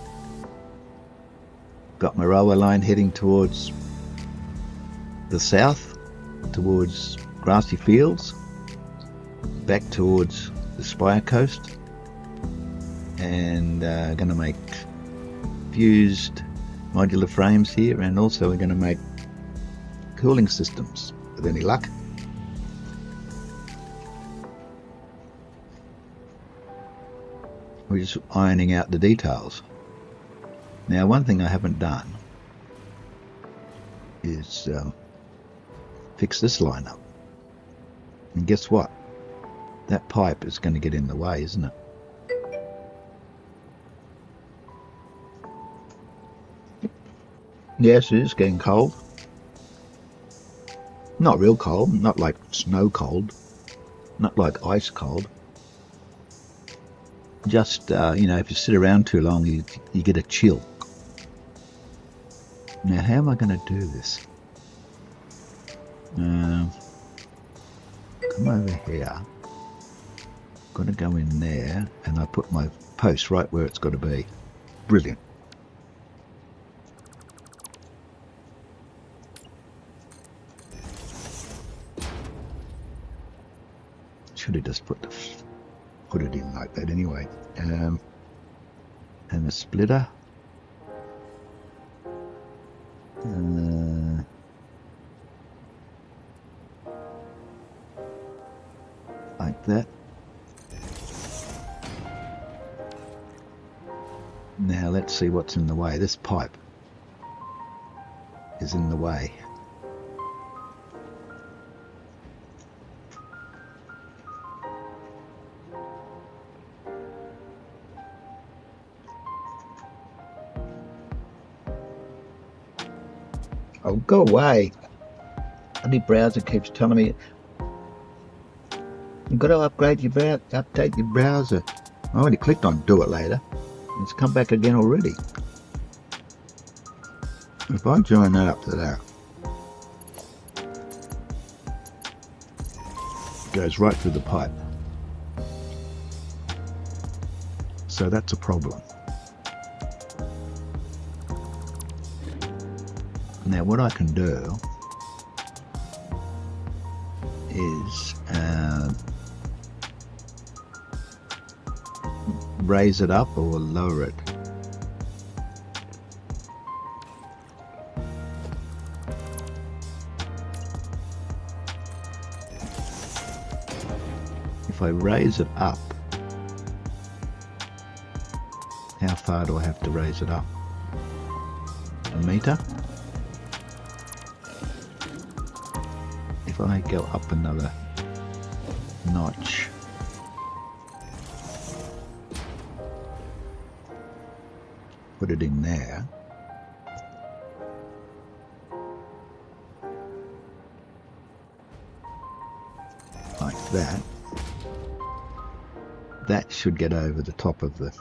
got my railway line heading towards the south, towards grassy fields, back towards the Spire Coast, and going to make fused modular frames here, and also we're going to make cooling systems with any luck. We're just ironing out the details. Now, one thing I haven't done is fix this line up. And guess what? That pipe is going to get in the way, isn't it? Yes, it is getting cold. Not real cold, not like snow cold, not like ice cold. Just, you know, if you sit around too long, you get a chill. Now, how am I going to do this? come over here. Got to go in there, and I put my post right where it's got to be. Brilliant. Should have just put it in like that anyway. And the splitter. Like that. Now let's see what's in the way. This pipe is in the way. Oh, go away. Any browser keeps telling me you've got to upgrade your update your browser. I already clicked on do it later. It's come back again already. If I join that up to that, it goes right through the pipe. So that's a problem. Now what I can do is raise it up or lower it. If I raise it up, how far do I have to raise it up? A meter? If I go up another notch, put it in there, like that, that should get over the top of the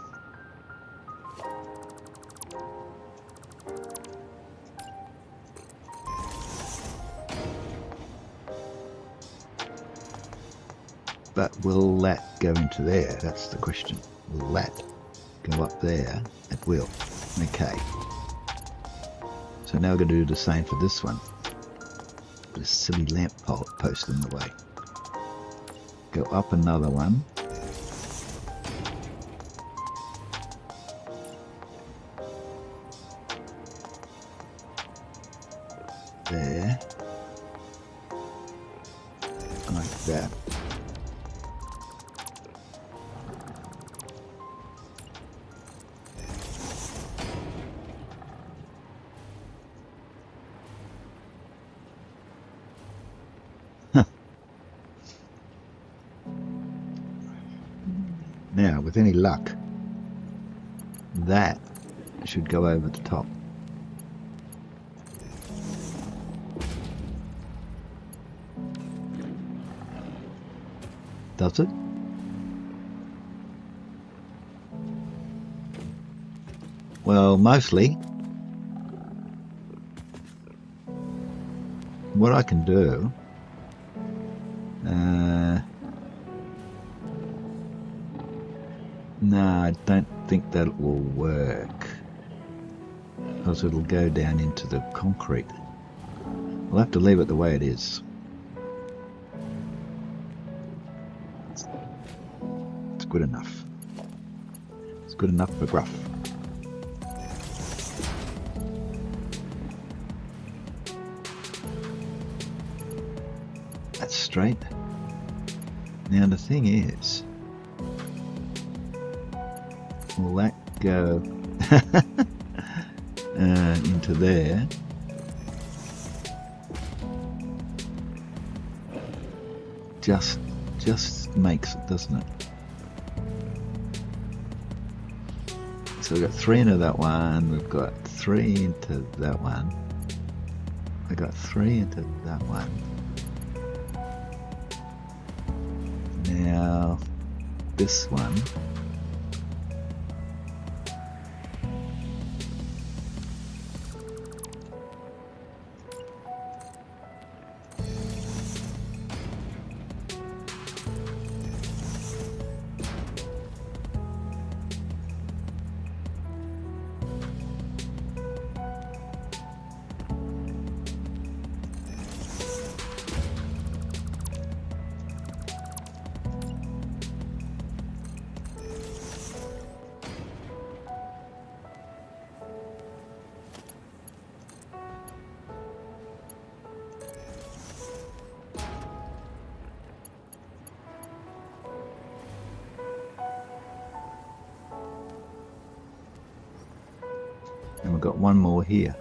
but will that go into there? That's the question. Will that go up there? It will. Okay. So now we're going to do the same for this one. This silly lamp post in the way. Go up another one. There. Like that. Now, with any luck, that should go over the top. Does it? Well, mostly. What I can do, no, I don't think that will work, because it'll go down into the concrete. We'll have to leave it the way it is. It's good enough. It's good enough for Gruff. That's straight. Now the thing is, will that go into there? Just makes it, doesn't it? So we've got 3 into that one, we've got 3 into that one, we've got 3 into that one. Now this one, got one more here.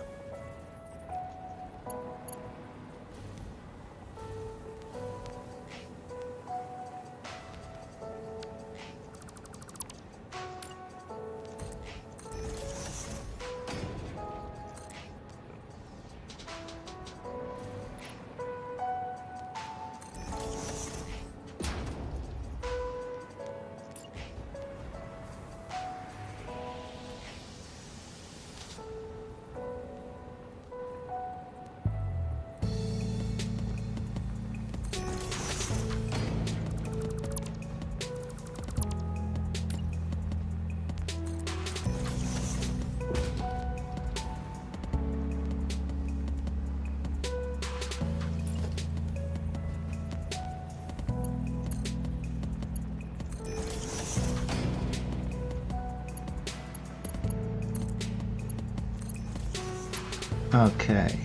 Okay,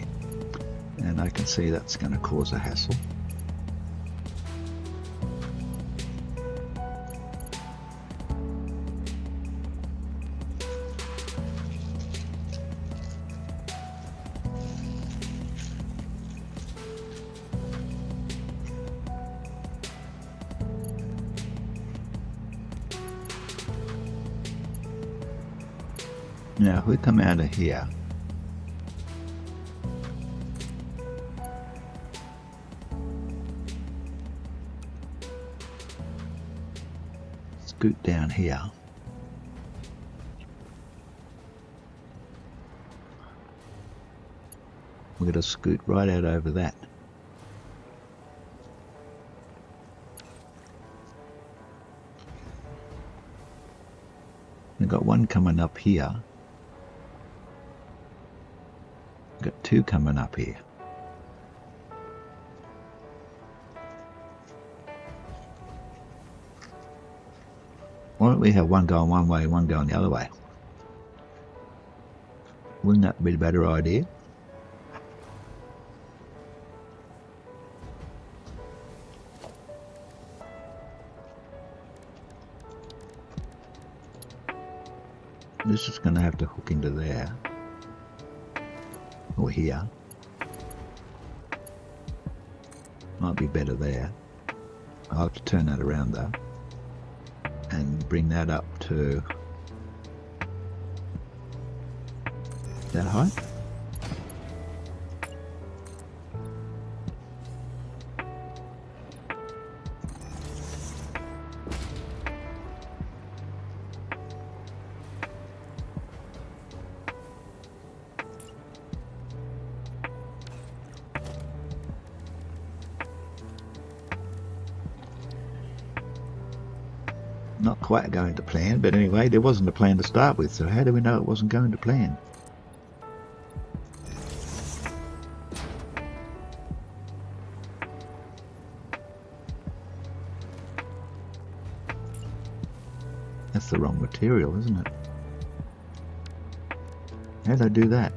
and I can see that's going to cause a hassle. Now, if we come out of here, scoot down here, we're going to scoot right out over that. We've got one coming up here. We've got two coming up here. Why don't we have one going one way and one going the other way? Wouldn't that be a better idea? This is going to have to hook into there. Or here. Might be better there. I'll have to turn that around though. And bring that up to that height. Not quite going to plan, but anyway, there wasn't a plan to start with, so how do we know it wasn't going to plan? That's the wrong material, isn't it? How'd I do that?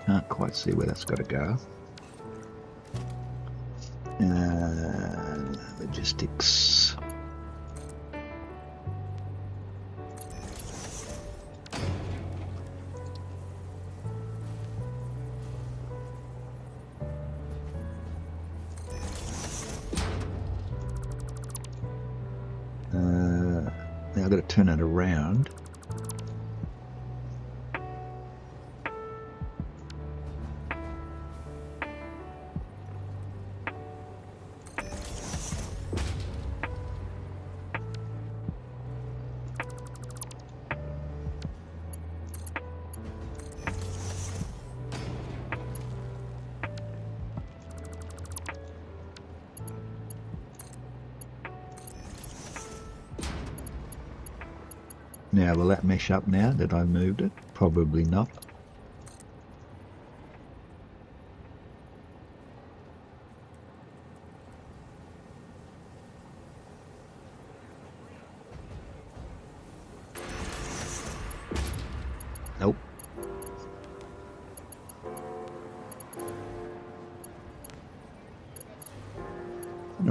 Can't quite see where that's got to go. Logistics. Now I've got to turn it around. Now, will that mesh up now that I moved it? Probably not.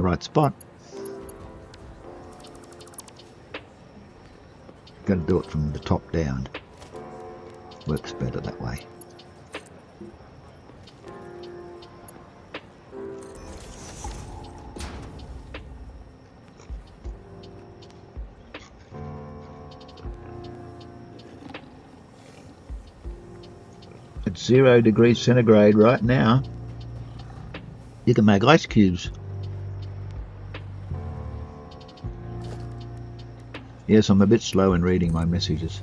the right spot. Got to do it from the top down. Works better that way. It's 0 degrees centigrade right now. You can make ice cubes. Yes, I'm a bit slow in reading my messages.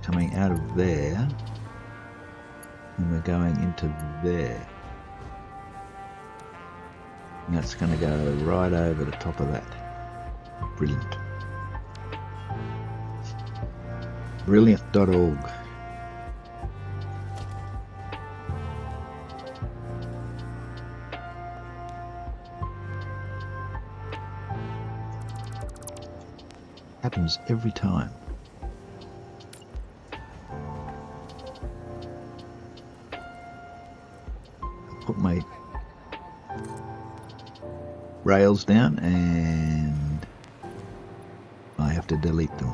Coming out of there, and we're going into there. And that's going to go right over the top of that. Brilliant. Brilliant.org. Happens every time. Put my rails down and I have to delete them.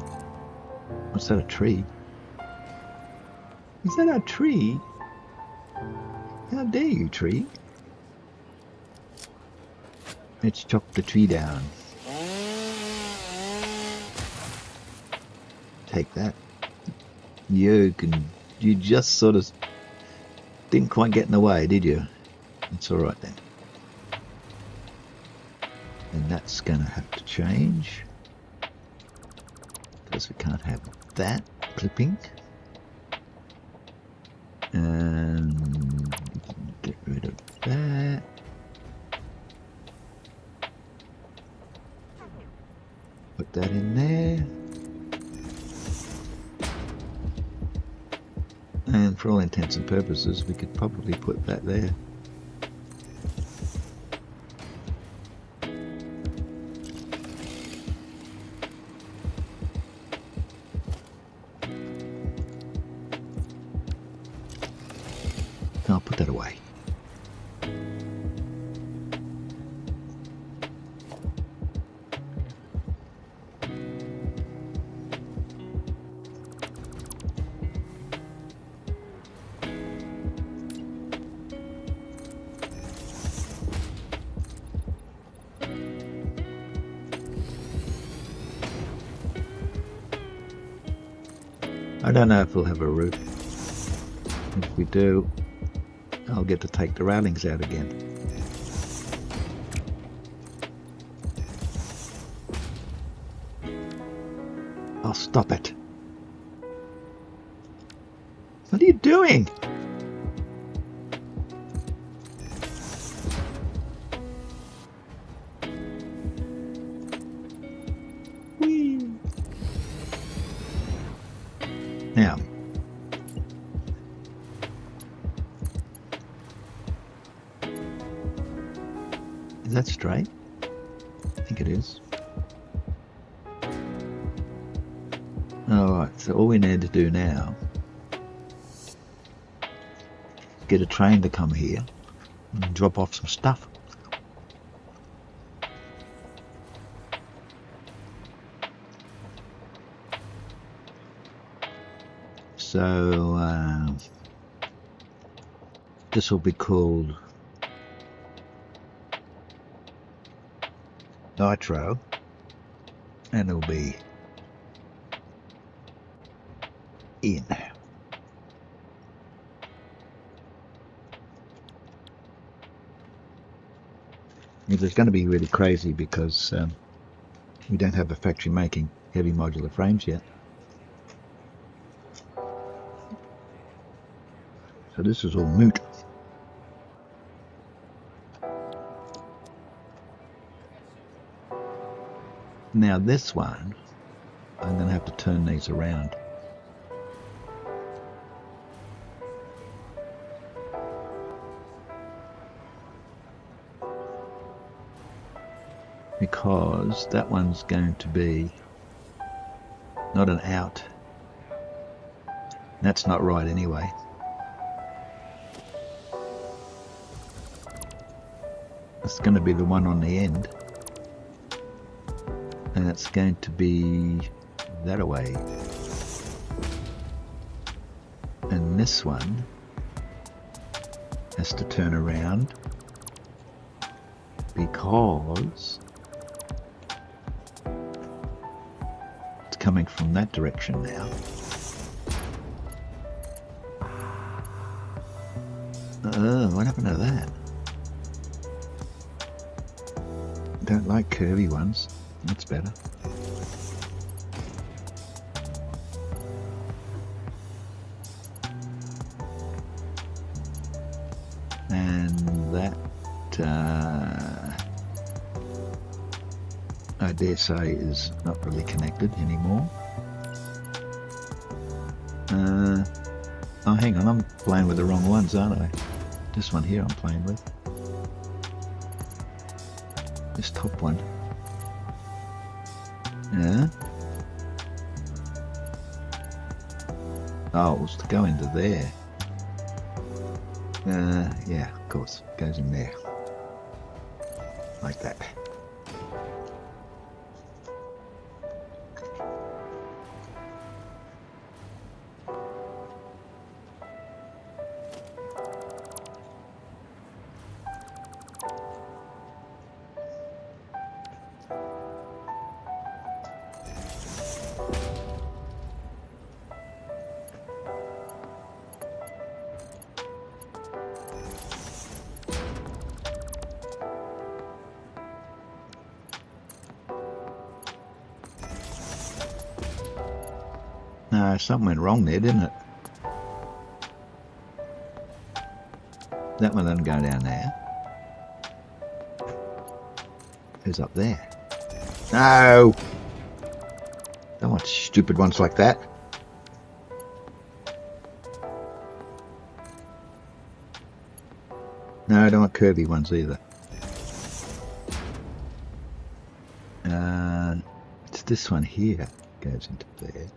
What's that, a tree? Is that a tree? How dare you, tree? Let's chop the tree down. Take that. You just sort of didn't quite get in the way, did you? It's alright then. And that's going to have to change. Because we can't have that clipping. And get rid of that. Put that in there. And for all intents and purposes, we could probably put that there. I'll put that away. I don't know if we'll have a roof. If we do, I'll get to take the railings out again. Oh, stop it. What are you doing? Whee. Now, is that straight? I think it is. Alright, so all we need to do now is get a train to come here and drop off some stuff. So this will be called Nitro, and it'll be in. It's going to be really crazy because we don't have a factory making heavy modular frames yet. So this is all moot. Now this one, I'm going to have to turn these around because that one's going to be not an out. That's not right anyway. It's going to be the one on the end, and it's going to be that away. And this one has to turn around because it's coming from that direction now. What happened to that? Don't like curvy ones. That's better. And that I dare say is not really connected anymore. Oh, hang on, I'm playing with the wrong ones, aren't I? This one here I'm playing with. This top one. Yeah. Oh, it was to go into there. Yeah, of course, it goes in there. Like that. No, something went wrong there, didn't it? That one doesn't go down there. Who's up there? No! Don't want stupid ones like that. No, I don't want curvy ones either. It's this one here goes into there.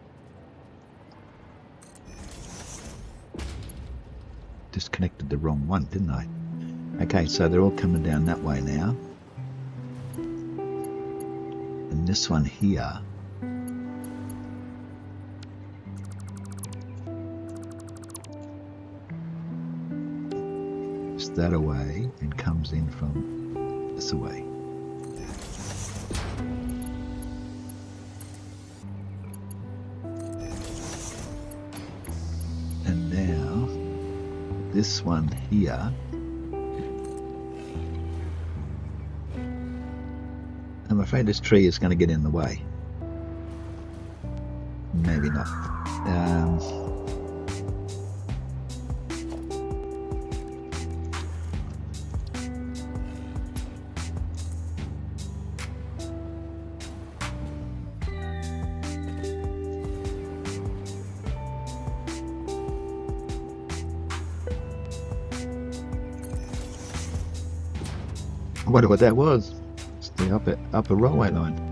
Disconnected the wrong one, didn't I? Okay, so they're all coming down that way now. And this one here is that away and comes in from this away. And now this one here, I'm afraid this tree is going to get in the way. Maybe not. I wonder what that was. It's the upper railway line.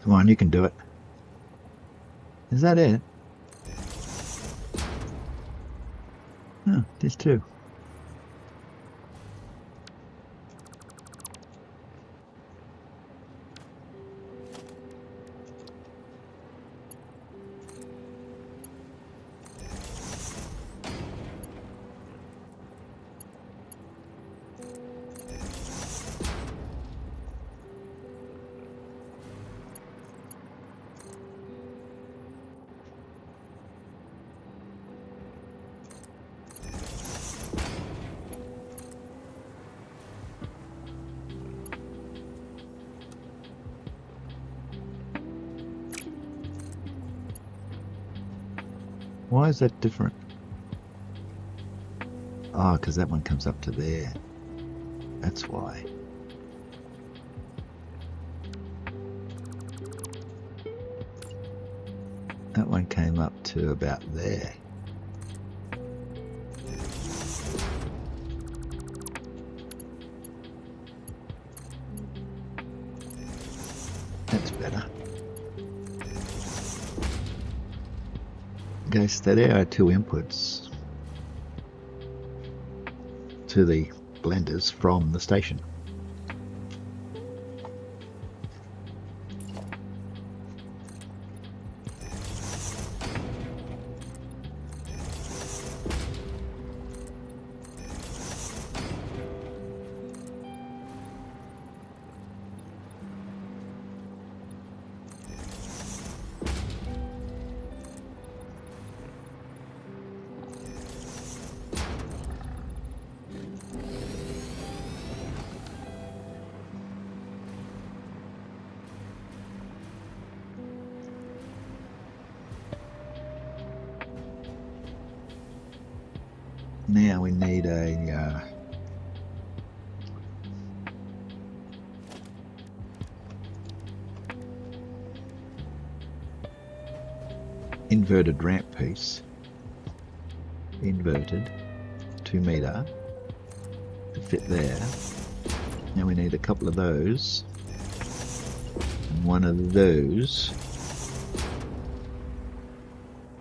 Come on, you can do it. Is that it? Oh, there's two. Why is that different? Oh, because that one comes up to there. That's why. That one came up to about there. That's better. Okay, so there are two inputs to the blenders from the station. Now we need a inverted ramp piece, inverted 2 meter to fit there. Now we need a couple of those and one of those.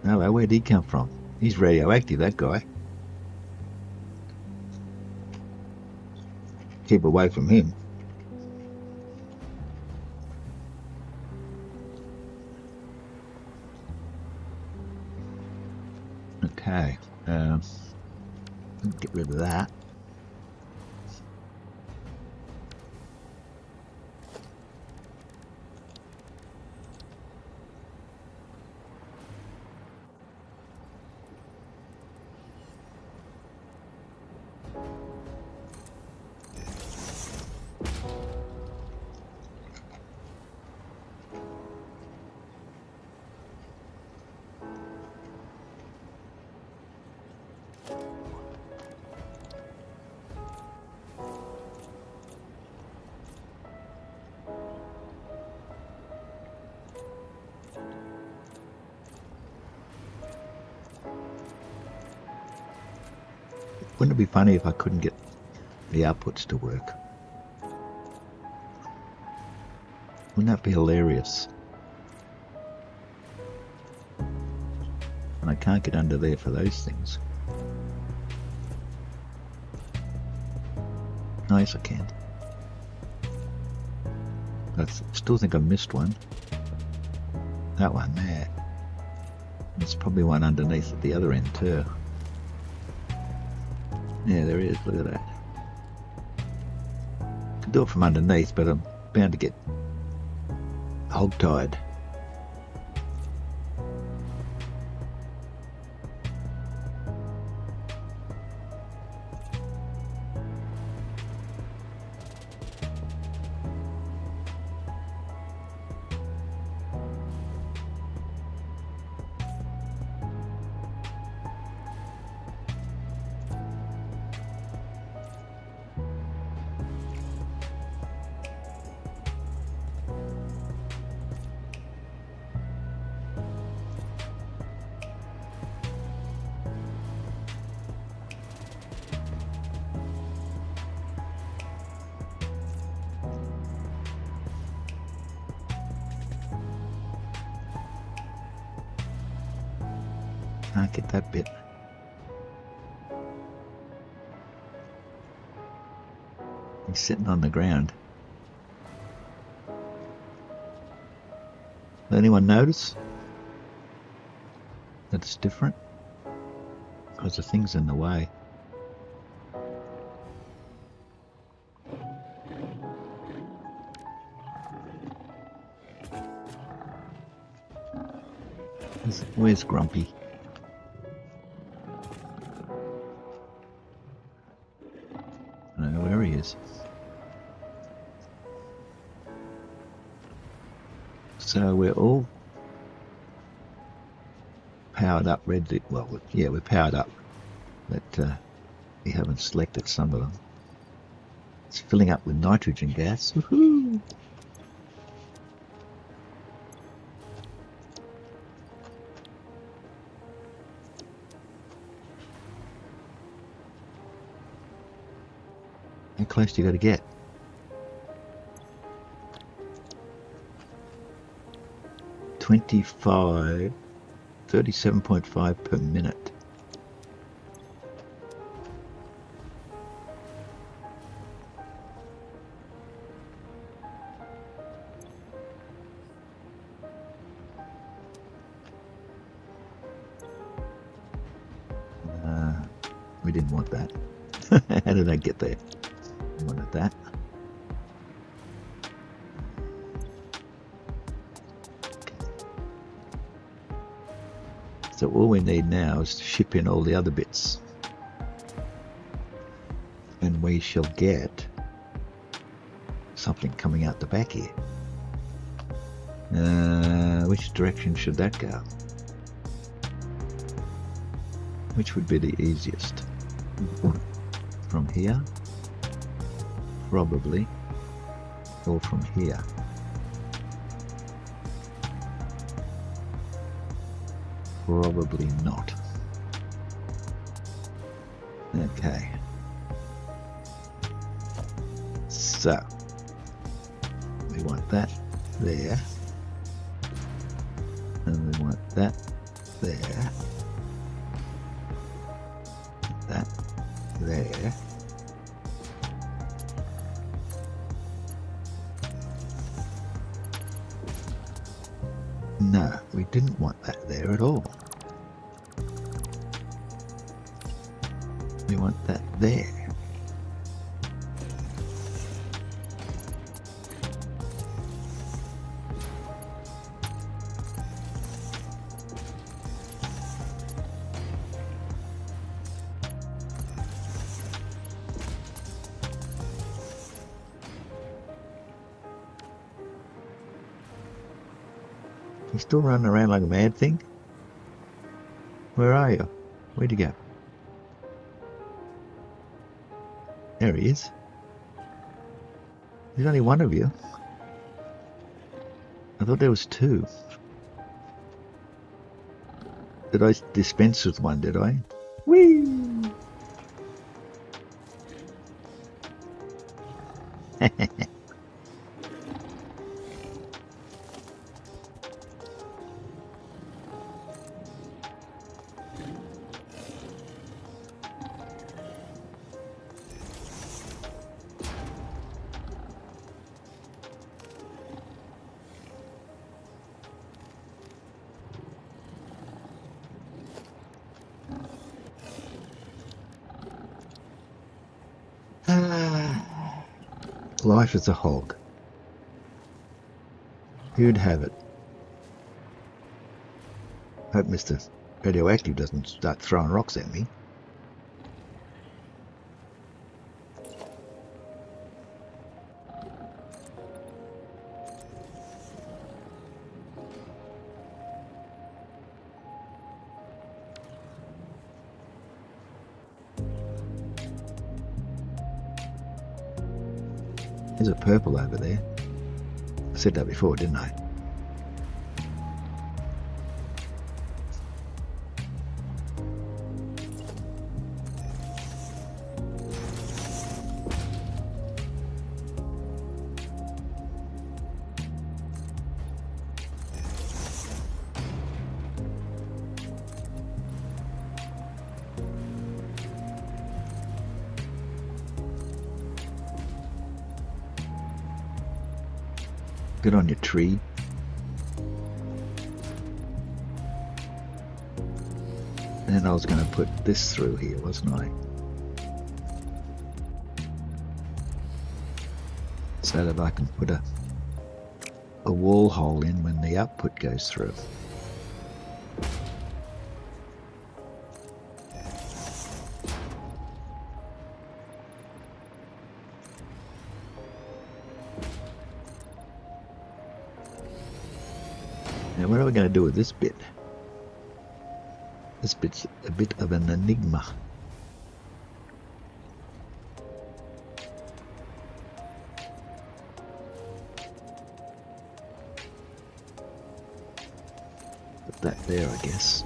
Hello, where'd he come from? He's radioactive, that guy. Keep away from him. Okay, get rid of that. Wouldn't it be funny if I couldn't get the outputs to work? Wouldn't that be hilarious? And I can't get under there for those things. No, yes I can. I still think I missed one. That one there. There's probably one underneath at the other end too. Yeah, there is, look at that. Could do it from underneath, but I'm bound to get hog-tied. Can't get that bit. He's sitting on the ground. Did anyone notice that it's different? Because the thing's in the way. Where's Grumpy? I don't know where he is. So we're all powered up red. Well, yeah, we're powered up, but we haven't selected some of them. It's filling up with nitrogen gas. Woohoo! How close do you got to get? $25, 37.5 per minute. We didn't want that. How did I get there? I wanted that. So all we need now is to ship in all the other bits. And we shall get something coming out the back here. Which direction should that go? Which would be the easiest? From here? Probably. Or from here? Probably not. Okay. So, we want that there. And we want that there. That there. No, we didn't want that there at all. We want that there. You still running around like a mad thing? Where are you? Where'd you go? There he is. There's only one of you. I thought there was two. Did I dispense with one, did I? Whee! Life is a hog. Who'd have it? Hope Mr. Radioactive doesn't start throwing rocks at me. There's a purple over there. I said that before, didn't I? Get on your tree. And I was going to put this through here, wasn't I? So that I can put a wall hole in when the output goes through. Now what are we going to do with this bit? This bit's a bit of an enigma. Put that there, I guess.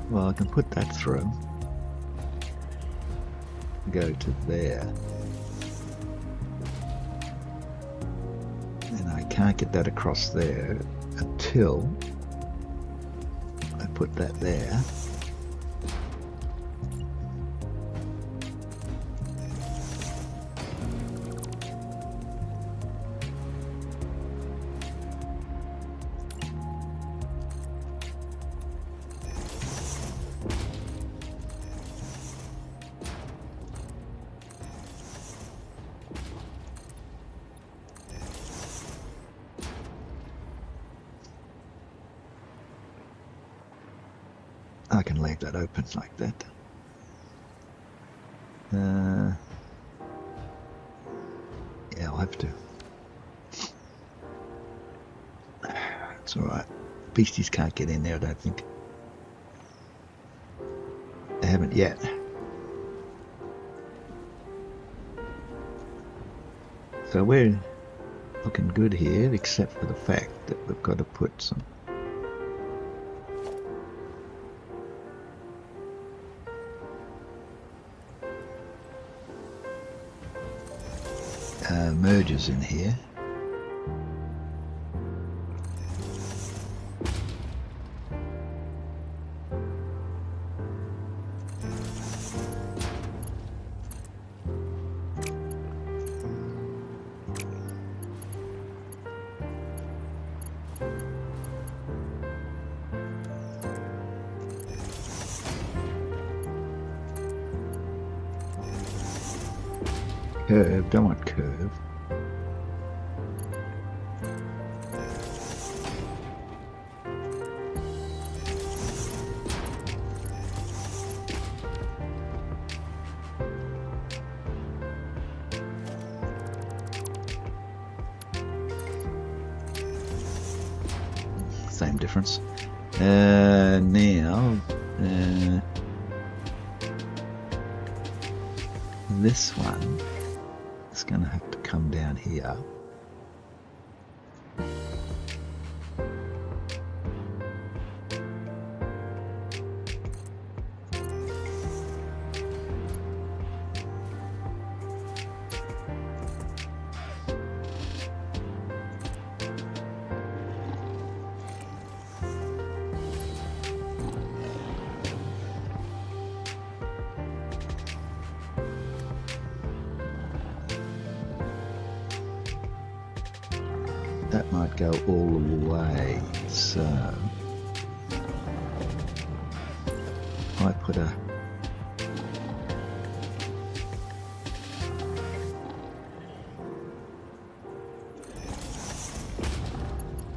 Well, I can put that through. Go to there. And I can't get that across there until I put that there. I can leave that open like that. Yeah, I'll have to. It's alright. Beasties can't get in there, I don't think. They haven't yet. So we're looking good here, except for the fact that we've got to put some mergers in here. Curve, don't want curve. Same difference. Now, this one is going to have to come down here. That might go all the way, so I put a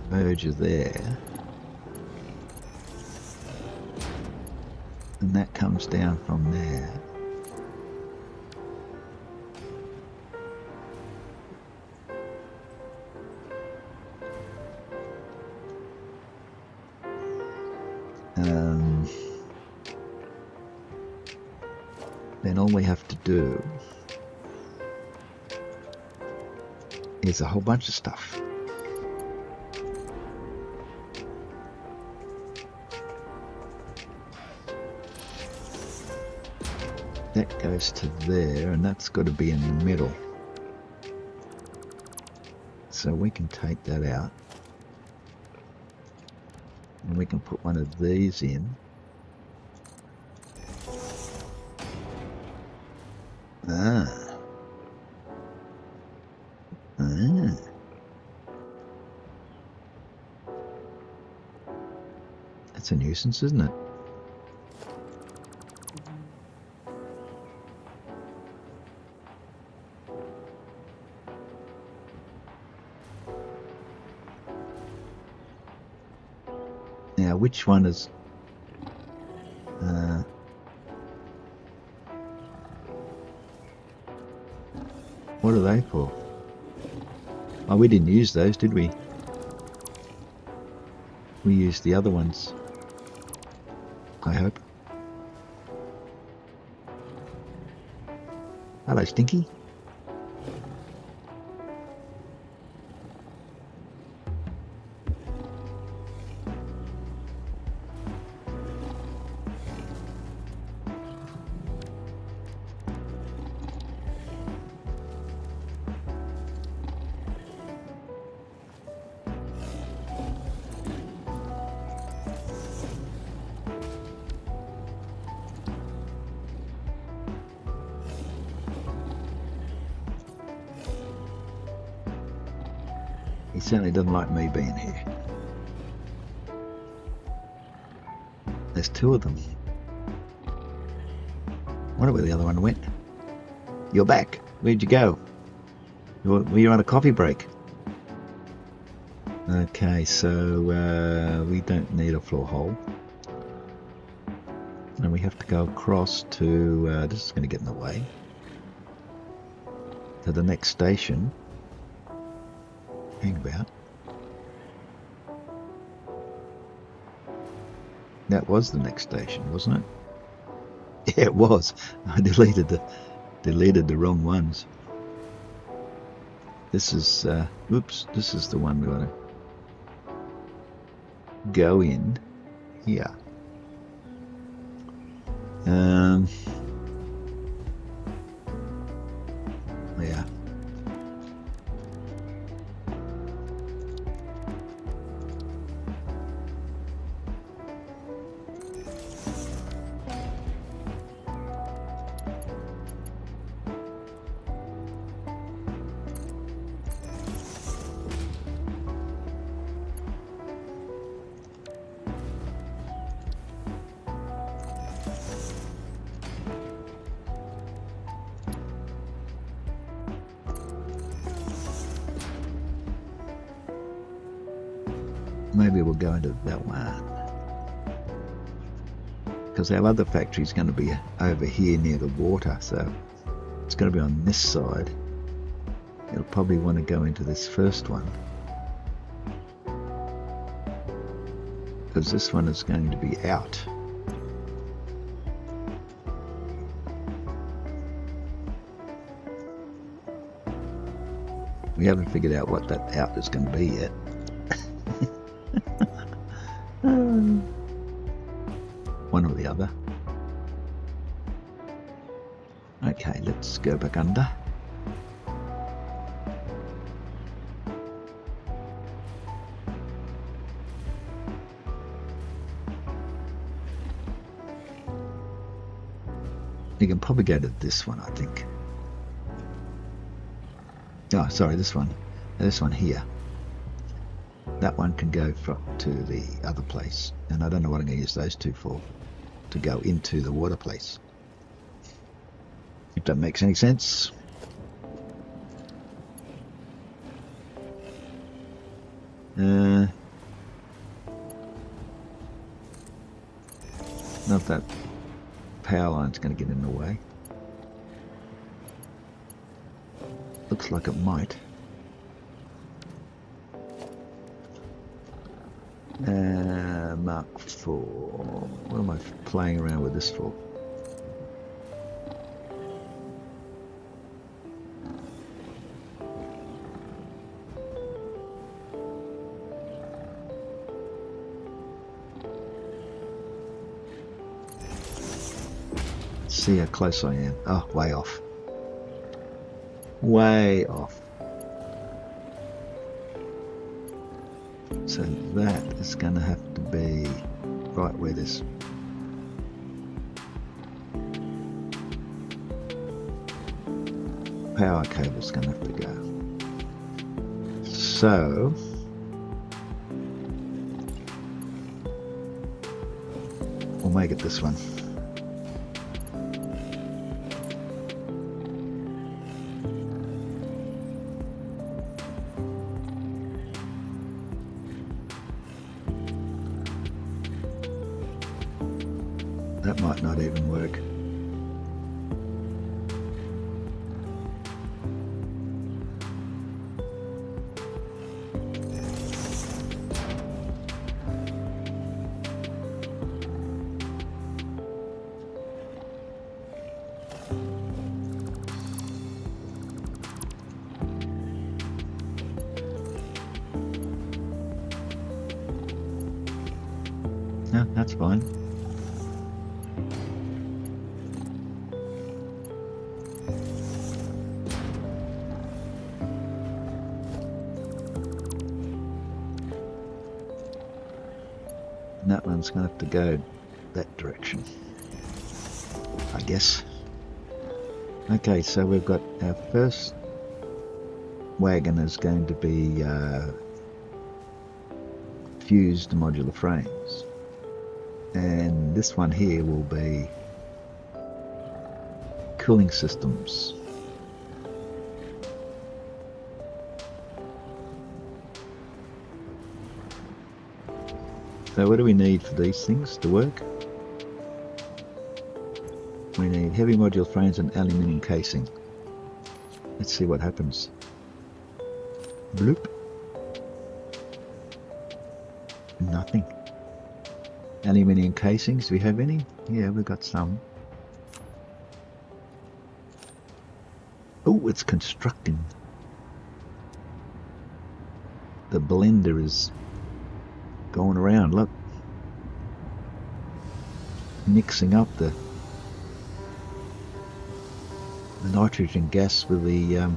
merger there, and that comes down from there. Then all we have to do is a whole bunch of stuff. That goes to there, and that's got to be in the middle. So we can take that out. And we can put one of these in. That's a nuisance, isn't it? Now, which one is... what are they for? Oh, we didn't use those, did we? We used the other ones, I hope. Hello, Stinky. He certainly doesn't like me being here. There's two of them. Wonder where the other one went. You're back. Where'd you go? Were you on a coffee break? Okay, so we don't need a floor hole. And we have to go across to... this is going to get in the way. To the next station. Hang about. That was the next station, wasn't it? Yeah, it was. I deleted the wrong ones. This is oops, this is the one we want to go in here. Yeah. Maybe we'll go into that one, because our other factory is going to be over here near the water, so it's going to be on this side. It'll probably want to go into this first one, because this one is going to be out. We haven't figured out what that out is going to be yet. One or the other. Okay, let's go back under. You can probably go to this one, I think. Oh, sorry, this one. This one here. That one can go to the other place, and I don't know what I'm going to use those two for, to go into the water place. If that makes any sense. Not that power line's going to get in the way. Looks like it might. Mark 4. What am I playing around with this for? See how close I am. Oh, way off. Way off. So that is going to have to be right where this power cable is going to have to go. So we'll make it this one. That might not even work. No, that's fine. And that one's going to have to go that direction, I guess. Okay, so we've got our first wagon is going to be fused modular frames. And this one here will be cooling systems. So what do we need for these things to work? We need heavy modular frames and aluminium casing. Let's see what happens. Bloop. Nothing. Aluminium casings, do we have any? Yeah, we've got some. Oh, it's constructing. The blender is going around, look. Mixing up the nitrogen gas with the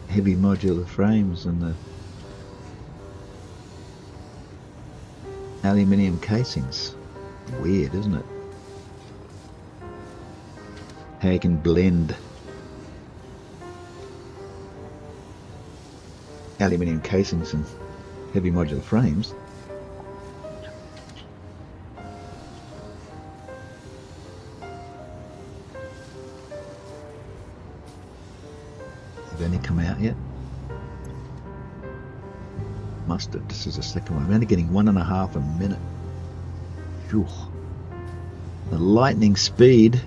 heavy modular frames and the aluminium casings. Weird, isn't it? How you can blend aluminium casings and heavy modular frames. Have any come out yet? Must have. This is the second one. I'm only getting 1.5 a minute. Phew. The lightning speed.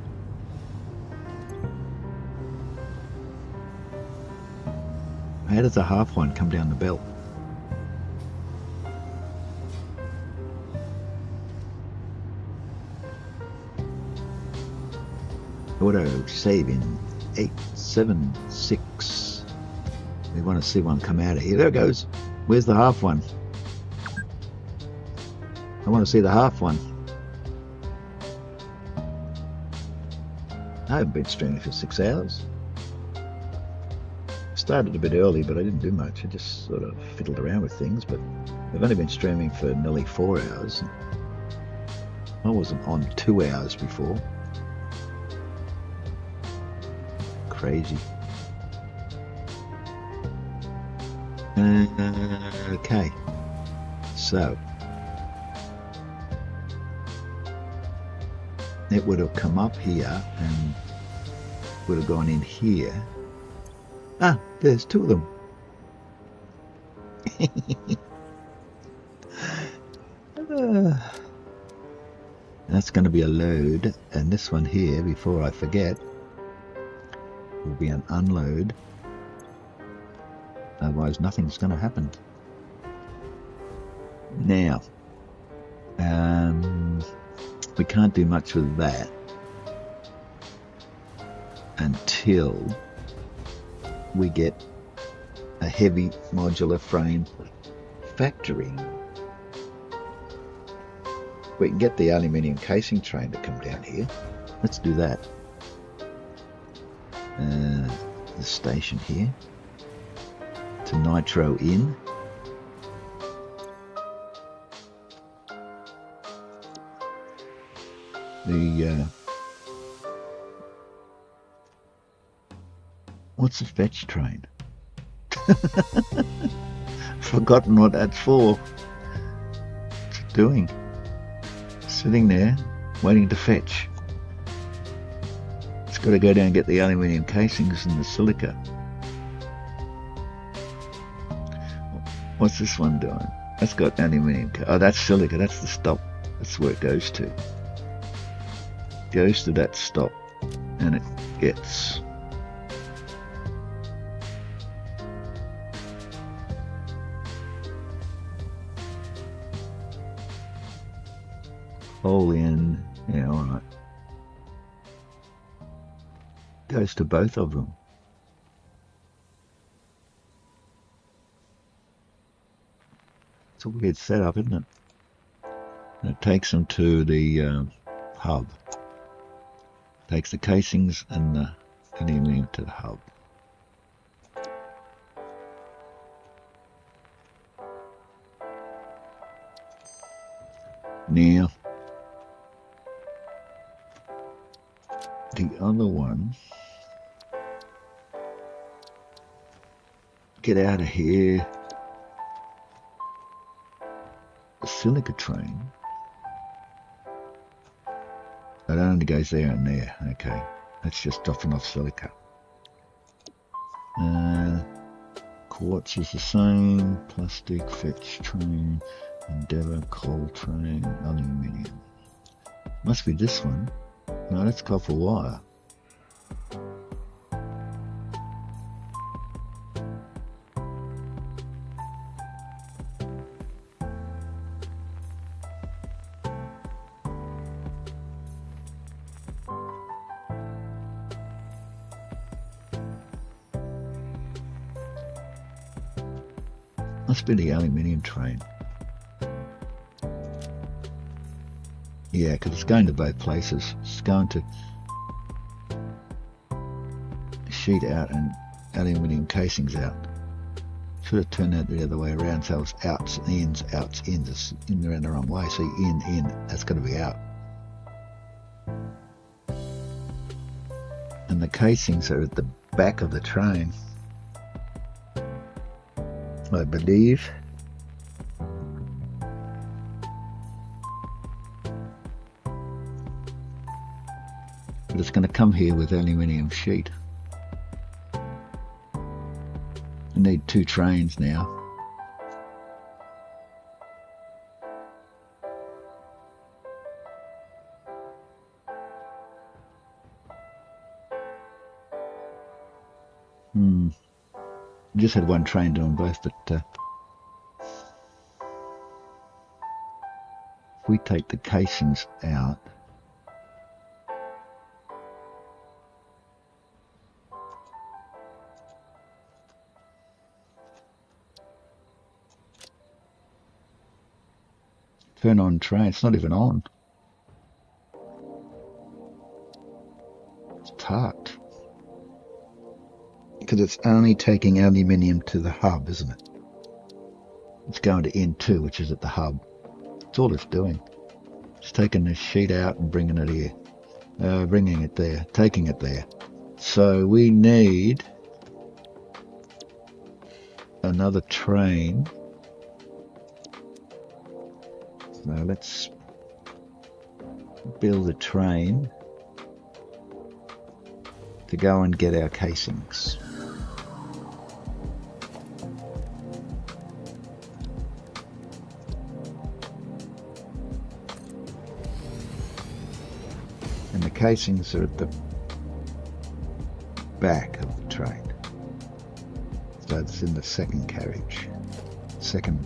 How does the half one come down the belt? Auto saving 876. We want to see one come out of here. There it goes. Where's the half one? I want to see the half one. I haven't been streaming for 6 hours. Started a bit early, but I didn't do much. I just sort of fiddled around with things, but I've only been streaming for nearly 4 hours. I wasn't on 2 hours before. Crazy. Okay, so it would have come up here and would have gone in here. Ah, there's 2 of them. That's going to be a load, and this one here, before I forget, will be an unload. Otherwise nothing's going to happen. Now, we can't do much with that until we get a heavy modular frame factory. We can get the aluminium casing train to come down here. Let's do that. The station here to nitro in. The what's the fetch train? Forgotten what that's for. What's it doing? Sitting there waiting to fetch. It's got to go down and get the aluminium casings and the silica. What's this one doing? That's got aluminium. Oh, that's silica. That's the stop. That's where it goes to. Goes to that stop, and it gets hole in. Yeah, all right. Goes to both of them. It's a weird setup, isn't it? And it takes them to the hub. Takes the casings and the aluminium to the hub. Now, the other one, get out of here. The silica train. It only goes there and there. Okay, that's just dropping off silica. Quartz is the same. Plastic, fetch train, endeavour, coal train, aluminium. Must be this one. No, that's copper wire. Must be the aluminium train. Yeah, because it's going to both places. It's going to sheet out and aluminium casings out. Should have turned that the other way around, so it's outs, ins, outs, ins. It's in around the wrong way. So in, that's going to be out. And the casings are at the back of the train, I believe. But it's going to come here with aluminium sheet. I need 2 trains now. Just had 1 train doing both, but if we take the casings out, turn on train, it's not even on. It's parked. Because it's only taking aluminium to the hub, isn't it? It's going to N2, which is at the hub. That's all it's doing. It's taking this sheet out and bringing it here. Bringing it there, taking it there. So we need another train. So let's build a train to go and get our casings. And the casings are at the back of the train. So it's in the second carriage, second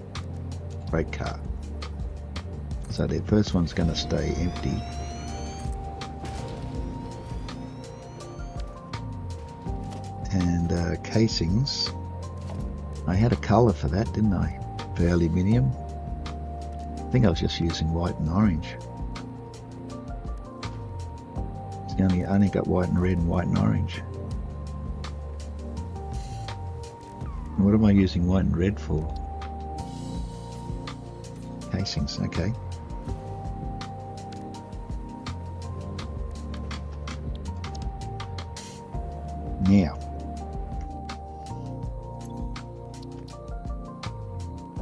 freight car. So the first one's going to stay empty. And casings, I had a colour for that, didn't I? For aluminium. I think I was just using white and orange. It's only got white and red and white and orange. And what am I using white and red for? Casings, okay. Now,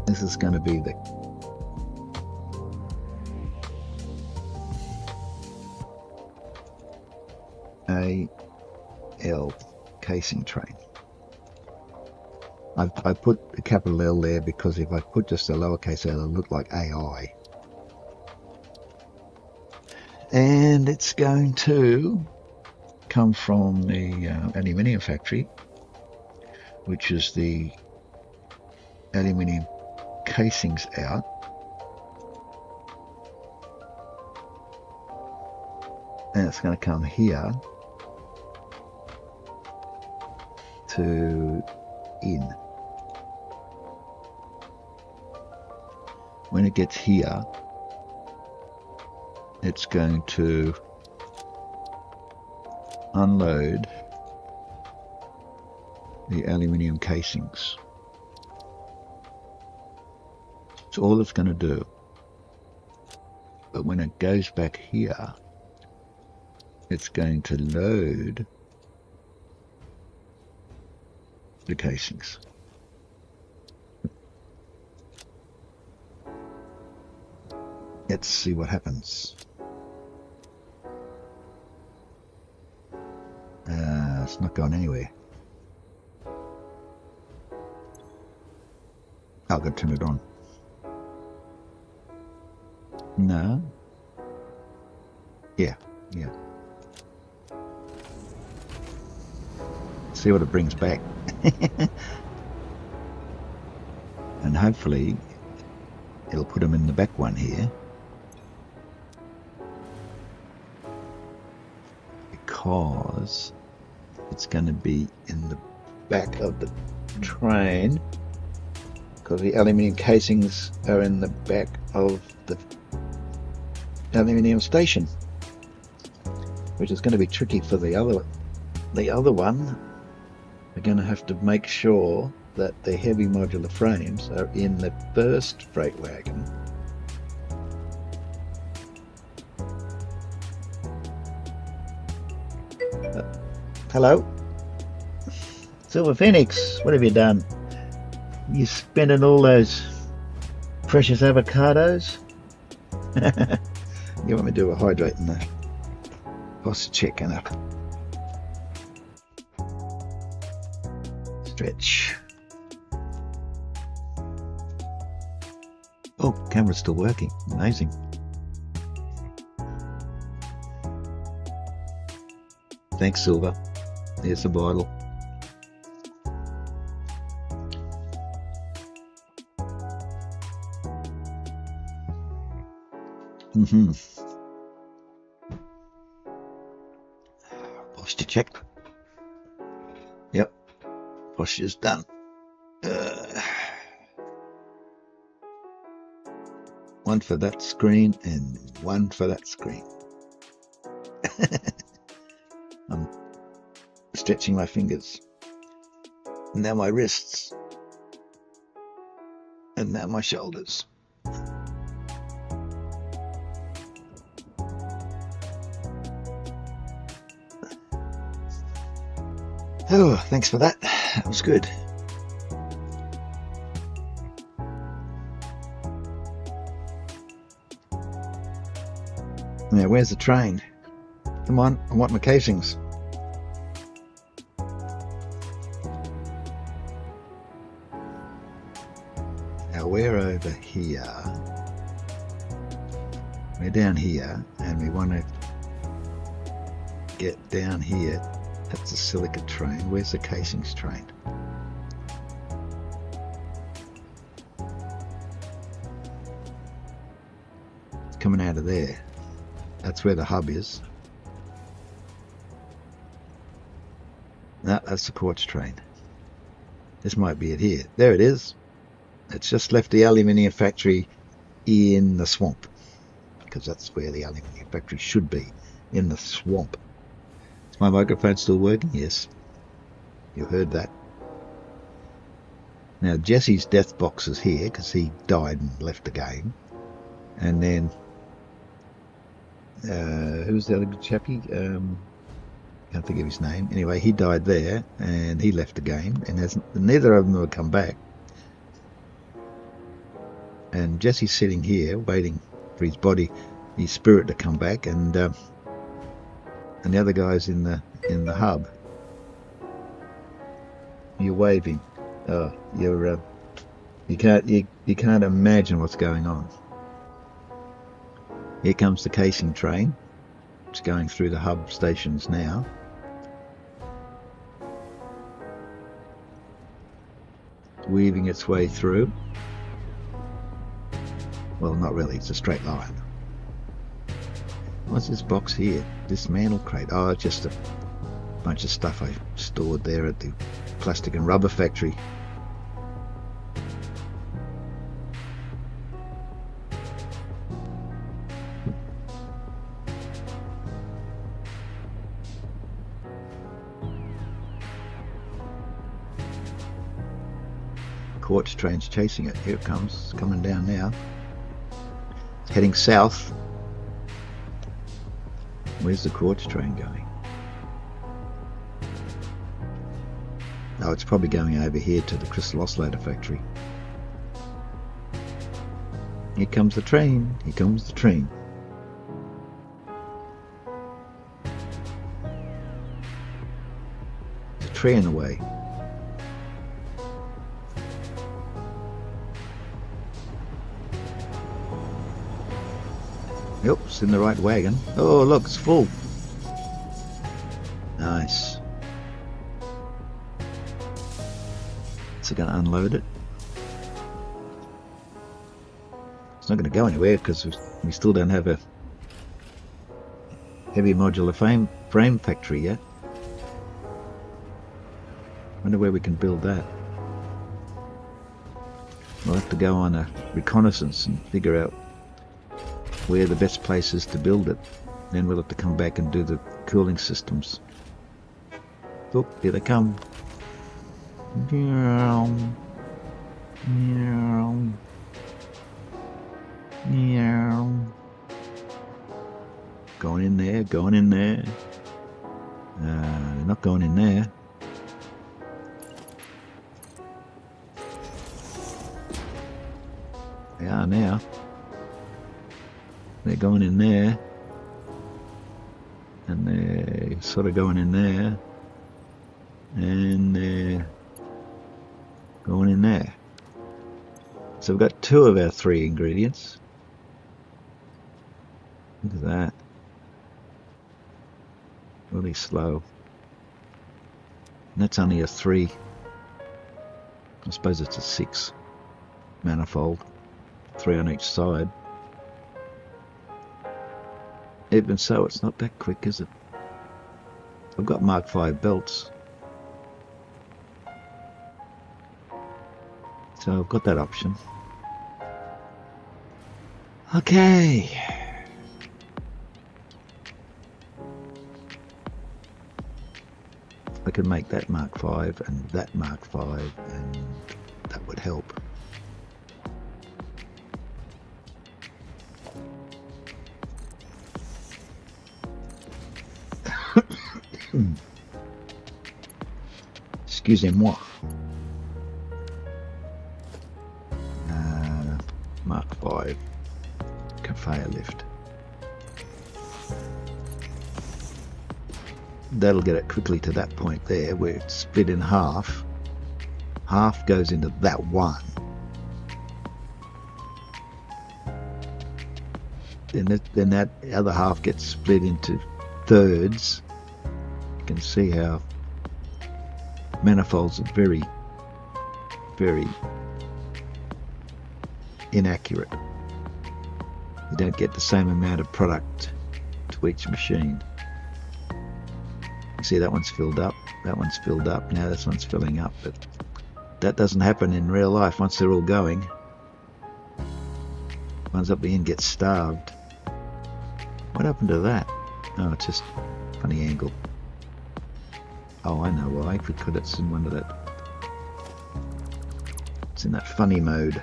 this is going to be the AL casing train. I put a capital L there because if I put just a lowercase l, it'll look like AI. And it's going to come from the aluminium factory, which is the aluminium casings out. And it's going to come here to in. When it gets here, it's going to unload the aluminium casings. That's all it's going to do. But when it goes back here, it's going to load the casings. Let's see what happens. It's not going anywhere. I'll go turn it on. No. Yeah. See what it brings back. And hopefully it'll put them in the back one here. Because it's going to be in the back of the train, because the aluminium casings are in the back of the aluminium station, which is going to be tricky for the other one. They're going to have to make sure that the heavy modular frames are in the first freight wagon. Hello? Silver Phoenix, what have you done? You spending all those precious avocados? You want me to do a hydrate and a posture check and a stretch. Oh, camera's still working. Amazing. Thanks, Silver. Here's the bottle. Posture check. Yep. Posture's done. One for that screen and one for that screen. I'm stretching my fingers. Now my wrists. And now my shoulders. Oh, thanks for that. That was good. Now, where's the train? Come on, I want my casings. Now, we're over here. We're down here, and we want to get down here. That's the silica train. Where's the casings train? It's coming out of there. That's where the hub is. No, that's the quartz train. This might be it here. There it is. It's just left the aluminium factory in the swamp, because that's where the aluminium factory should be, in the swamp. Is my microphone still working? Yes. You heard that. Now Jesse's death box is here because he died and left the game. And then who's the other chappie? Can't think of his name. Anyway, he died there and he left the game, and neither of them have come back. And Jesse's sitting here waiting for his body, his spirit to come back, and the other guy's in the hub. You're waving. Oh, you can't imagine what's going on. Here comes the casing train. It's going through the hub stations now. Weaving its way through. Well, not really, it's a straight line. What's this box here? Dismantle crate. Oh, it's just a bunch of stuff I stored there at the plastic and rubber factory. Quartz train's chasing it. Here it comes. It's coming down now. It's heading south. Where's the quartz train going? Oh, it's probably going over here to the crystal oscillator factory. Here comes the train. Here comes the train. There's a tree in the way. Yep, it's in the right wagon. Oh, look, it's full. Nice. So going to unload it. It's not going to go anywhere because we still don't have a heavy modular frame factory yet. Wonder where we can build that. We'll have to go on a reconnaissance and figure out where the best place is to build it. Then we'll have to come back and do the cooling systems. Look, here they come. Going in there, going in there. They're not going in there. They are now. They're going in there, and they're sort of going in there, and they're going in there. So we've got 2 of our 3 ingredients. Look at that. Really slow. And that's only a 3. I suppose it's a 6 manifold, 3 on each side. Even so, it's not that quick, is it? I've got Mark V belts. So I've got that option. Okay. I could make that Mark V and that Mark V, and that would help. Excusez-moi. Mark V conveyor lift. That'll get it quickly to that point there where it's split in half. Half goes into that one. Then that other half gets split into thirds. You can see how manifolds are very, very inaccurate. You don't get the same amount of product to each machine. You see that one's filled up, that one's filled up, now this one's filling up, but that doesn't happen in real life once they're all going. Ones up the end get starved. What happened to that? Oh, it's just funny angle. Oh, I know why, because it's in one of that. It's in that funny mode.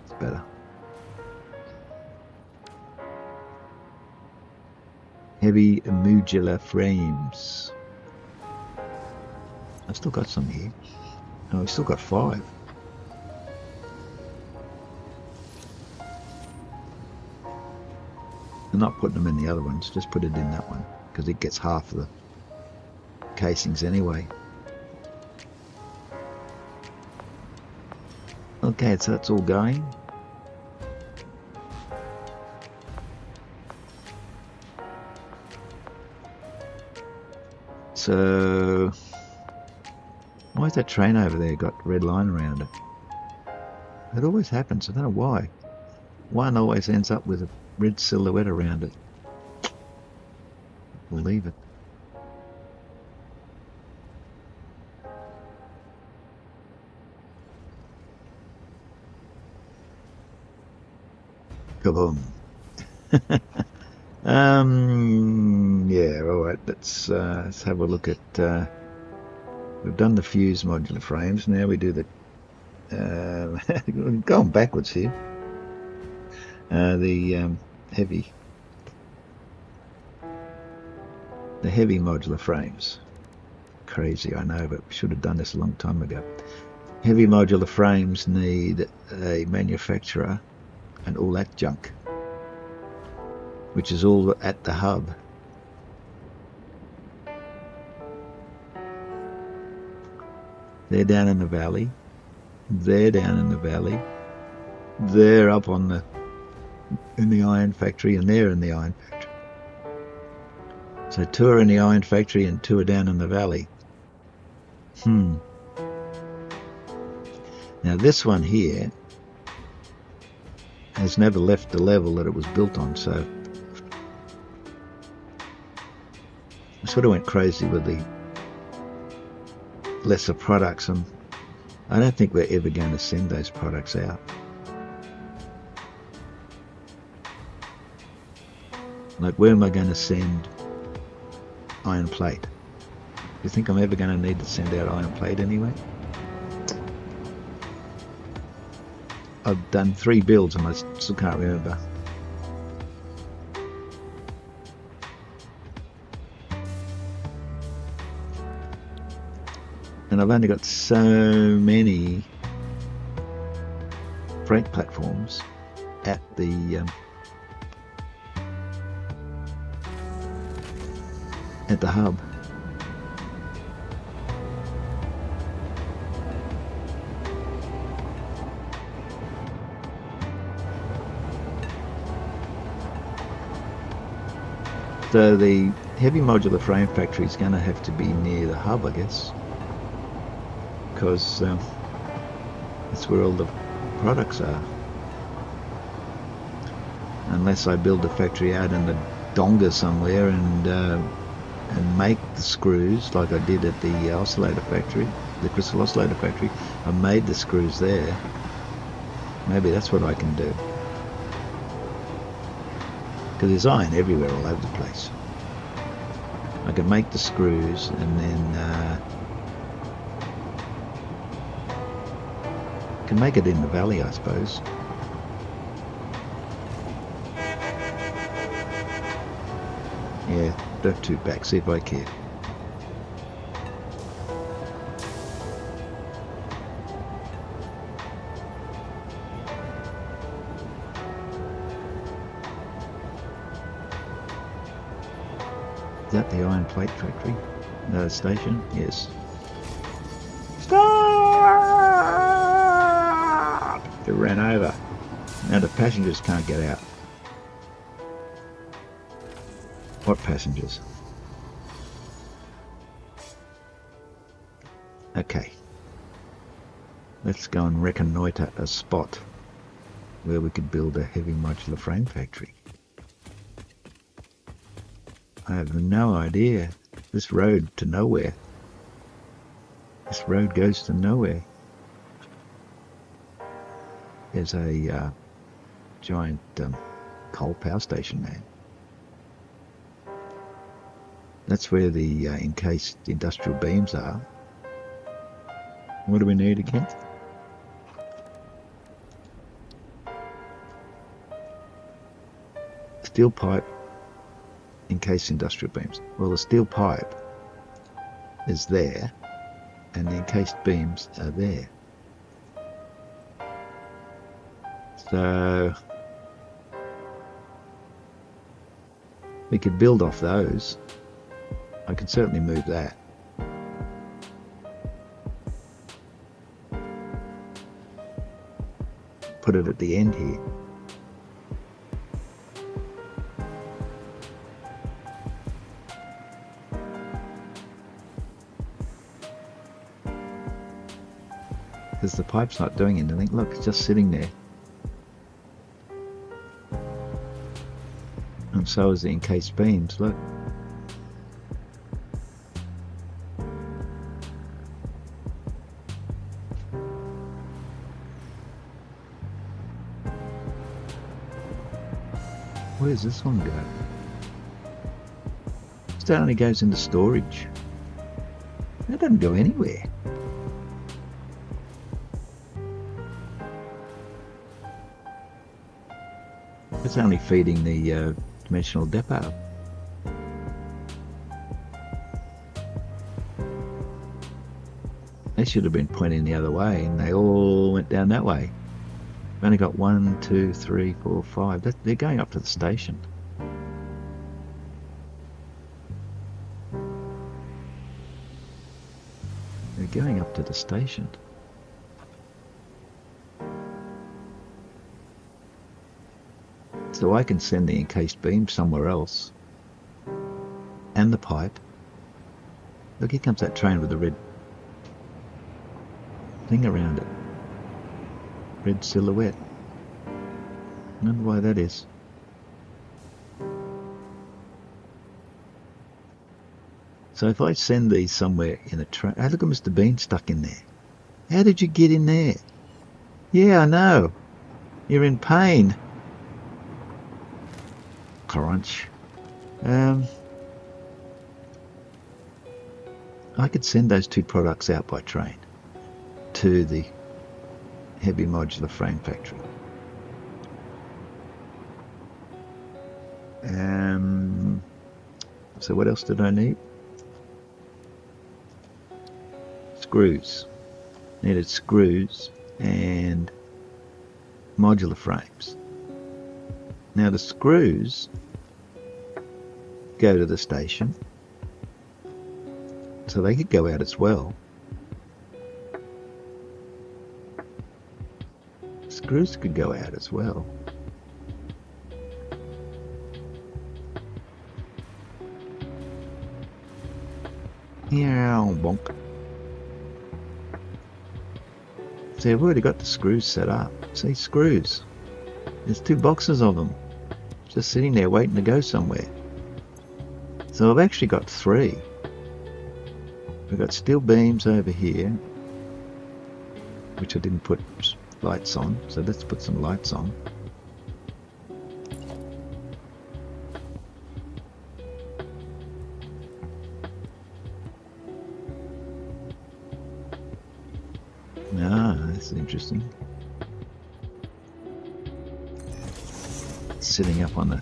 It's better. Heavy modular frames. I've still got some here. Oh, we've still got 5. I'm not putting them in the other ones, just put it in that one, because it gets half of the casings anyway. Okay, so that's all going. So, why is that train over there got a red line around it? It always happens. I don't know why. One always ends up with a red silhouette around it. We'll leave it. Kaboom. Yeah, alright, let's have a look at, we've done the fuse modular frames, now we do the, going backwards here, the heavy modular frames. Crazy, I know, but we should have done this a long time ago. Heavy modular frames need a manufacturer and all that junk, which is all at the hub. They're down in the valley, they're down in the valley, they're up on the in the iron factory, and they're in the iron factory. So 2 are in the iron factory and 2 are down in the valley. Now this one here has never left the level that it was built on, so I sort of went crazy with the lesser products, and I don't think we're ever going to send those products out. Like, where am I going to send iron plate? Do you think I'm ever going to need to send out iron plate anyway? I've done 3 builds and I still can't remember. And I've only got so many freight platforms at the hub. So the heavy modular frame factory is going to have to be near the hub, I guess, because that's where all the products are. Unless I build a factory out in the donga somewhere and make the screws like I did at the oscillator factory, the crystal oscillator factory. I made the screws there. Maybe that's what I can do. Because there's iron everywhere all over the place. I can make the screws and then can make it in the valley, I suppose. Yeah, don't too back, see if I care. Is that the iron plate factory? No, station? Yes. Stop! It ran over. Now the passengers can't get out. What passengers? Okay. Let's go and reconnoitre a spot where we could build a heavy modular frame factory. I have no idea. This road to nowhere. This road goes to nowhere. There's a giant coal power station there. That's where the encased industrial beams are. What do we need again? Steel pipe, encased industrial beams. Well, the steel pipe is there and the encased beams are there. So we could build off those. I could certainly move that. Put it at the end here. pipe's not doing anything. Look, it's just sitting there. And so is the encased beams, look. Where does this one go? That only goes into storage. That doesn't go anywhere. It's only feeding the dimensional depot. They should have been pointing the other way, and they all went down that way. We've only got 1, 2, 3, 4, 5. They're going up to the station. They're going up to the station. So I can send the encased beam somewhere else. And the pipe. Look, here comes that train with the red thing around it. Red silhouette. I wonder why that is. So if I send these somewhere in a train... Oh, look at Mr. Bean stuck in there. How did you get in there? Yeah, I know. You're in pain. Crunch. I could send those two products out by train to the heavy modular frame factory. So what else did I need? Screws. Needed screws and modular frames. Now the screws go to the station, so they could go out as well. Screws could go out as well. Yeah, bonk. See, I've already got the screws set up. See, screws. There's 2 boxes of them, just sitting there waiting to go somewhere. So I've actually got 3. We've got steel beams over here, which I didn't put lights on, so let's put some lights on. Ah, that's interesting. It's sitting up on the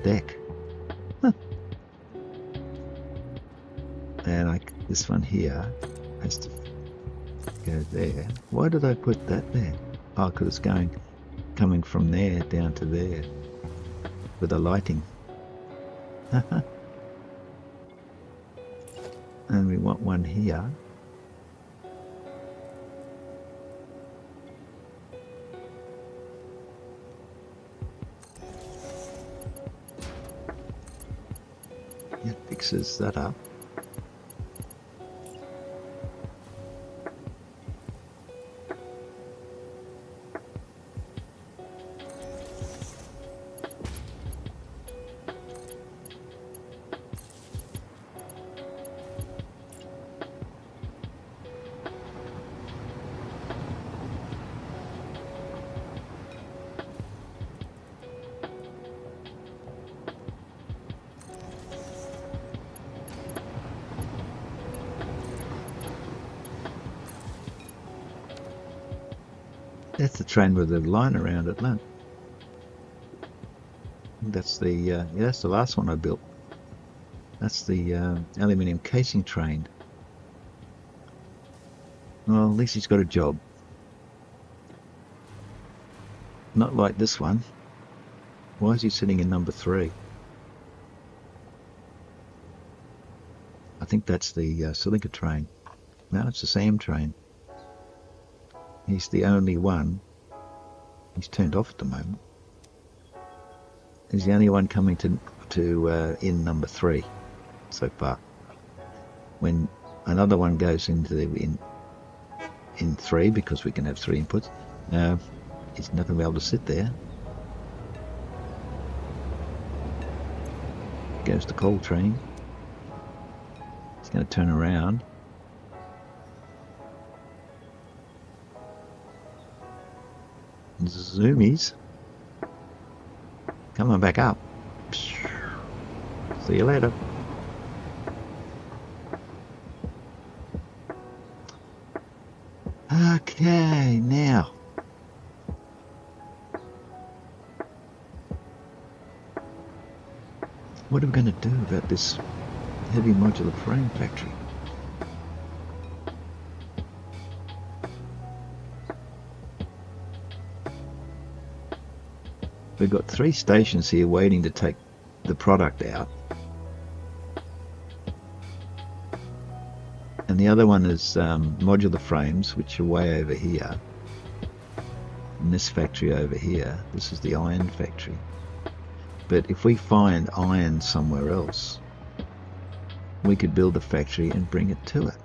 deck. Huh. And this one here has to go there. Why did I put that there? Oh, because it's coming from there down to there with the lighting. And we want one here. It fixes that up. That's the train with the line around it, look. That's the yeah, that's the last one I built. That's the aluminium casing train. Well, at least he's got a job. Not like this one. Why is he sitting in number 3? I think that's the silica train. No, it's the SAM train. He's the only one. He's turned off at the moment. He's the only one coming to in number 3 so far. When another one goes into in 3 because we can have 3 inputs. He's not going to be able to sit there. Goes the coal train. He's going to turn around. Zoomies. Come on back up. See you later. Okay, now. What are we going to do about this heavy modular frame factory? We've got 3 stations here waiting to take the product out. And the other one is modular frames, which are way over here. And this factory over here, this is the iron factory. But if we find iron somewhere else, we could build a factory and bring it to it.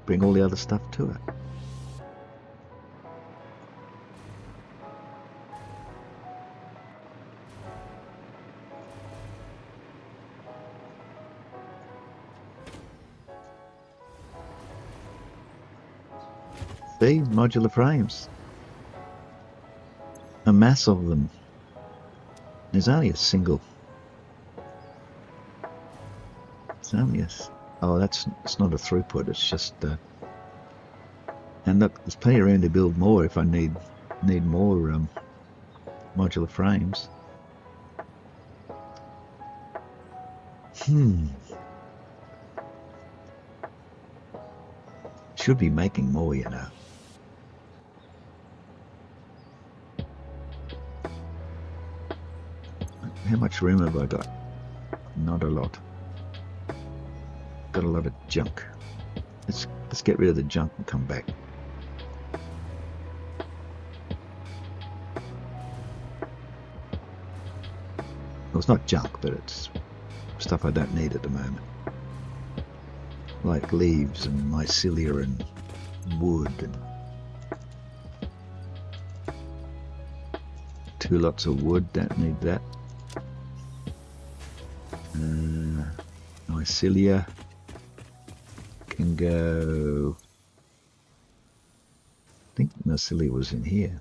Bring all the other stuff to it. See, modular frames. A mass of them. There's only a single. It's only a... Oh, it's not a throughput. It's just... and look, there's plenty of room to build more if I need more modular frames. Should be making more, you know. How much room have I got? Not a lot. Got a lot of junk. Let's get rid of the junk and come back. Well, it's not junk, but it's stuff I don't need at the moment. Like leaves and mycelia and wood and 2 lots of wood, don't need that. Mycelia can go... I think mycelia was in here.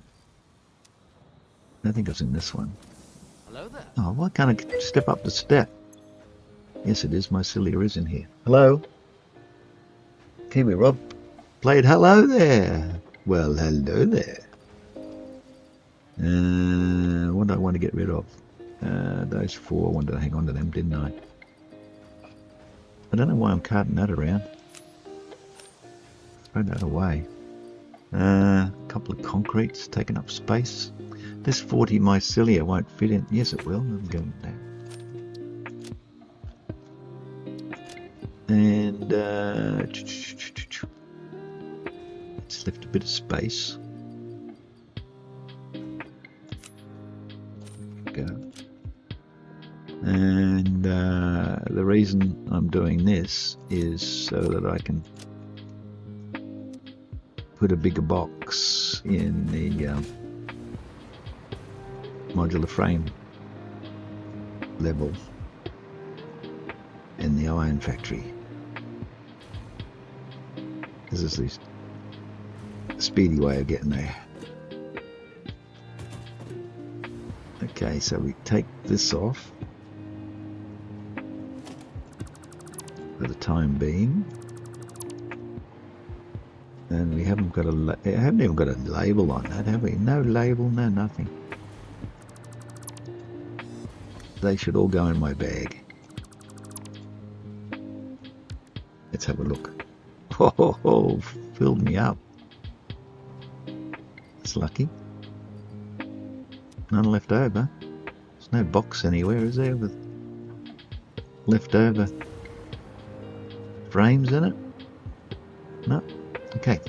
I think it was in this one. Hello there. Oh, why can't I step up the step? Yes, it is. Mycelia is in here. Hello? Kiwi Rob played hello there. Well, hello there. What do I want to get rid of? Those 4, I wanted to hang on to them, didn't I? I don't know why I'm carting that around. Throw that away. A couple of concretes taking up space. This 40 mycelia won't fit in. Yes, it will. I'll go with that. And let's lift a bit of space. Go. And the reason I'm doing this is so that I can put a bigger box in the modular frame level in the iron factory. This is the speedy way of getting there. Okay, so we take this off for the time being, and we haven't even got a label on that, have we? No label, no nothing. They should all go in my bag. Let's have a look. Oh, filled me up. It's lucky. None left over. There's no box anywhere, is there, with leftover frames in it? No? Okay.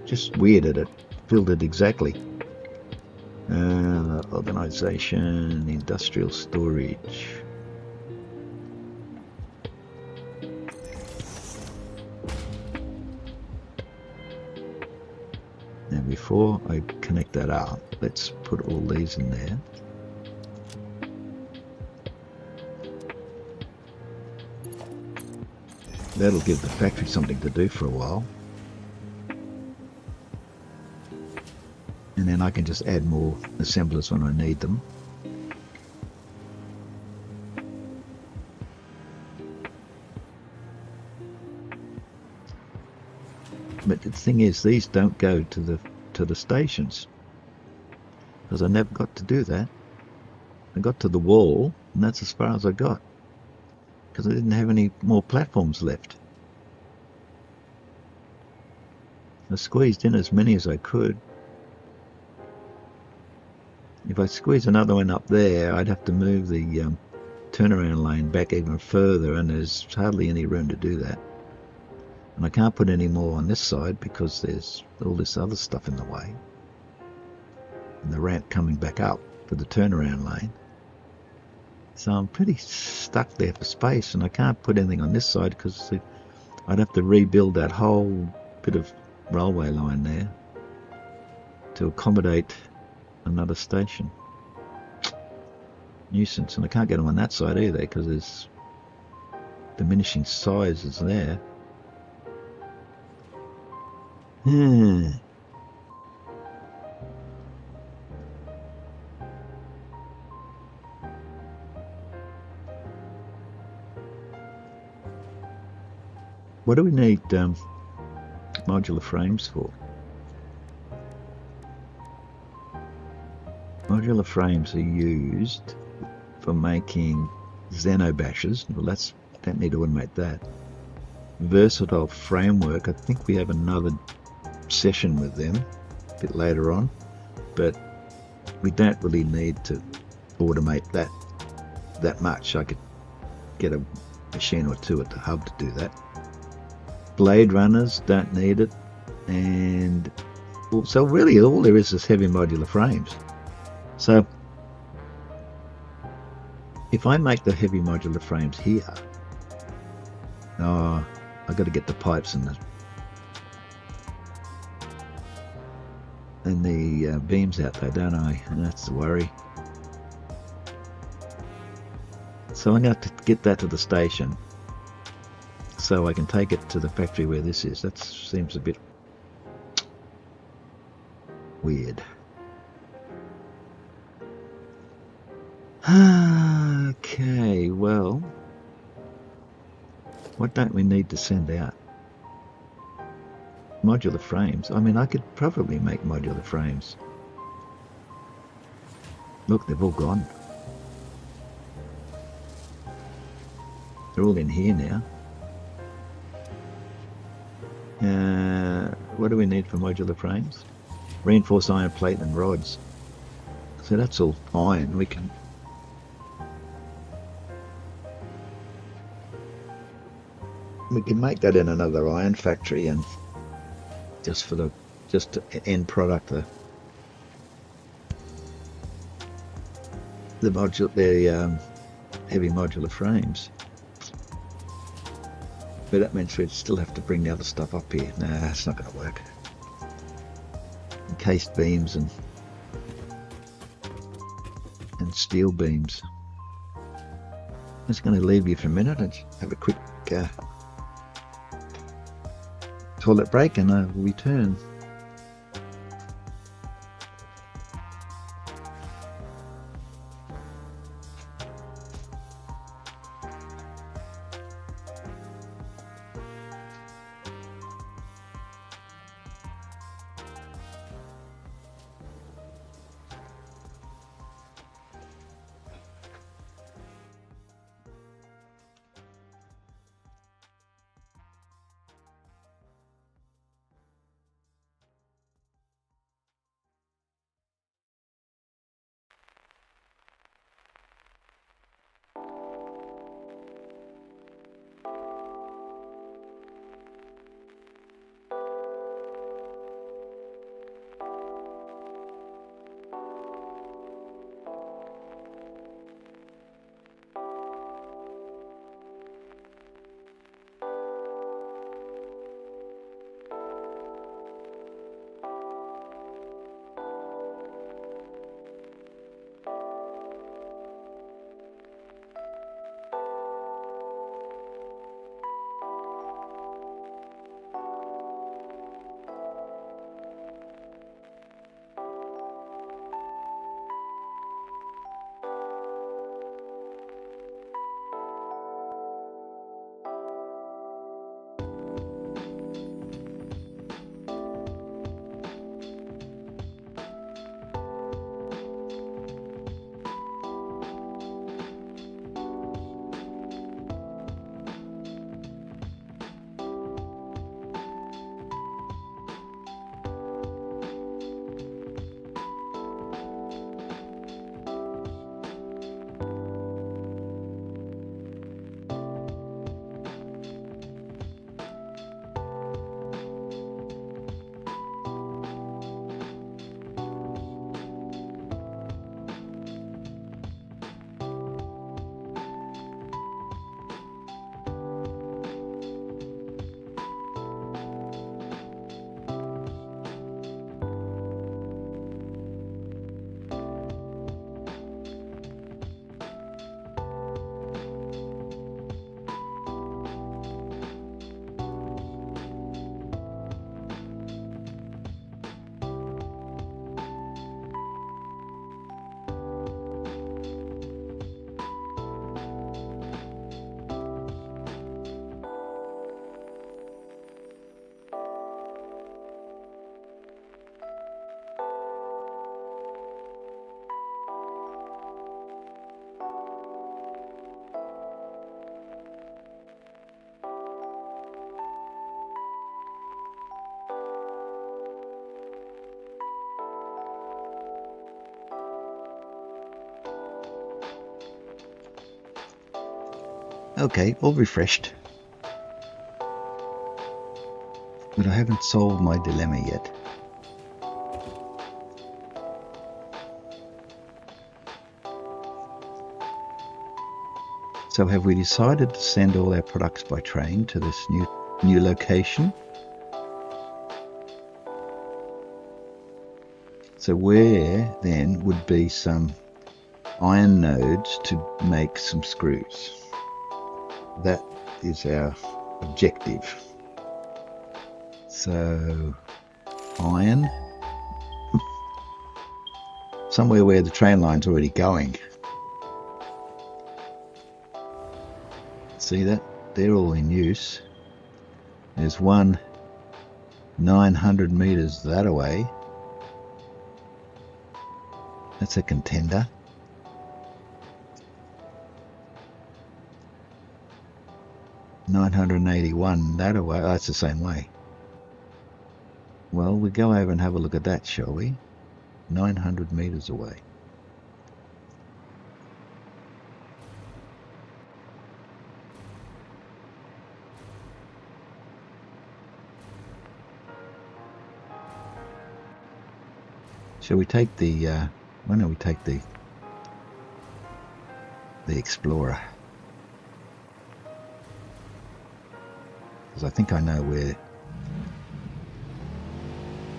Just weird that it filled it exactly. Organization, industrial storage. Now before I connect that up, let's put all these in there. That'll give the factory something to do for a while. And then I can just add more assemblers when I need them. But the thing is, these don't go to the stations, because I never got to do that. I got to the wall, and that's as far as I got, because I didn't have any more platforms left. I squeezed in as many as I could. If I squeeze another one up there, I'd have to move the turnaround lane back even further, and there's hardly any room to do that. And I can't put any more on this side because there's all this other stuff in the way. And the ramp coming back up for the turnaround lane. So I'm pretty stuck there for space, and I can't put anything on this side because I'd have to rebuild that whole bit of railway line there to accommodate another station. Nuisance. And I can't get them on that side either because there's diminishing sizes there. What do we need modular frames for? Modular frames are used for making xenobashes. Well, don't need to automate that. Versatile framework, I think we have another session with them a bit later on, but we don't really need to automate that much. I could get a machine or two at the hub to do that. Blade runners, don't need it. And so really all there is heavy modular frames. So if I make the heavy modular frames here, I've got to get the pipes and the beams out there, don't I? And that's the worry. So I'm going to have to get that to the station so I can take it to the factory where this is. That seems a bit weird. Okay, well, what don't we need to send out? Modular frames. I mean, I could probably make modular frames. Look, they've all gone. They're all in here now. What do we need for modular frames? Reinforced iron plate and rods. So that's all iron. We can make that in another iron factory, and just the end product, the heavy modular frames. But that means we'd still have to bring the other stuff up here. Nah, that's not going to work. Encased beams and steel beams. I'm just going to leave you for a minute and have a quick toilet break, and I will return. Okay, all refreshed. But I haven't solved my dilemma yet. So have we decided to send all our products by train to this new location? So where then would be some iron nodes to make some screws? That is our objective. So iron, somewhere where the train line's already going. See that? They're all in use. There's one 900 meters that away. That's a contender. $981 that away. Oh, that's the same way. Well, we'll go over and have a look at that, shall we? 900 meters away. Shall we take the, why don't we take the Explorer? Because I think I know where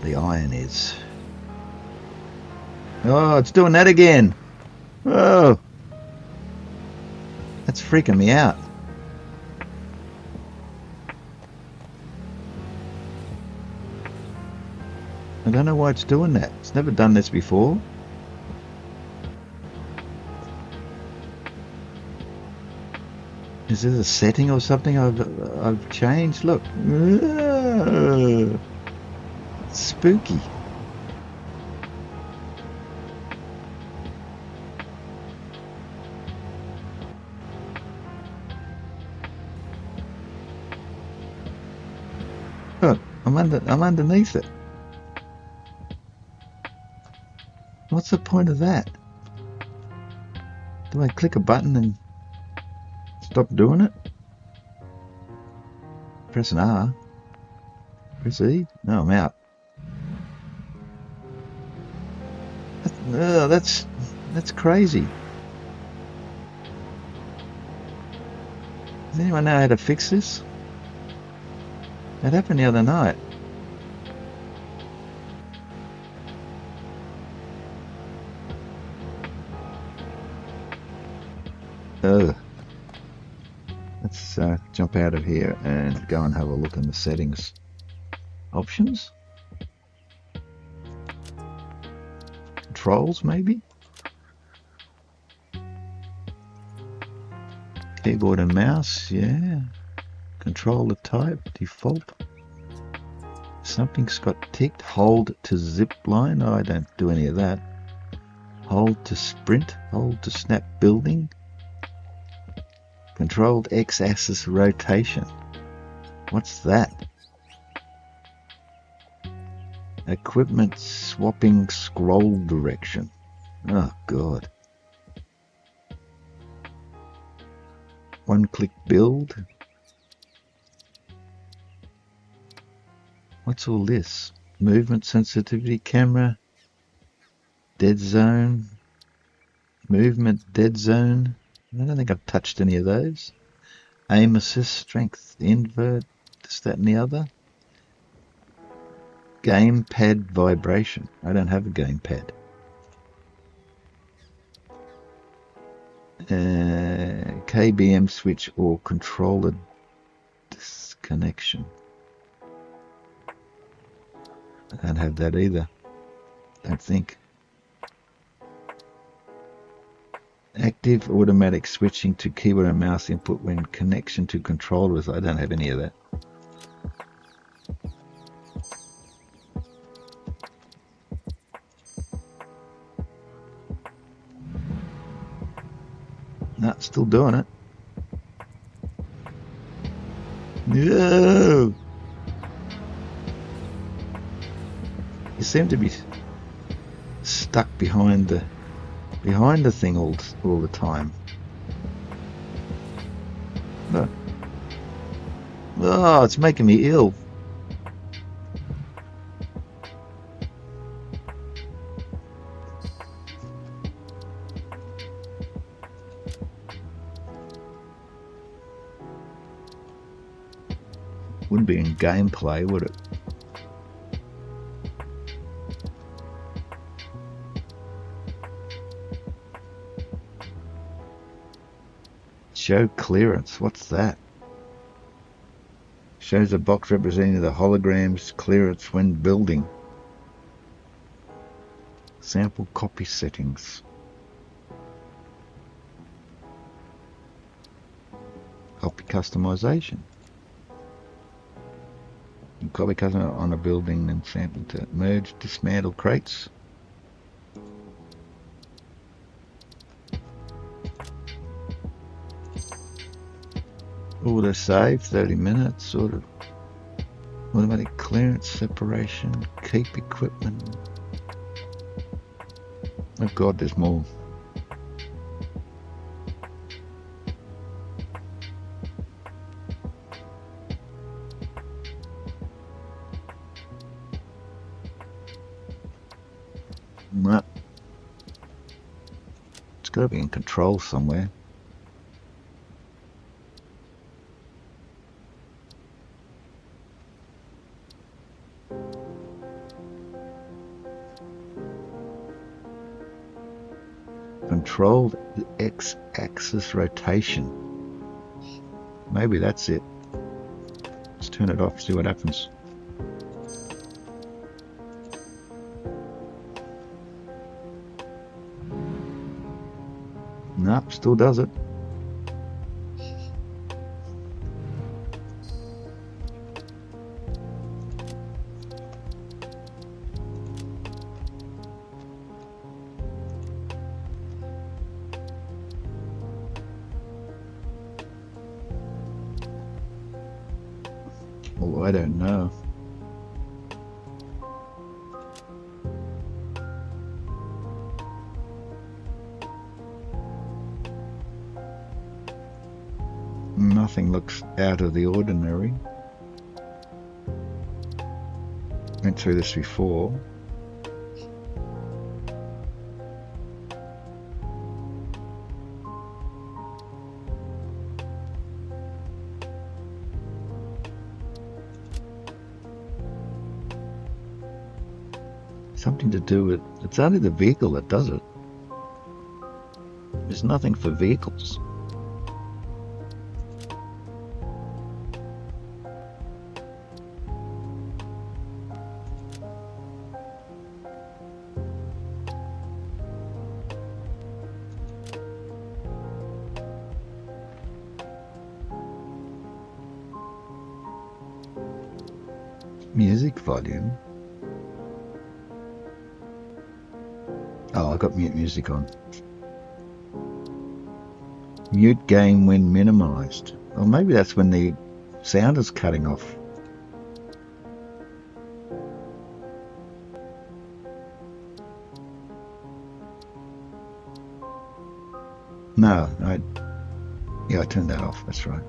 the iron is. Oh, it's doing that again. Oh, that's freaking me out. I don't know why it's doing that. It's never done this before. Is this a setting or something I've changed? Look. It's spooky. Look, I'm underneath it. What's the point of that? Do I click a button and stop doing it? Press an R. Press E? No, I'm out. That's crazy. Does anyone know how to fix this? That happened the other night. Let's jump out of here and go and have a look in the settings options. Controls, maybe? Keyboard and mouse, yeah. Controller type, default. Something's got ticked. Hold to zip line. Oh, I don't do any of that. Hold to sprint. Hold to snap building. Controlled X-axis rotation. What's that? Equipment swapping scroll direction. Oh God. One click build. What's all this? Movement sensitivity camera. Dead zone. Movement dead zone. I don't think I've touched any of those. Aim assist, strength, invert, this, that and the other. Gamepad vibration. I don't have a gamepad. KBM switch or controller disconnection. I don't have that either. Don't think. Active automatic switching to keyboard and mouse input when connection to controllers. I don't have any of that. No, still doing it. No! You seem to be stuck behind the thing all the time. No. Oh, it's making me ill. Wouldn't be in gameplay, would it? Show clearance. What's that? Shows a box representing the hologram's clearance when building. Sample copy settings. Copy customization. Copy custom on a building and sample to merge, dismantle crates. Auto save 30 minutes. Sort of automatic clearance separation. Keep equipment. Oh God, there's more. No. It's got to be in control somewhere. Controlled X-axis rotation. Maybe that's it. Let's turn it off, see what happens. Nope, still does it. Oh, I don't know. Nothing looks out of the ordinary. Went through this before. Something to do with, it's only the vehicle that does it. There's nothing for vehicles. Music volume. Oh, I got mute music on. Mute game when minimized. Well, maybe that's when the sound is cutting off. No, I turned that off. That's right.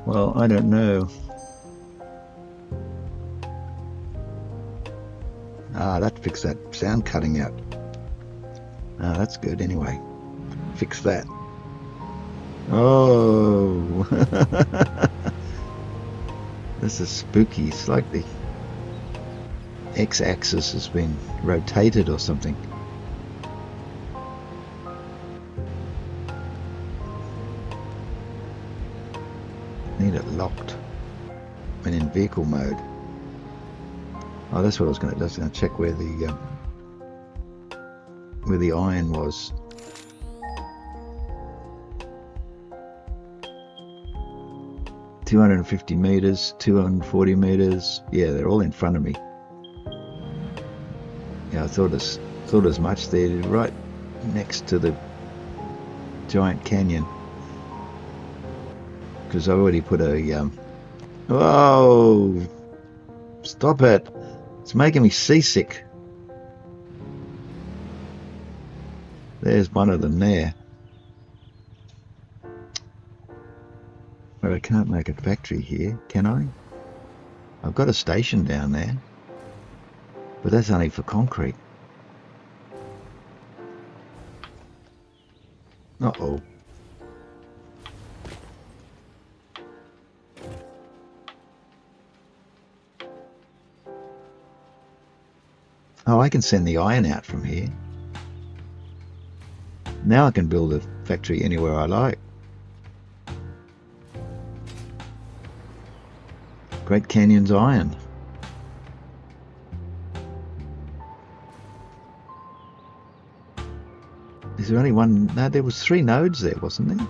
Well, I don't know. Ah, that fixed that sound cutting out. Ah, that's good anyway. Fix that. Oh, this is spooky. It's like the X-axis has been rotated or something. Need it locked when in vehicle mode. Oh, that's what I was going to. Just going to check where the iron was. $250 meters, 240 meters. Yeah, they're all in front of me. Yeah, I thought as much. They're right next to the giant canyon. Because I already put a whoa! Stop it! It's making me seasick. There's one of them there. But I can't make a factory here, can I? I've got a station down there. But that's only for concrete. Uh-oh. Oh, I can send the iron out from here. Now I can build a factory anywhere I like. Great Canyon's iron. Is there only one? No, there was 3 nodes there, wasn't there?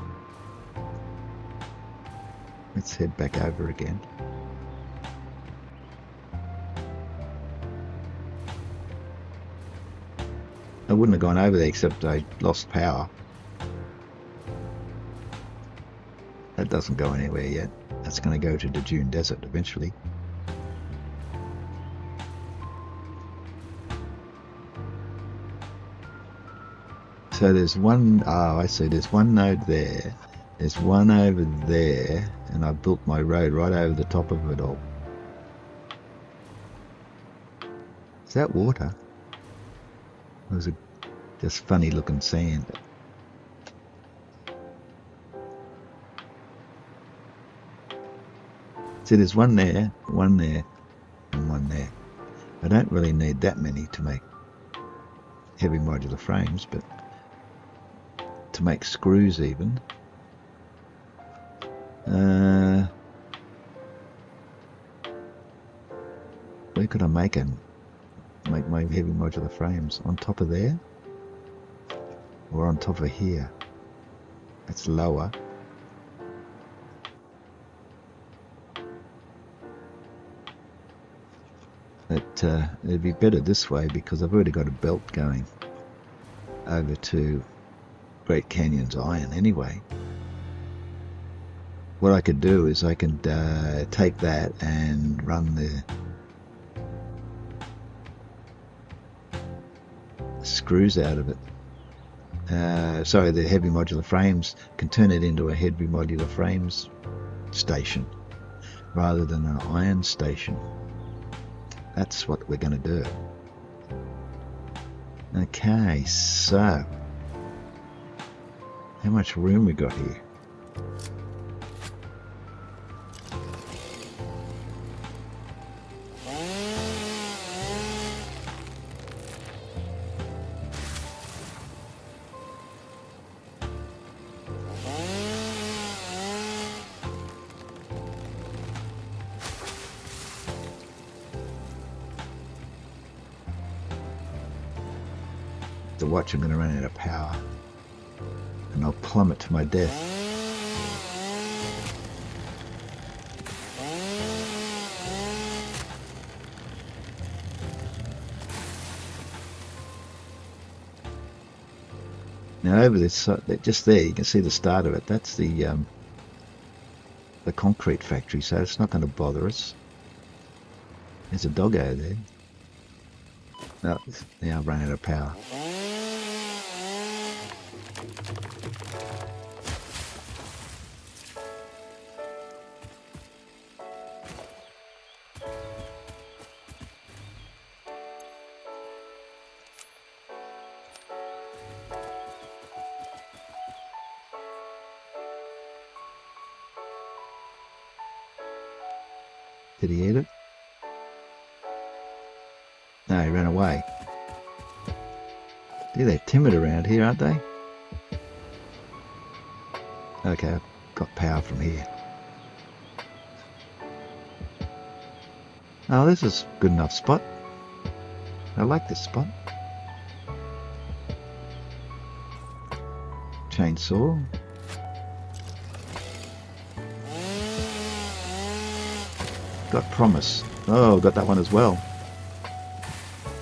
Let's head back over again. I wouldn't have gone over there except I lost power. That doesn't go anywhere yet. That's going to go to the Dune Desert eventually. So there's one, oh I see, there's one node there. There's one over there, and I built my road right over the top of it all. Is that water? Or is it just funny looking sand? See, there's one there, and one there. I don't really need that many to make heavy modular frames, but to make screws even. Where could I make my heavy modular frames? On top of there? Or on top of here? It's lower. It'd be better this way because I've already got a belt going over to Great Canyon's iron anyway. What I could do is I could take that and run the screws out of it. Sorry, the heavy modular frames, can turn it into a heavy modular frames station rather than an iron station. That's what we're going to do. Okay, so how much room we got here? To watch, I'm going to run out of power and I'll plummet to my death. Now over this, just there, you can see the start of it. That's the concrete factory, so it's not going to bother us. There's a doggo there. No, now I've run out of power. Did he eat it? No, he ran away. Yeah, they're timid around here, aren't they? Okay, I've got power from here. Oh, this is a good enough spot. I like this spot. Chainsaw. Got promise. Oh, got that one as well.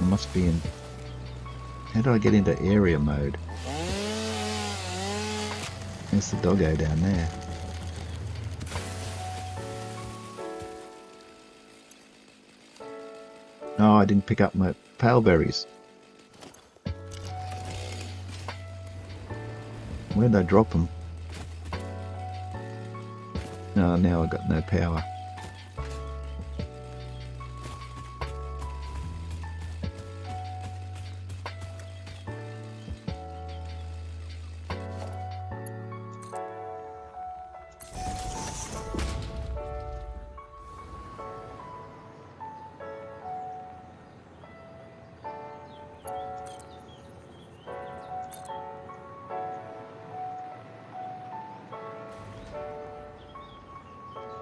I must be in... How do I get into area mode? There's the doggo down there. Oh, I didn't pick up my pale berries. Where'd I drop them? No, now I've got no power.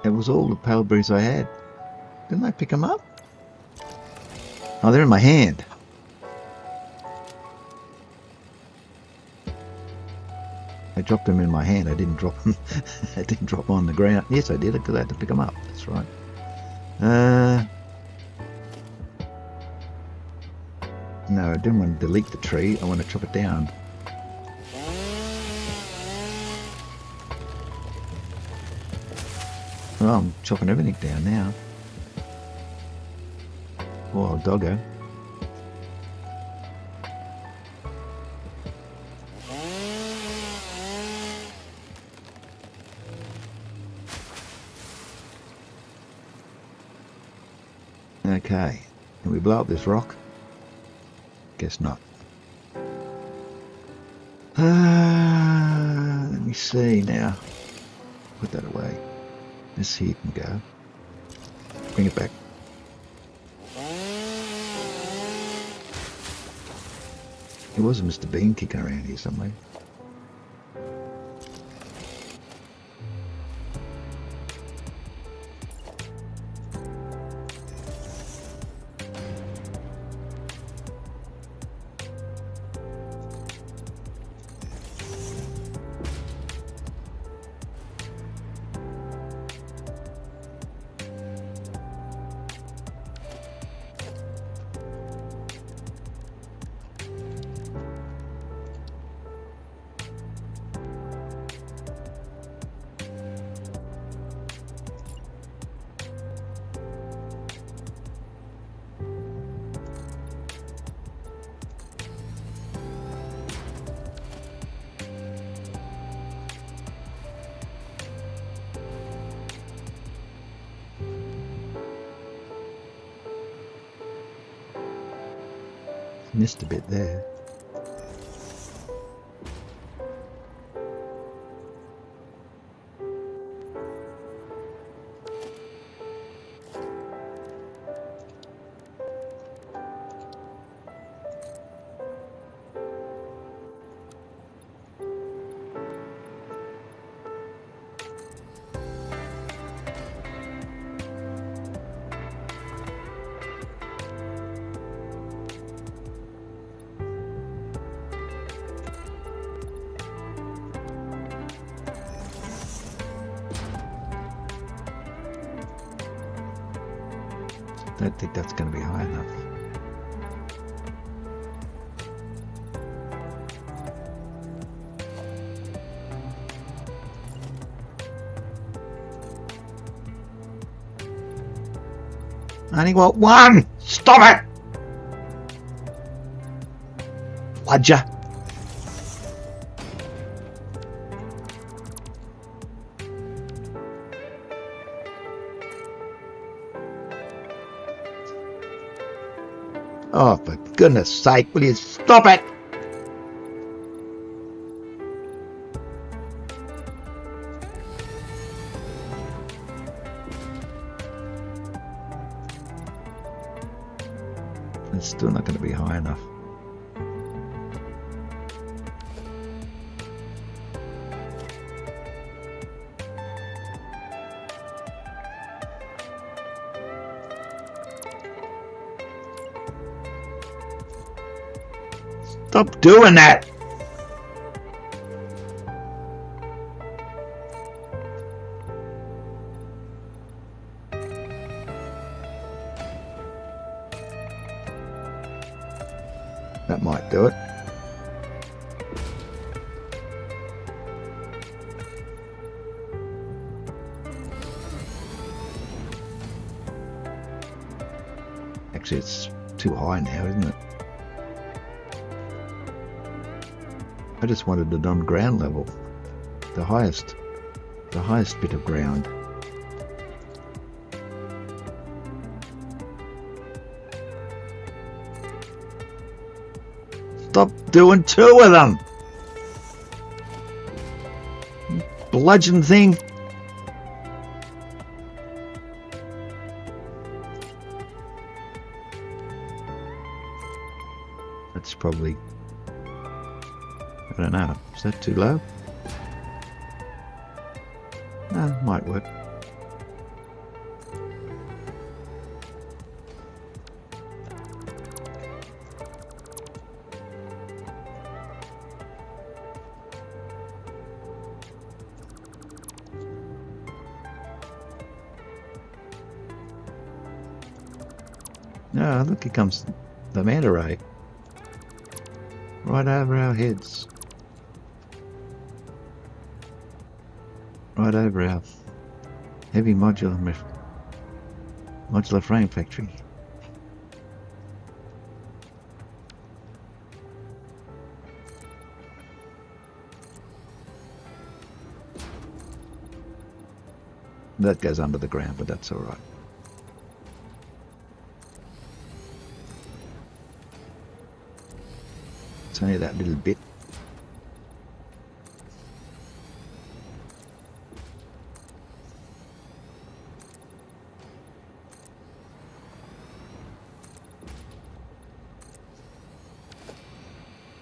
That was all the pale berries I had. Didn't I pick them up? Oh, they're in my hand. I dropped them in my hand. I didn't drop them. I didn't drop on the ground. Yes, I did, because I had to pick them up. That's right. No, I didn't want to delete the tree. I want to chop it down. Well, I'm chopping everything down now. Oh, doggo. Okay, can we blow up this rock? Guess not. Let me see now. Put that away. This here can go. Bring it back. There was a Mr. Bean kicking around here somewhere. Missed a bit there. Don't think that's going to be high enough. I only want one! Stop it! Bludger. Oh, for goodness sake, will you stop it? It's still not going to be high enough. Stop doing that! That might do it. Actually, it's too high now, isn't it? I just wanted it on ground level, the highest bit of ground. Stop doing two of them! Bludgeon thing! That's probably, I don't know, is that too low? No, might work. No, look, here comes the manta ray. Right over our heads. Right over our heavy modular frame factory. That goes under the ground, but that's all right. It's only that little bit.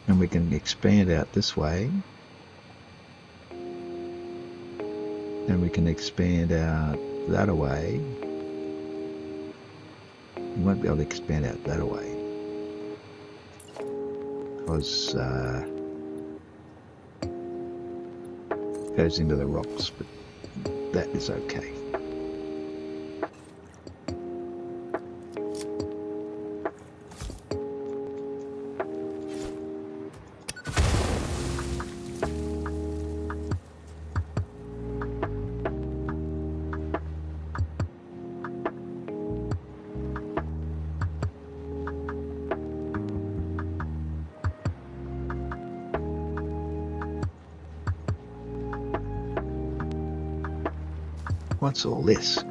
And we can expand out this way. And we can expand out that away. We won't be able to expand out that away. Because it goes into the rocks, but that is okay. What's all this?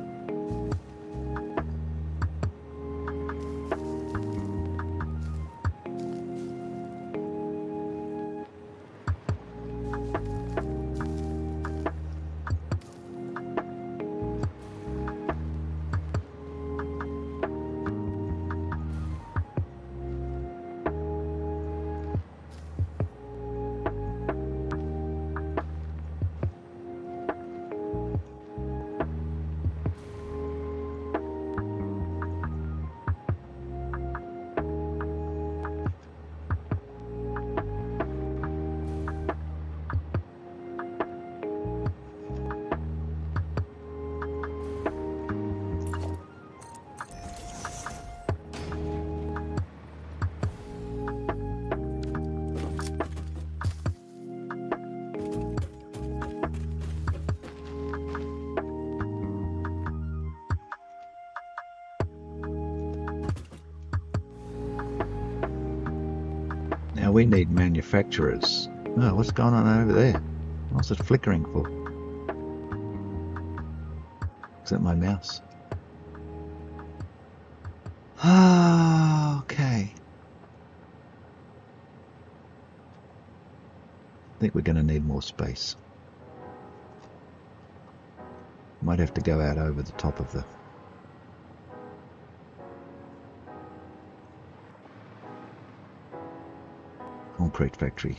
Now we need manufacturers. Oh, what's going on over there? What's it flickering for? Is that my mouse? Ah, okay. I think we're going to need more space. Might have to go out over the top of the concrete factory.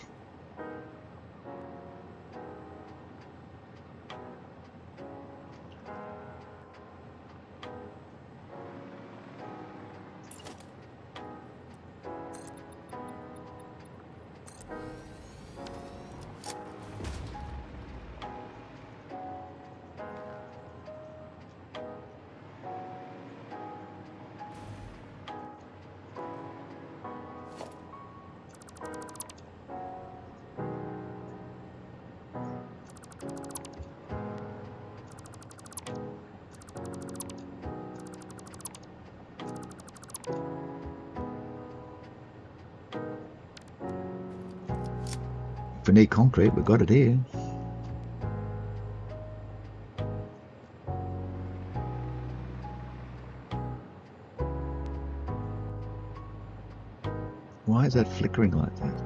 If we need concrete, we've got it here. Why is that flickering like that?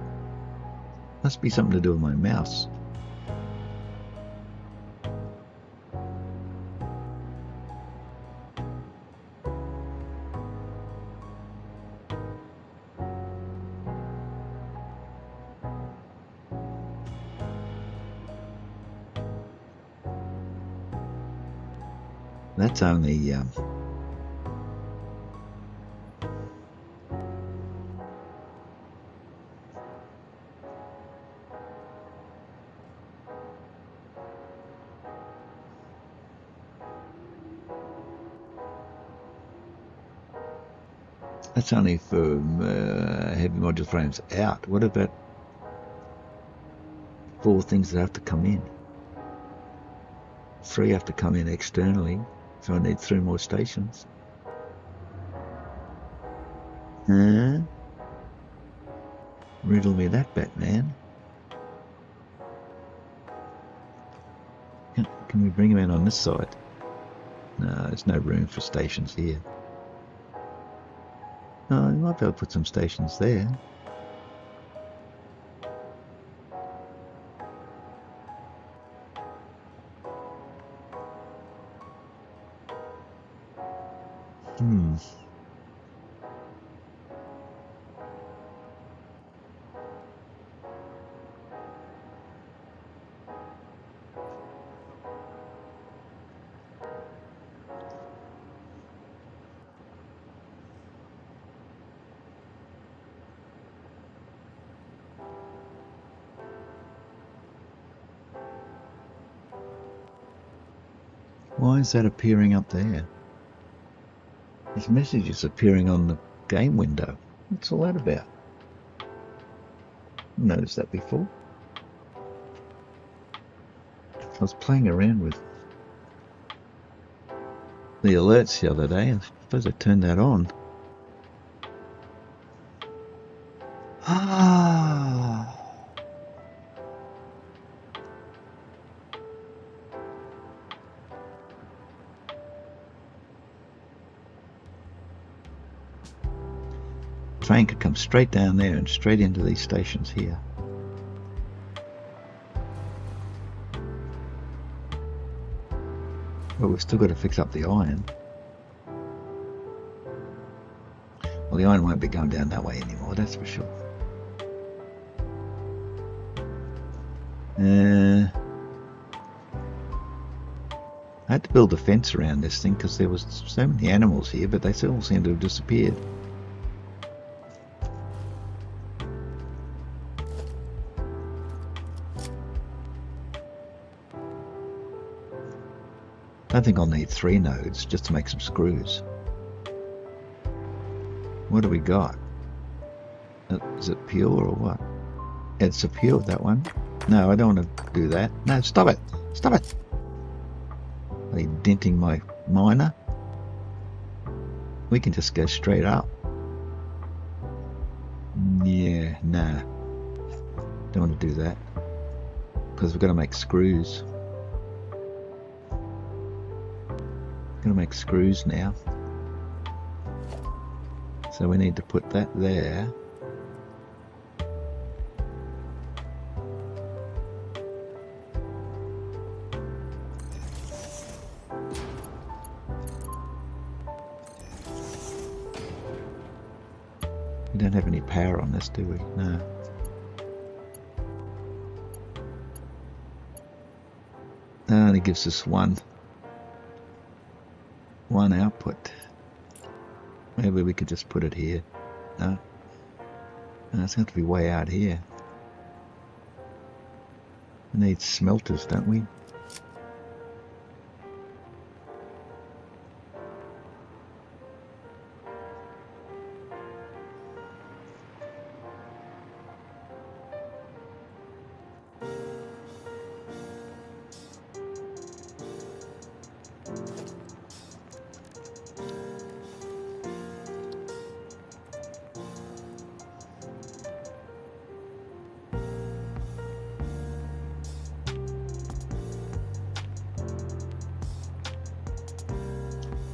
Must be something to do with my mouse. That's only that's only for heavy module frames out. What about 4 things that have to come in? 3 have to come in externally, so I need 3 more stations. Huh? Riddle me that, Batman. Can we bring him in on this side? No, there's no room for stations here. Oh, you might be able to put some stations there. Why is that appearing up there? This message is appearing on the game window. What's all that about? I've noticed that before. I was playing around with the alerts the other day, and I suppose I turned that on. Ah. Train could come straight down there and straight into these stations here. Well, we've still got to fix up the iron. Well, the iron won't be going down that way anymore, that's for sure. I had to build a fence around this thing because there was so many animals here, but they all seem to have disappeared. I think I'll need 3 nodes just to make some screws. What do we got? Is it pure or what? It's a pure, that one. No, I don't want to do that. No, stop it! Stop it! Are you denting my miner? We can just go straight up. Yeah, nah. Don't want to do that. Because we've got to make screws. Going to make screws now, so we need to put that there. We don't have any power on this, do we? No. That only gives us one output. Maybe we could just put it here. No, it's going to be way out here. We need smelters, don't we?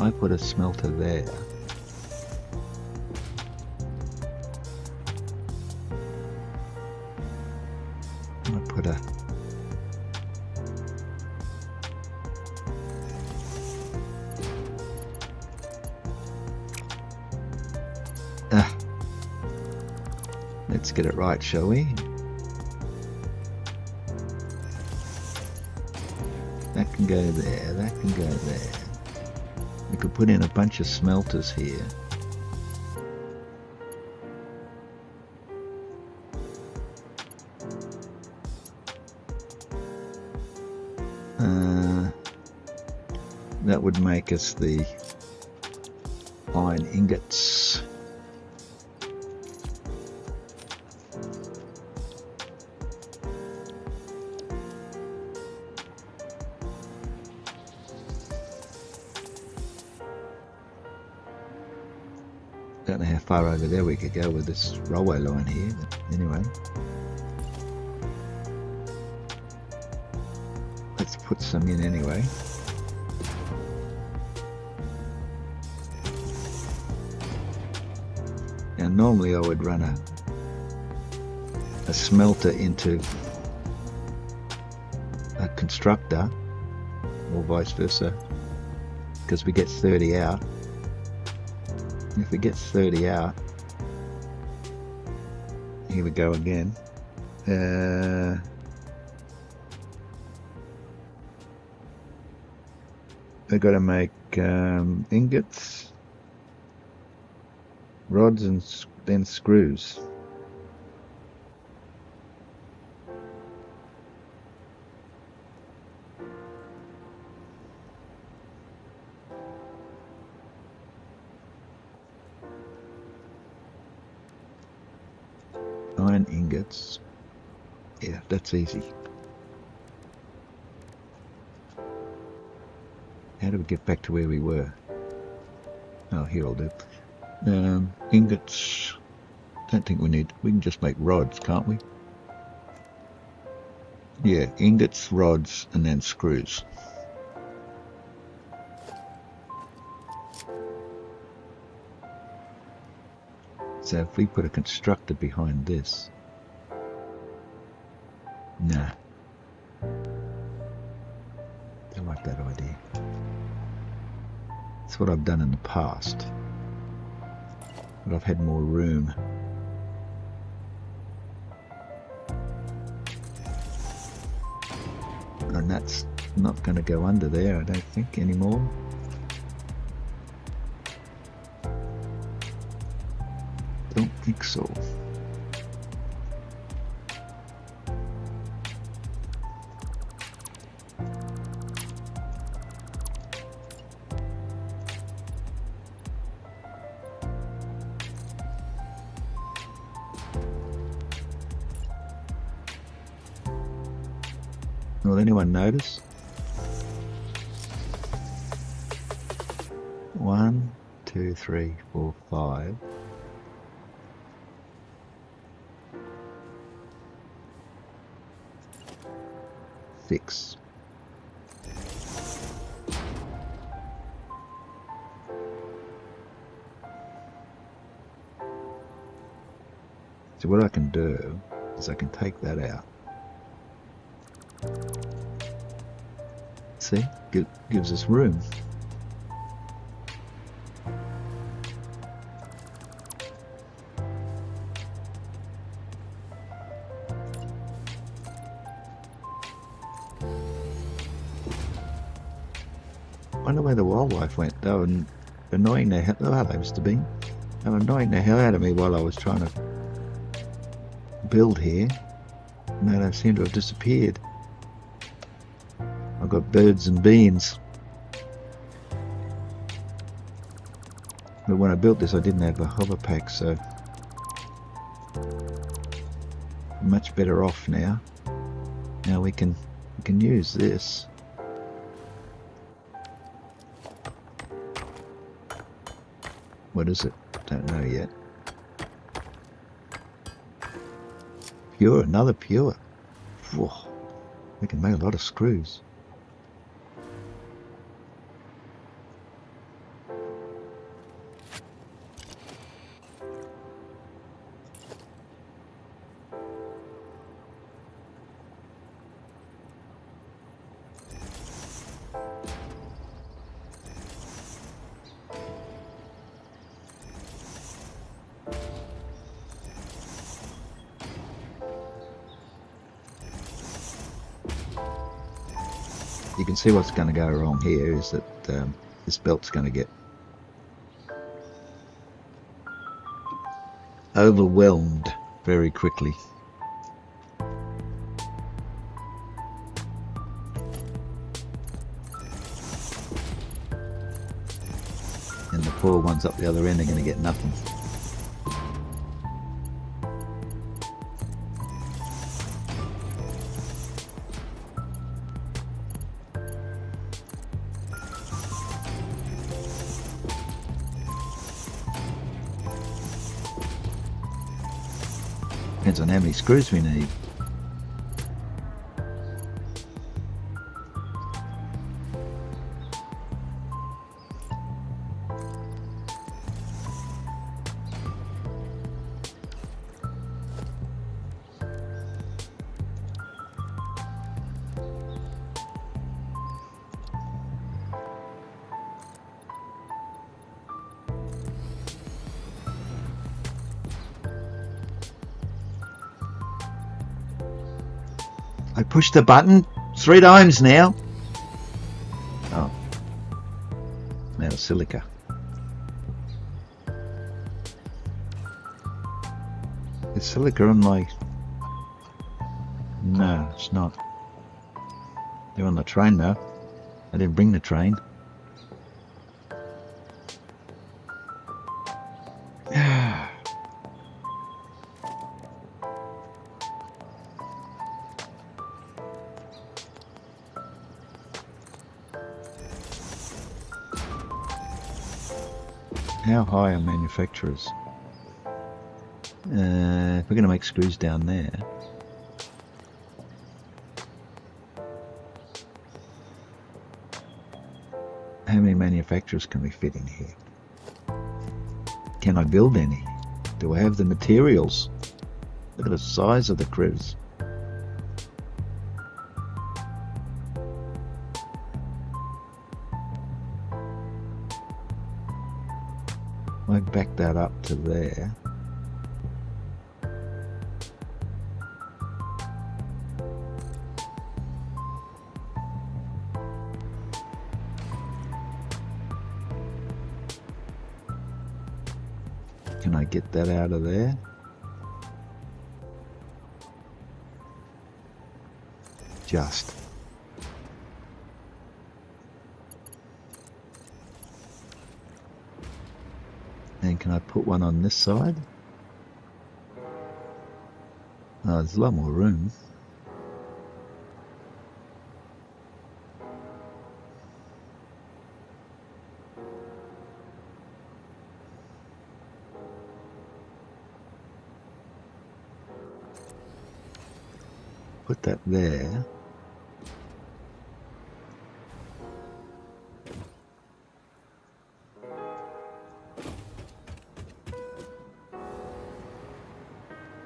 I put a smelter there, I put a let's get it right, shall we? That can go there, that can go there. We could put in a bunch of smelters here. That would make us the iron ingots. Don't know how far over there we could go with this railway line here, but anyway. Let's put some in anyway. Now normally I would run a smelter into a constructor, or vice versa, because we get 30 out. If we get 30 out, here we go again. They've got to make ingots, rods, and then screws. Iron ingots. Yeah, that's easy. How do we get back to where we were? Oh, here I'll do. Ingots. Don't think we need. We can just make rods, can't we? Yeah, ingots, rods, and then screws. So if we put a constructor behind this, nah, don't like that idea. It's what I've done in the past, but I've had more room. And that's not going to go under there, I don't think, anymore. Don't think so. Will anyone notice? 1, 2, 3, 4, 5. Six. So what I can do is I can take that out. See, gives us room. Wonder where the wildlife went. They were annoying the hell out of Mr. Bean. They were annoying the hell out of me while I was trying to build here. No, they seem to have disappeared. I've got birds and beans. But when I built this I didn't have a hover pack, so I'm much better off now. Now we can use this. What is it? Don't know yet. Pure, another pure. Whoa, we can make a lot of screws. you can see what's going to go wrong here is that this belt's going to get overwhelmed very quickly. And the poor ones up the other end are going to get nothing. Depends on how many screws we need. I pushed the button 3 times now. Oh. Now silica. Is silica on my... No, it's not. They're on the train now. I didn't bring the train. How high are manufacturers? If we're going to make screws down there, how many manufacturers can we fit in here? Can I build any? Do I have the materials? Look at the size of the cribs. I back that up to there. Can I get that out of there? Just. And can I put one on this side? Oh, there's a lot more room. Put that there.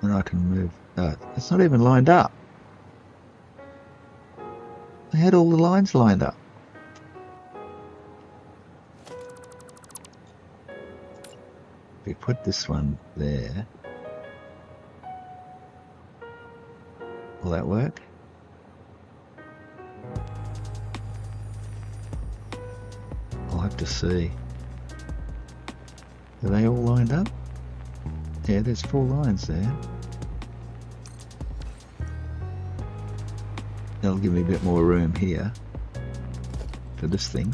And I can move. It's not even lined up. I had all the lines lined up. If we put this one there, will that work? I'll have to see. Are they all lined up? Yeah, there's 4 lines there. That'll give me a bit more room here for this thing.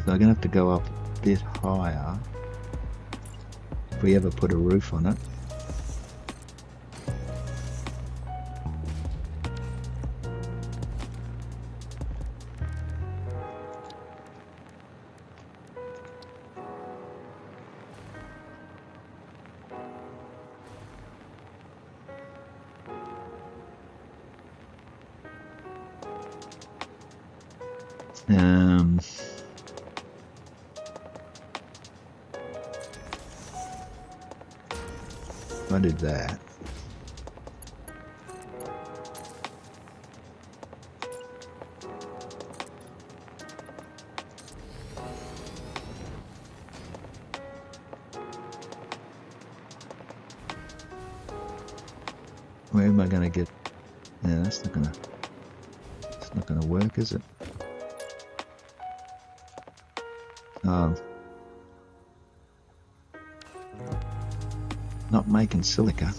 So I'm going to have to go up a bit higher if we ever put a roof on it. I did that. Where am I going to get? Yeah, it's not going to work, is it? Not making silica.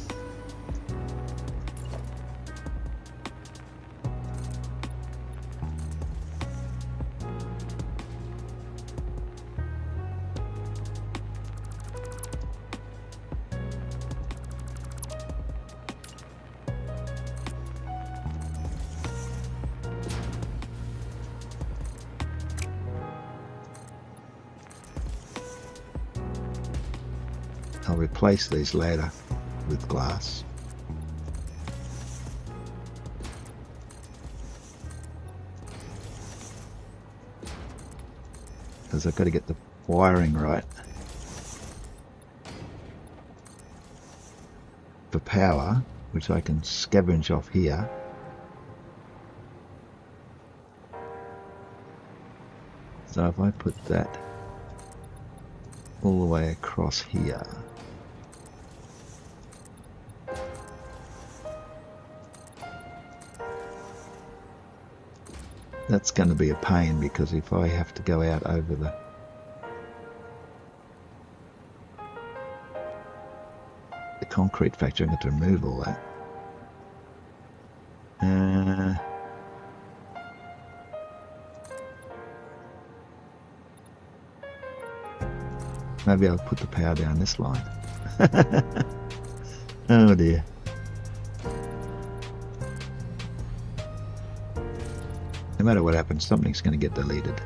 I'll replace these later with glass. Because I've got to get the wiring right for power, which I can scavenge off here. So if I put that all the way across here, that's going to be a pain, because if I have to go out over the concrete factory, I'm going to remove all that. Maybe I'll put the power down this line. Oh dear. No matter what happens, something's going to get deleted.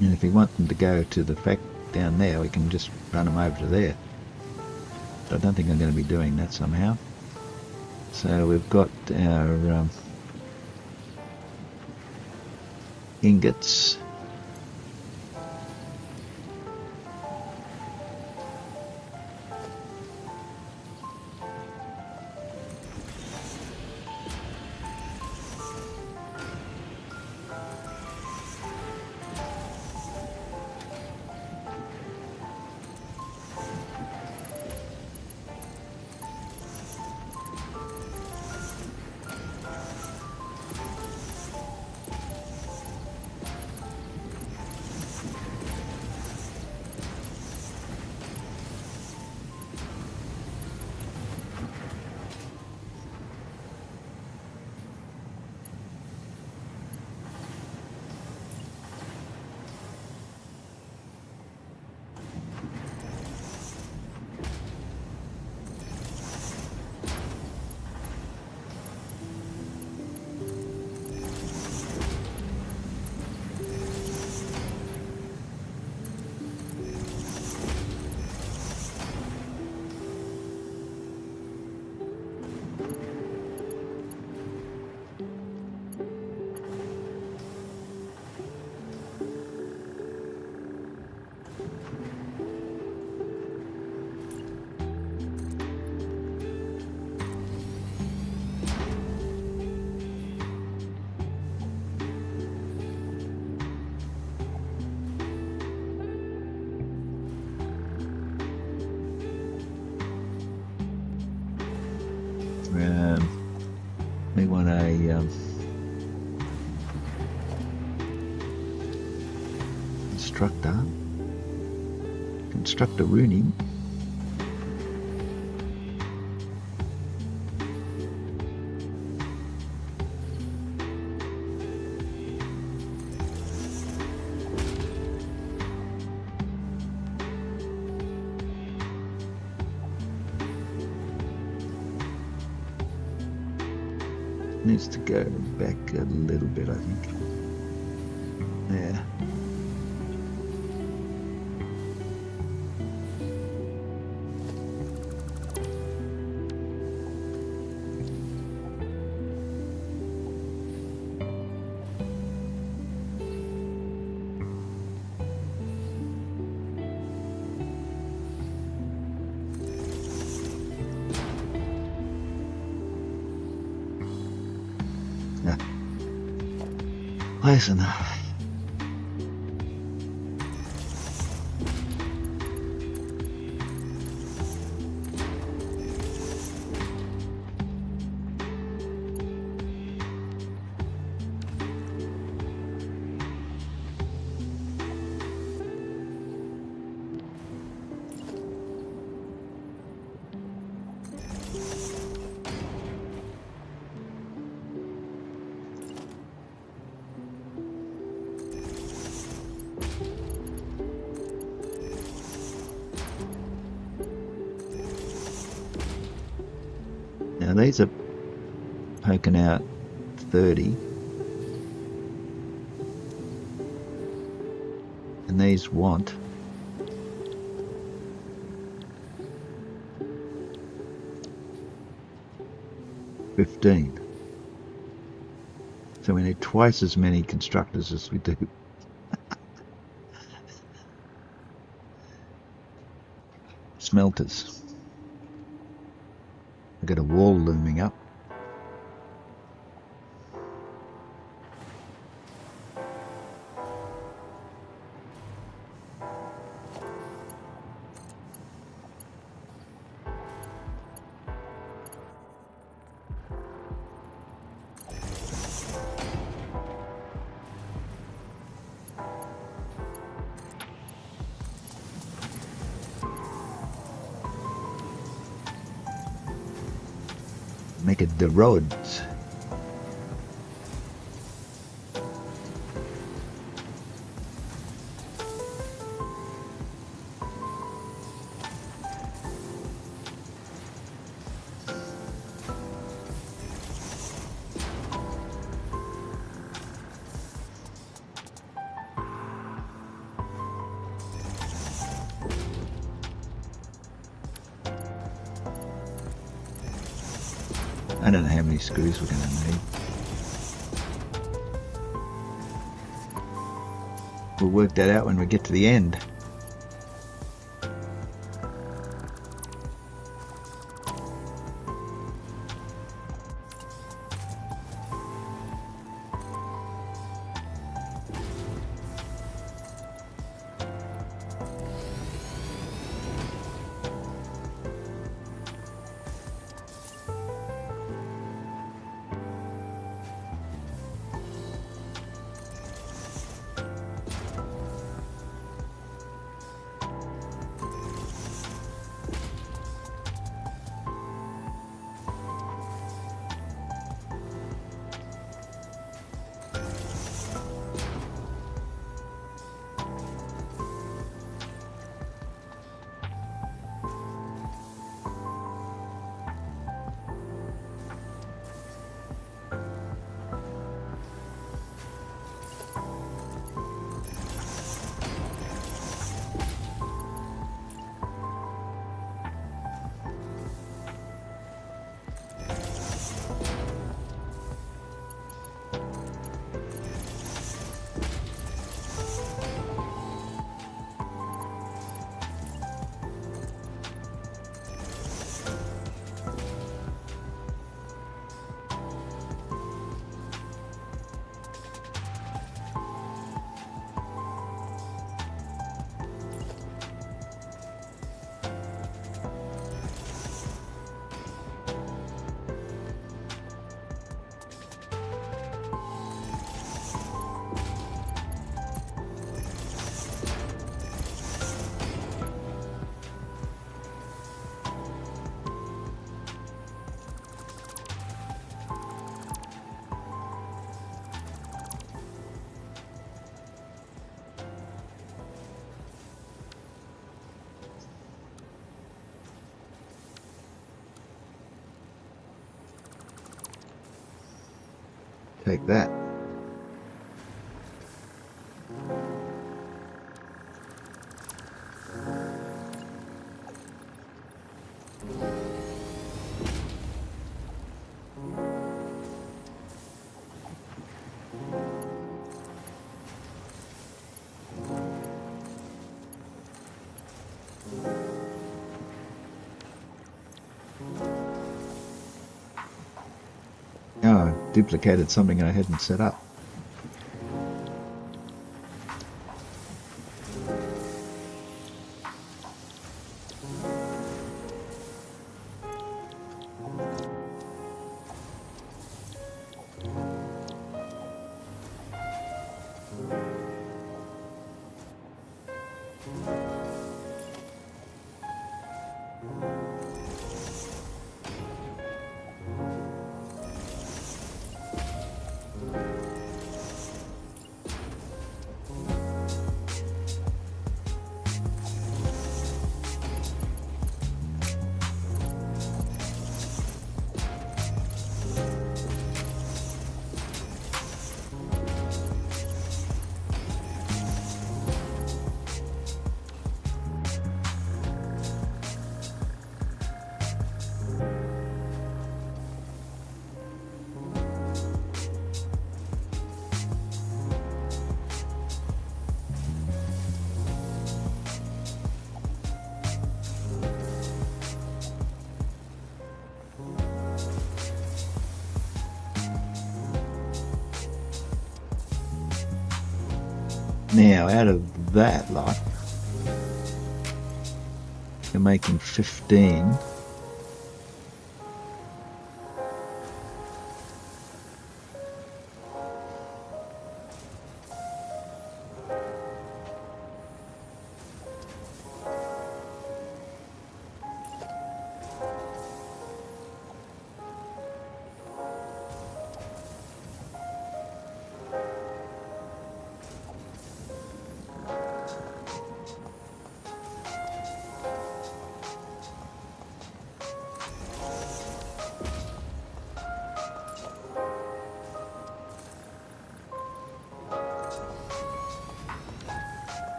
And if we want them to go to the fact down there, we can just run them over to there. But I don't think I'm going to be doing that somehow. So we've got our ingots. We want a constructor rooning. Needs to go back a little bit, I think. There. Close enough. Now these are poking out 30, and these want 15. So we need twice as many constructors as we do. Smelters. I've got a wall looming up. Make it the roads. I don't know how many screws we're going to need. We'll work that out when we get to the end. Take that. Oh, I duplicated something I hadn't set up. Now, out of that lot, you're making 15.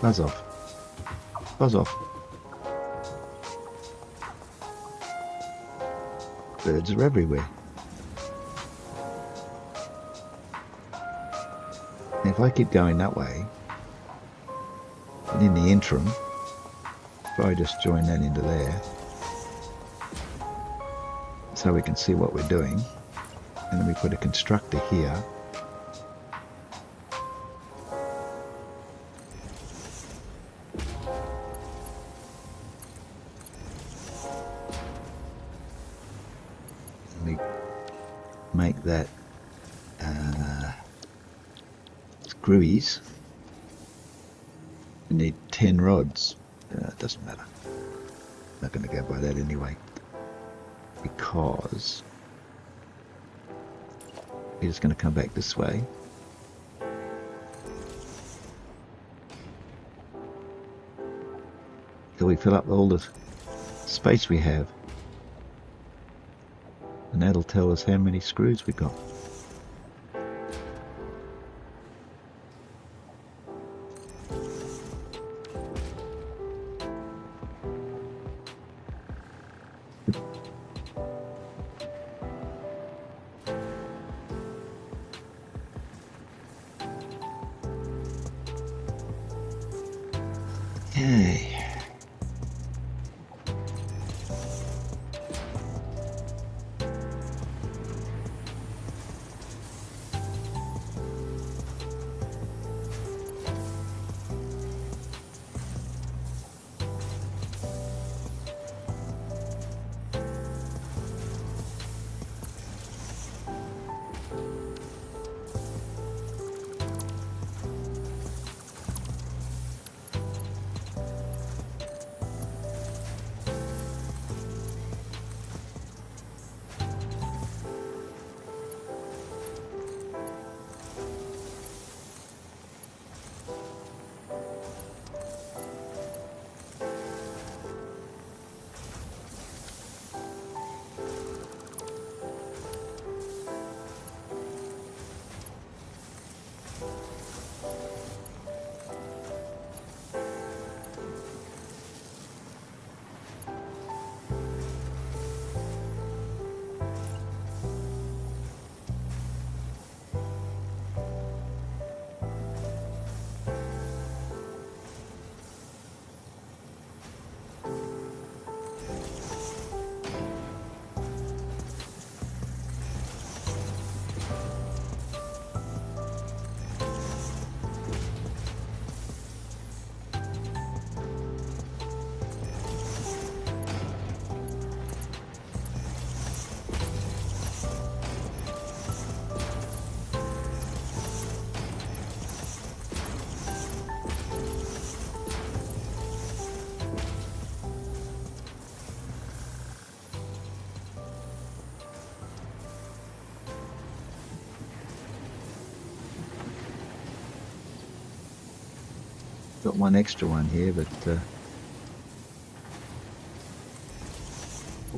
Buzz off. Buzz off. Birds are everywhere. Now, if I keep going that way, and in the interim, if I just join that into there, so we can see what we're doing, and then we put a constructor here. And we make that screwies. We need 10 rods. It doesn't matter. Not going to go by that anyway, because we're just going to come back this way. Till we fill up all the space we have. And that'll tell us how many screws we got. Okay. Got one extra one here, but we'll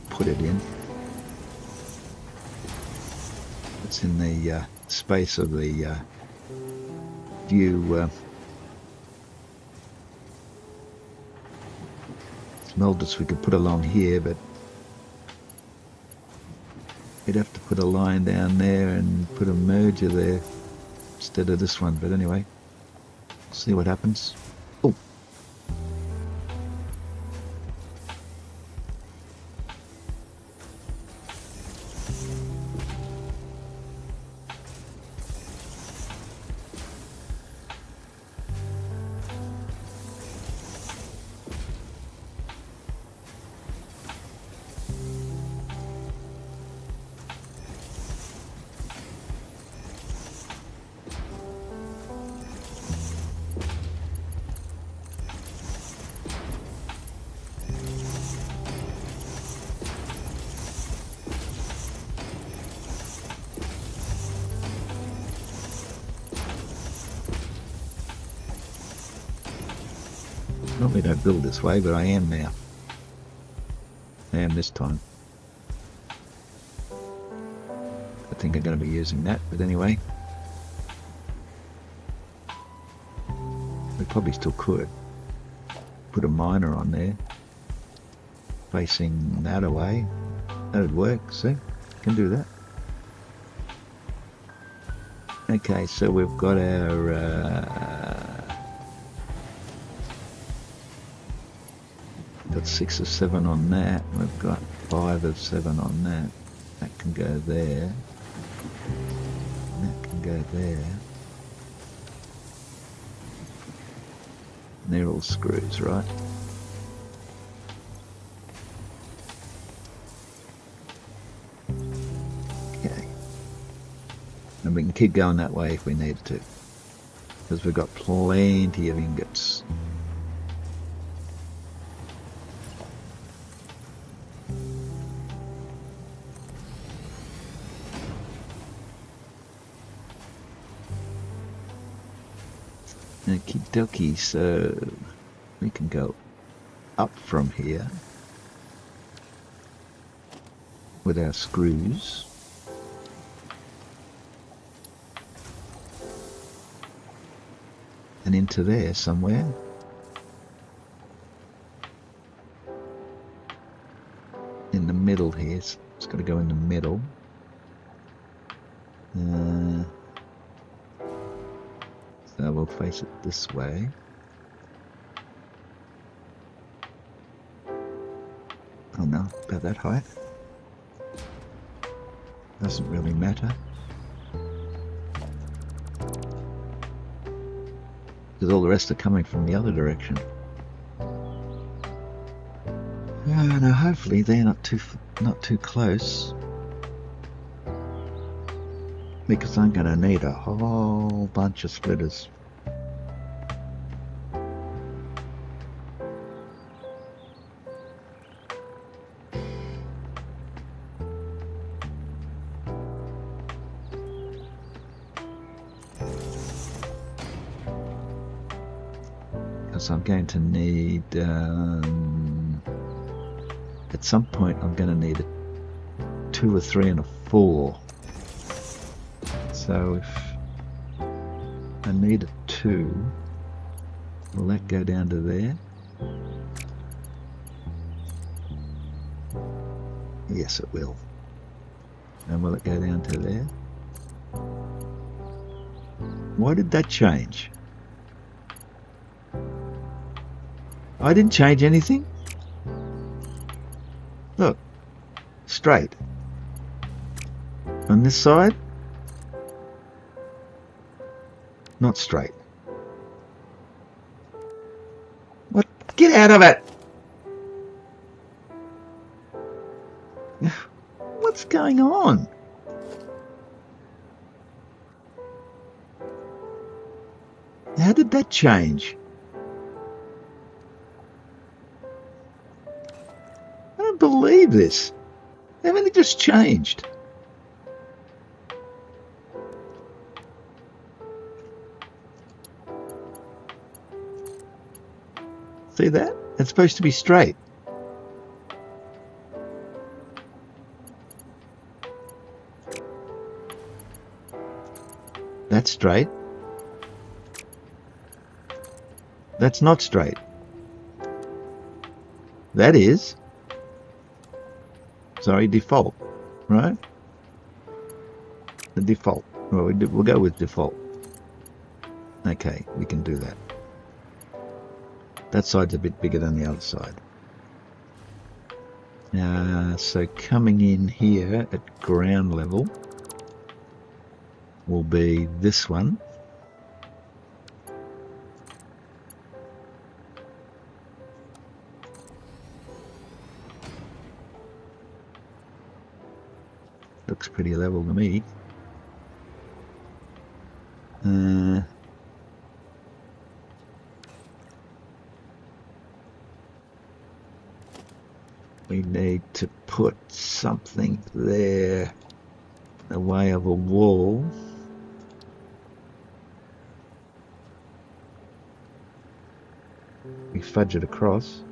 put it in. It's in the space of the view smelters we could put along here, but we'd have to put a line down there and put a merger there instead of this one. But anyway, see what happens. Oh, normally don't build this way, but I am now. I am this time. I think I'm going to be using that, but anyway. We probably still could. put a miner on there, facing that away. That'd work, see? Can do that. Okay, so we've got our got 6 of 7 on that. We've got 5 of 7 on that. That can go there. And that can go there. And they're all screws, right? Okay. And we can keep going that way if we need to, because we've got plenty of ingots. Okie dokie, so we can go up from here with our screws. And into there somewhere. In the middle here, it's got to go in the middle. So we'll face it this way. Oh no, about that height. Doesn't really matter. Because all the rest are coming from the other direction. Now hopefully they're not too close. Because I'm going to need a whole bunch of splitters. Because I'm going to need, at some point I'm going to need a 2, a 3 and a 4. So if I need a 2, will that go down to there? Yes, it will. And will it go down to there? Why did that change? I didn't change anything. Look, straight. On this side, not straight. What? Get out of it! What's going on? How did that change? I don't believe this. Everything just changed. See that? It's supposed to be straight. That's straight. That's not straight. That is. Sorry, default, right? The default. Well, we'll go with default. Okay, we can do that. That side's a bit bigger than the other side. So coming in here at ground level will be this one. Looks pretty level to me. We need to put something there in the way of a wall. We fudge it across.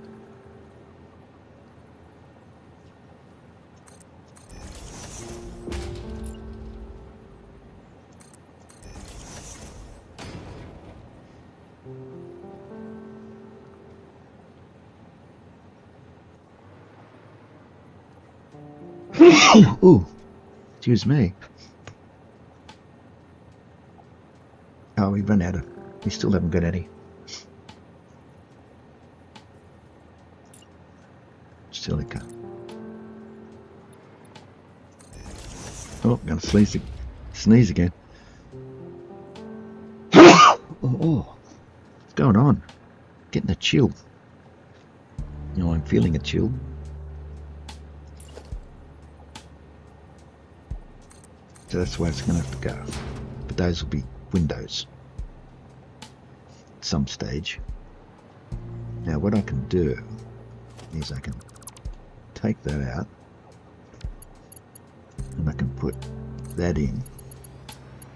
Ooh, excuse me. Oh, we run out of. We still haven't got any. Silica. Oh, I'm gonna sneeze again. Oh, what's going on? Getting a chill. You know, I'm feeling a chill. So that's where it's going to have to go. But those will be windows at some stage. Now what I can do is I can take that out and I can put that in.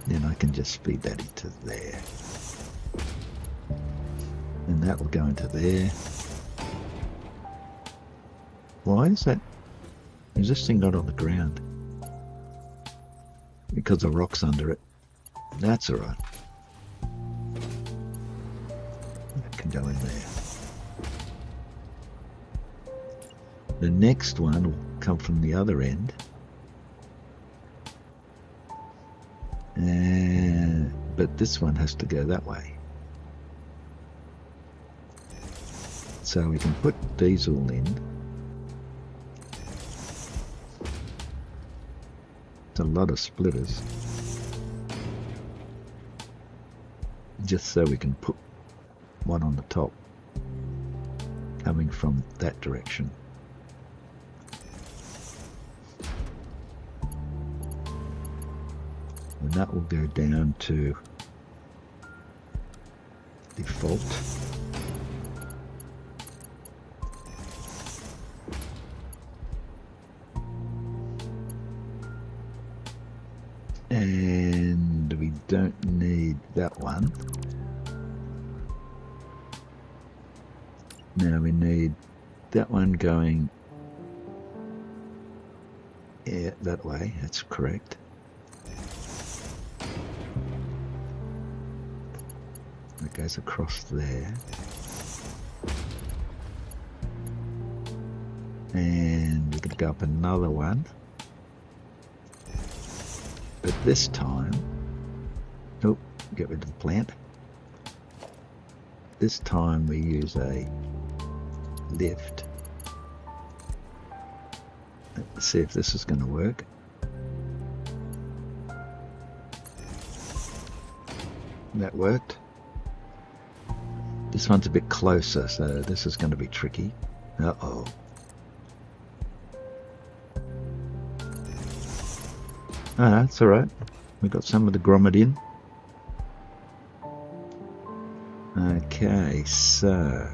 Then I can just feed that into there. And that will go into there. Why is that? Is this thing not on the ground? Because the rock's under it. That's alright. That can go in there. The next one will come from the other end. But this one has to go that way. So we can put these all in. It's a lot of splitters. Just so we can put one on the top coming from that direction. And that will go down to default. And we don't need that one. Now we need that one going that way. That's correct. It goes across there. And we're going to go up another one. But this time, oh, get rid of the plant. This time we use a lift. Let's see if this is going to work. That worked. This one's a bit closer, so this is going to be tricky. Uh-oh. Ah, that's alright. We got some of the grommet in. Okay, so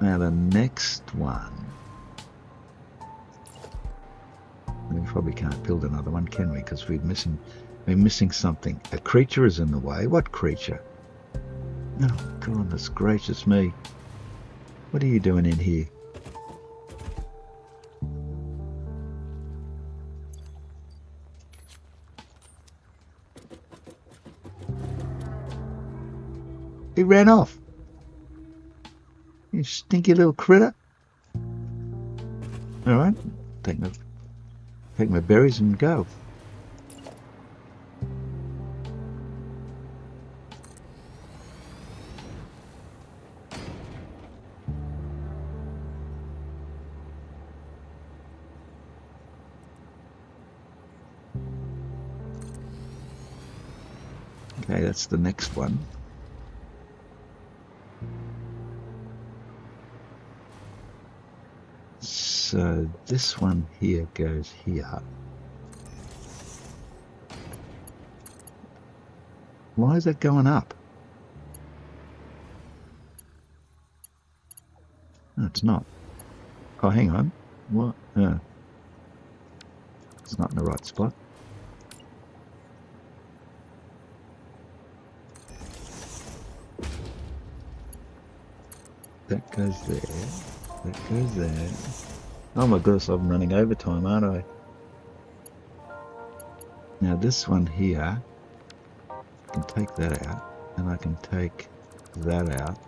now the next one. We probably can't build another one, can we? Because we're missing something. A creature is in the way. What creature? Oh, goodness gracious me! What are you doing in here? He ran off. You stinky little critter. Alright, take my berries and go. Okay, that's the next one. So this one here goes here. Why is that going up? No, it's not. Oh, hang on. What? It's not in the right spot. That goes there. That goes there. Oh my goodness, I'm running overtime, aren't I? Now this one here, I can take that out, and I can take that out.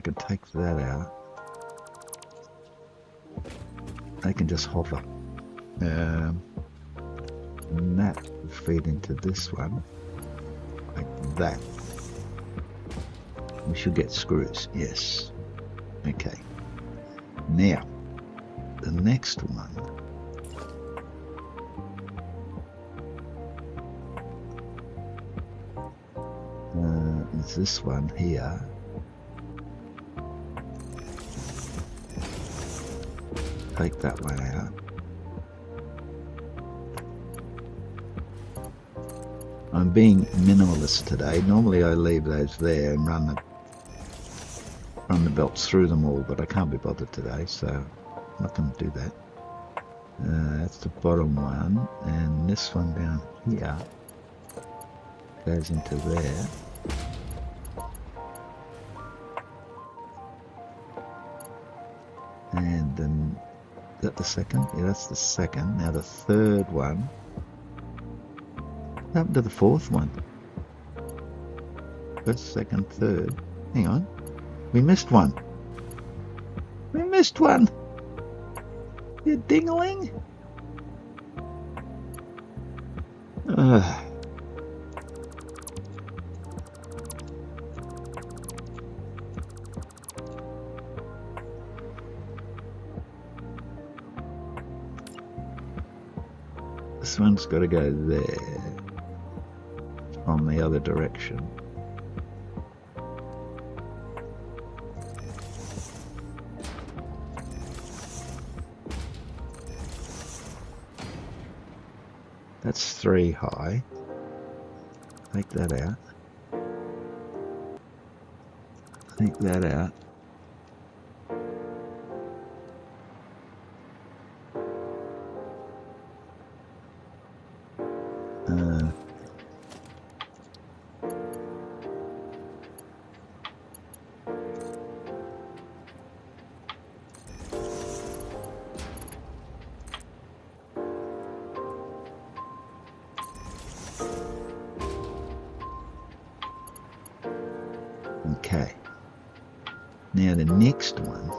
can take that out. They can just hover. And that will feed into this one, like that. We should get screws, yes. Okay. Now, the next one. Is this one here. Take that one out. I'm being minimalist today. Normally I leave those there and run the belts through them all, but I can't be bothered today, so I'm not going to do that. That's the bottom one, and this one down here goes into there. And then, is that the second? Yeah, that's the second. Now the third one. What happened to the fourth one? First, second, third. Hang on. We missed one. We missed one. You ding-a-ling. This one's got to go there from the other direction. That's 3 high. Take that out. Take that out. Okay. Now the next one.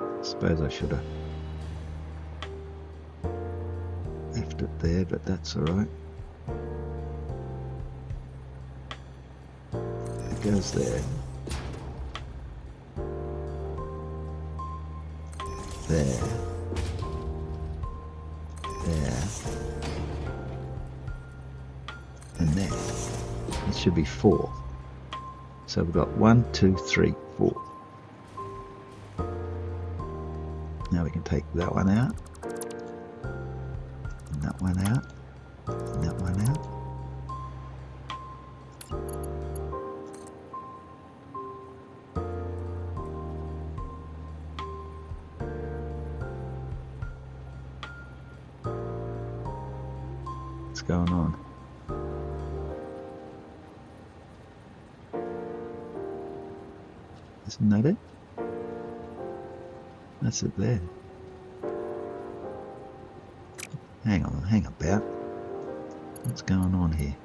I suppose I should have left it there, but that's alright. It goes there. There. There. And there. It should be 4. So we've got 1, 2, 3, 4. Now we can take that one out, and that one out, and that one out. What's going on? Isn't that it? That's it there. Hang on, hang about. What's going on here?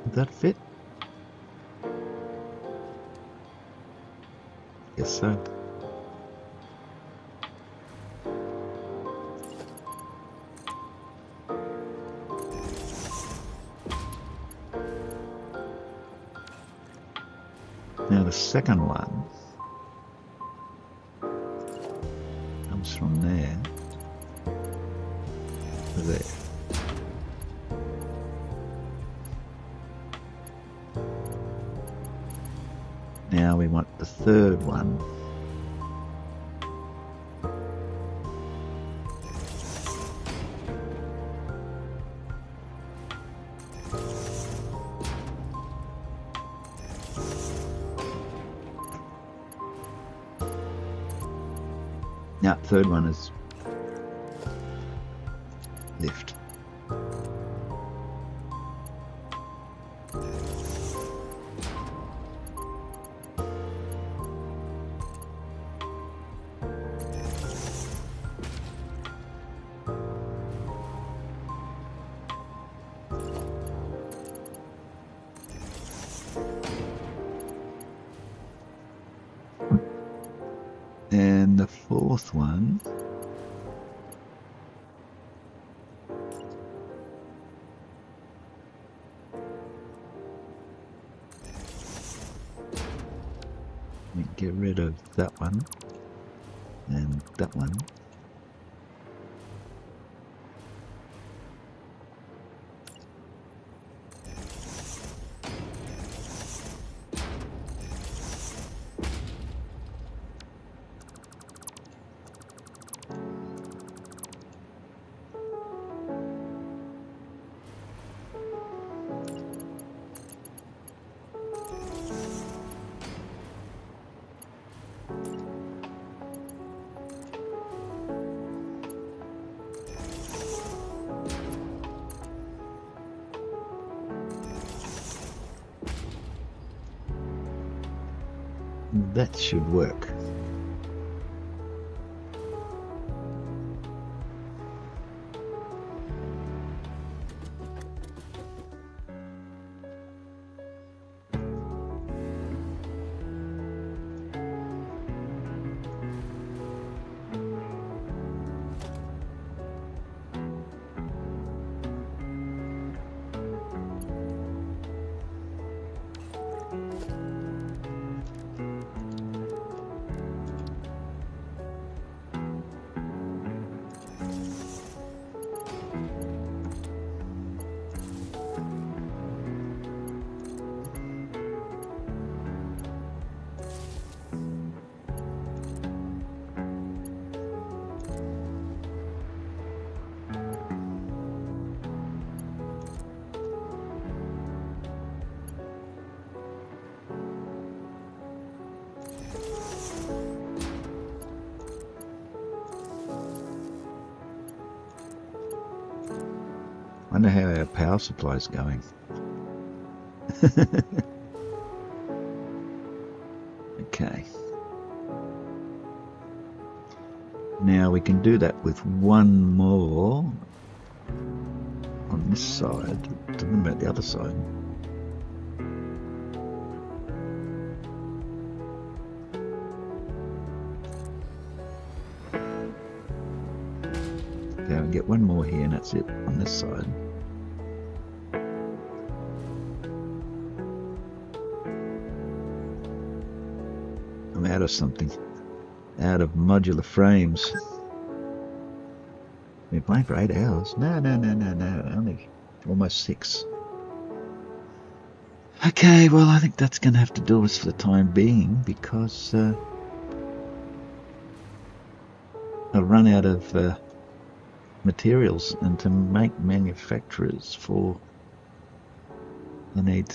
Did that fit? Guess so. Now the second one comes from there to there. Now we want the third one. Now, third one is lift. And the fourth one, we get rid of that one and that one. That should work. I wonder how our power supply is going. Okay. Now we can do that with one more on this side. What about the other side? Okay, I'll get one more here and that's it on this side. I'm out of something. Out of modular frames. We've been playing for 8 hours. No, only almost 6. Okay, well I think that's going to have to do us for the time being because I've run out of materials, and to make manufacturers for I need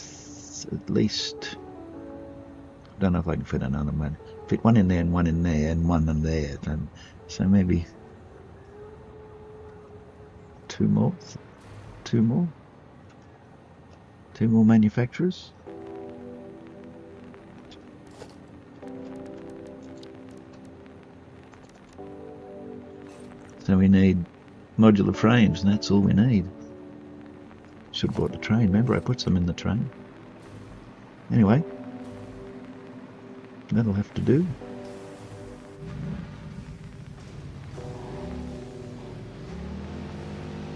at least, I don't know if I can fit another one. Fit one in there and one in there and one in there. So maybe two more manufacturers. So we need modular frames, and that's all we need. Should have brought the train. Remember, I put some in the train. Anyway, that'll have to do.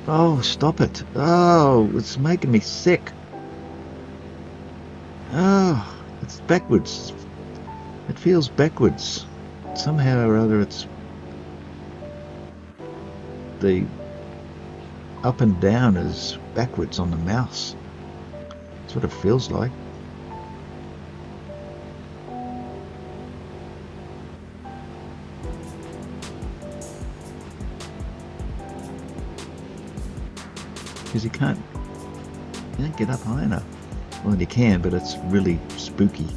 Oh, stop it. Oh, it's making me sick. Oh, it's backwards. It feels backwards. Somehow or other it's the up and down is backwards on the mouse. That's what it feels like. Because you can't get up high enough. Well, you can, but it's really spooky.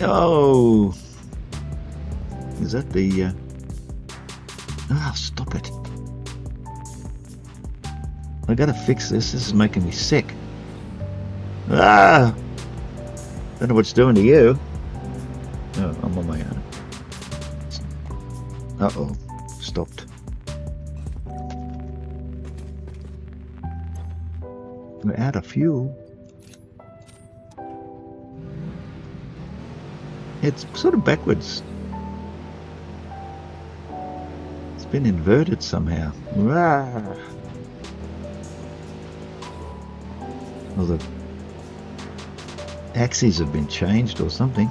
Oh, is that the? Ah, stop it! I gotta fix this. This is making me sick. Ah! Don't know what it's doing to you. Oh, I'm on my own. Uh-oh, stopped. We're out of fuel. It's sort of backwards. It's been inverted somehow. Rah! Well, the axes have been changed or something.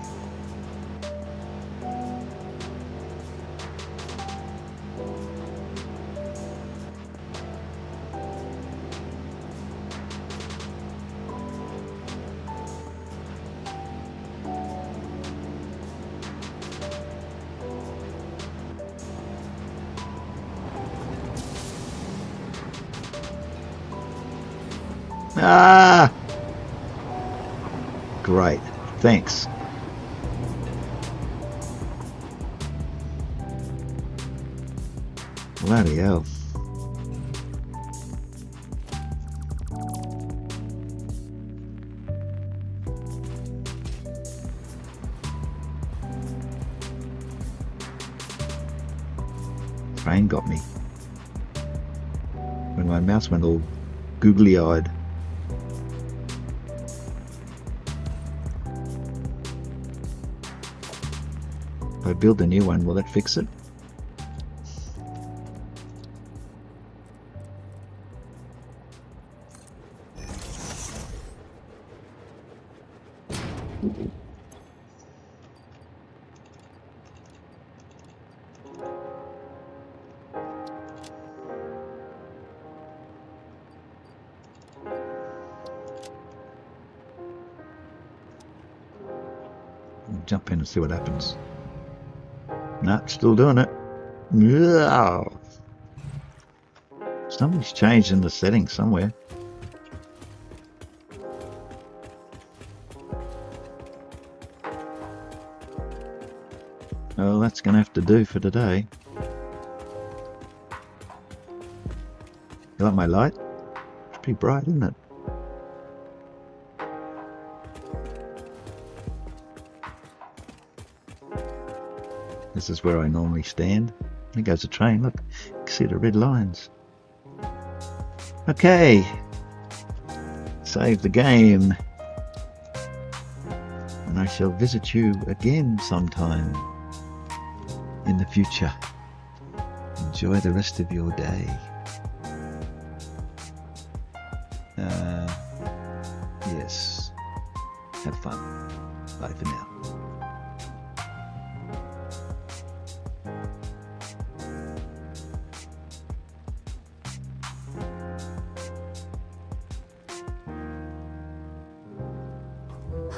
Ah! Great, thanks. Bloody hell. Rain got me. When my mouse went all googly-eyed. If I build a new one, will that fix it? Jump in and see what happens. Nah, still doing it. Yeah. Something's changed in the settings somewhere. Well, that's going to have to do for today. You like my light? It's pretty bright, isn't it? This is where I normally stand. There goes the train, look, you can see the red lines. Okay, save the game. And I shall visit you again sometime in the future. Enjoy the rest of your day. Yes, have fun. Bye for now.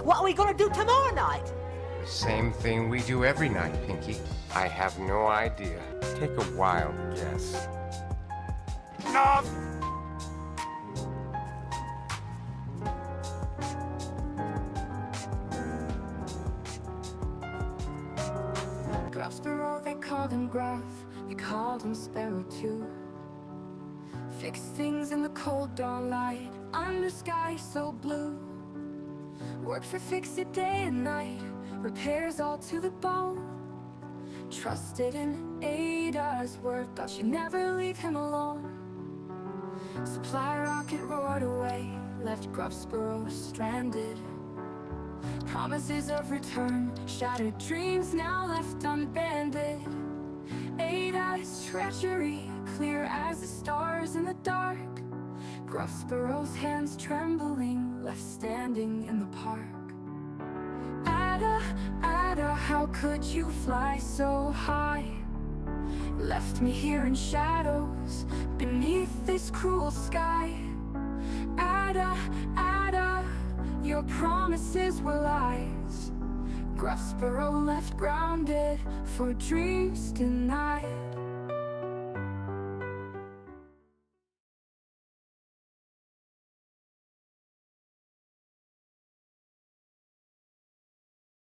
What are we gonna do tomorrow night? Same thing we do every night, Pinky. I have no idea. Take a wild guess. No! Sparrow, they called him Gruff, they called him Sparrow too. Fix things in the cold dawn light, under sky so blue. Worked for Fix-It day and night, repairs all to the bone. Trusted in Ada's word, thought she'd never leave him alone. Supply rocket roared away, left Gruff Sparrow stranded. Promises of return, shattered dreams now left unbanded. Ada's treachery, clear as the stars in the dark. Gruff Sparrow's hands trembling, left standing in the park. Ada, how could you fly so high? Left me here in shadows, beneath this cruel sky. Ada, your promises were lies. Gruff Sparrow left grounded for dreams denied.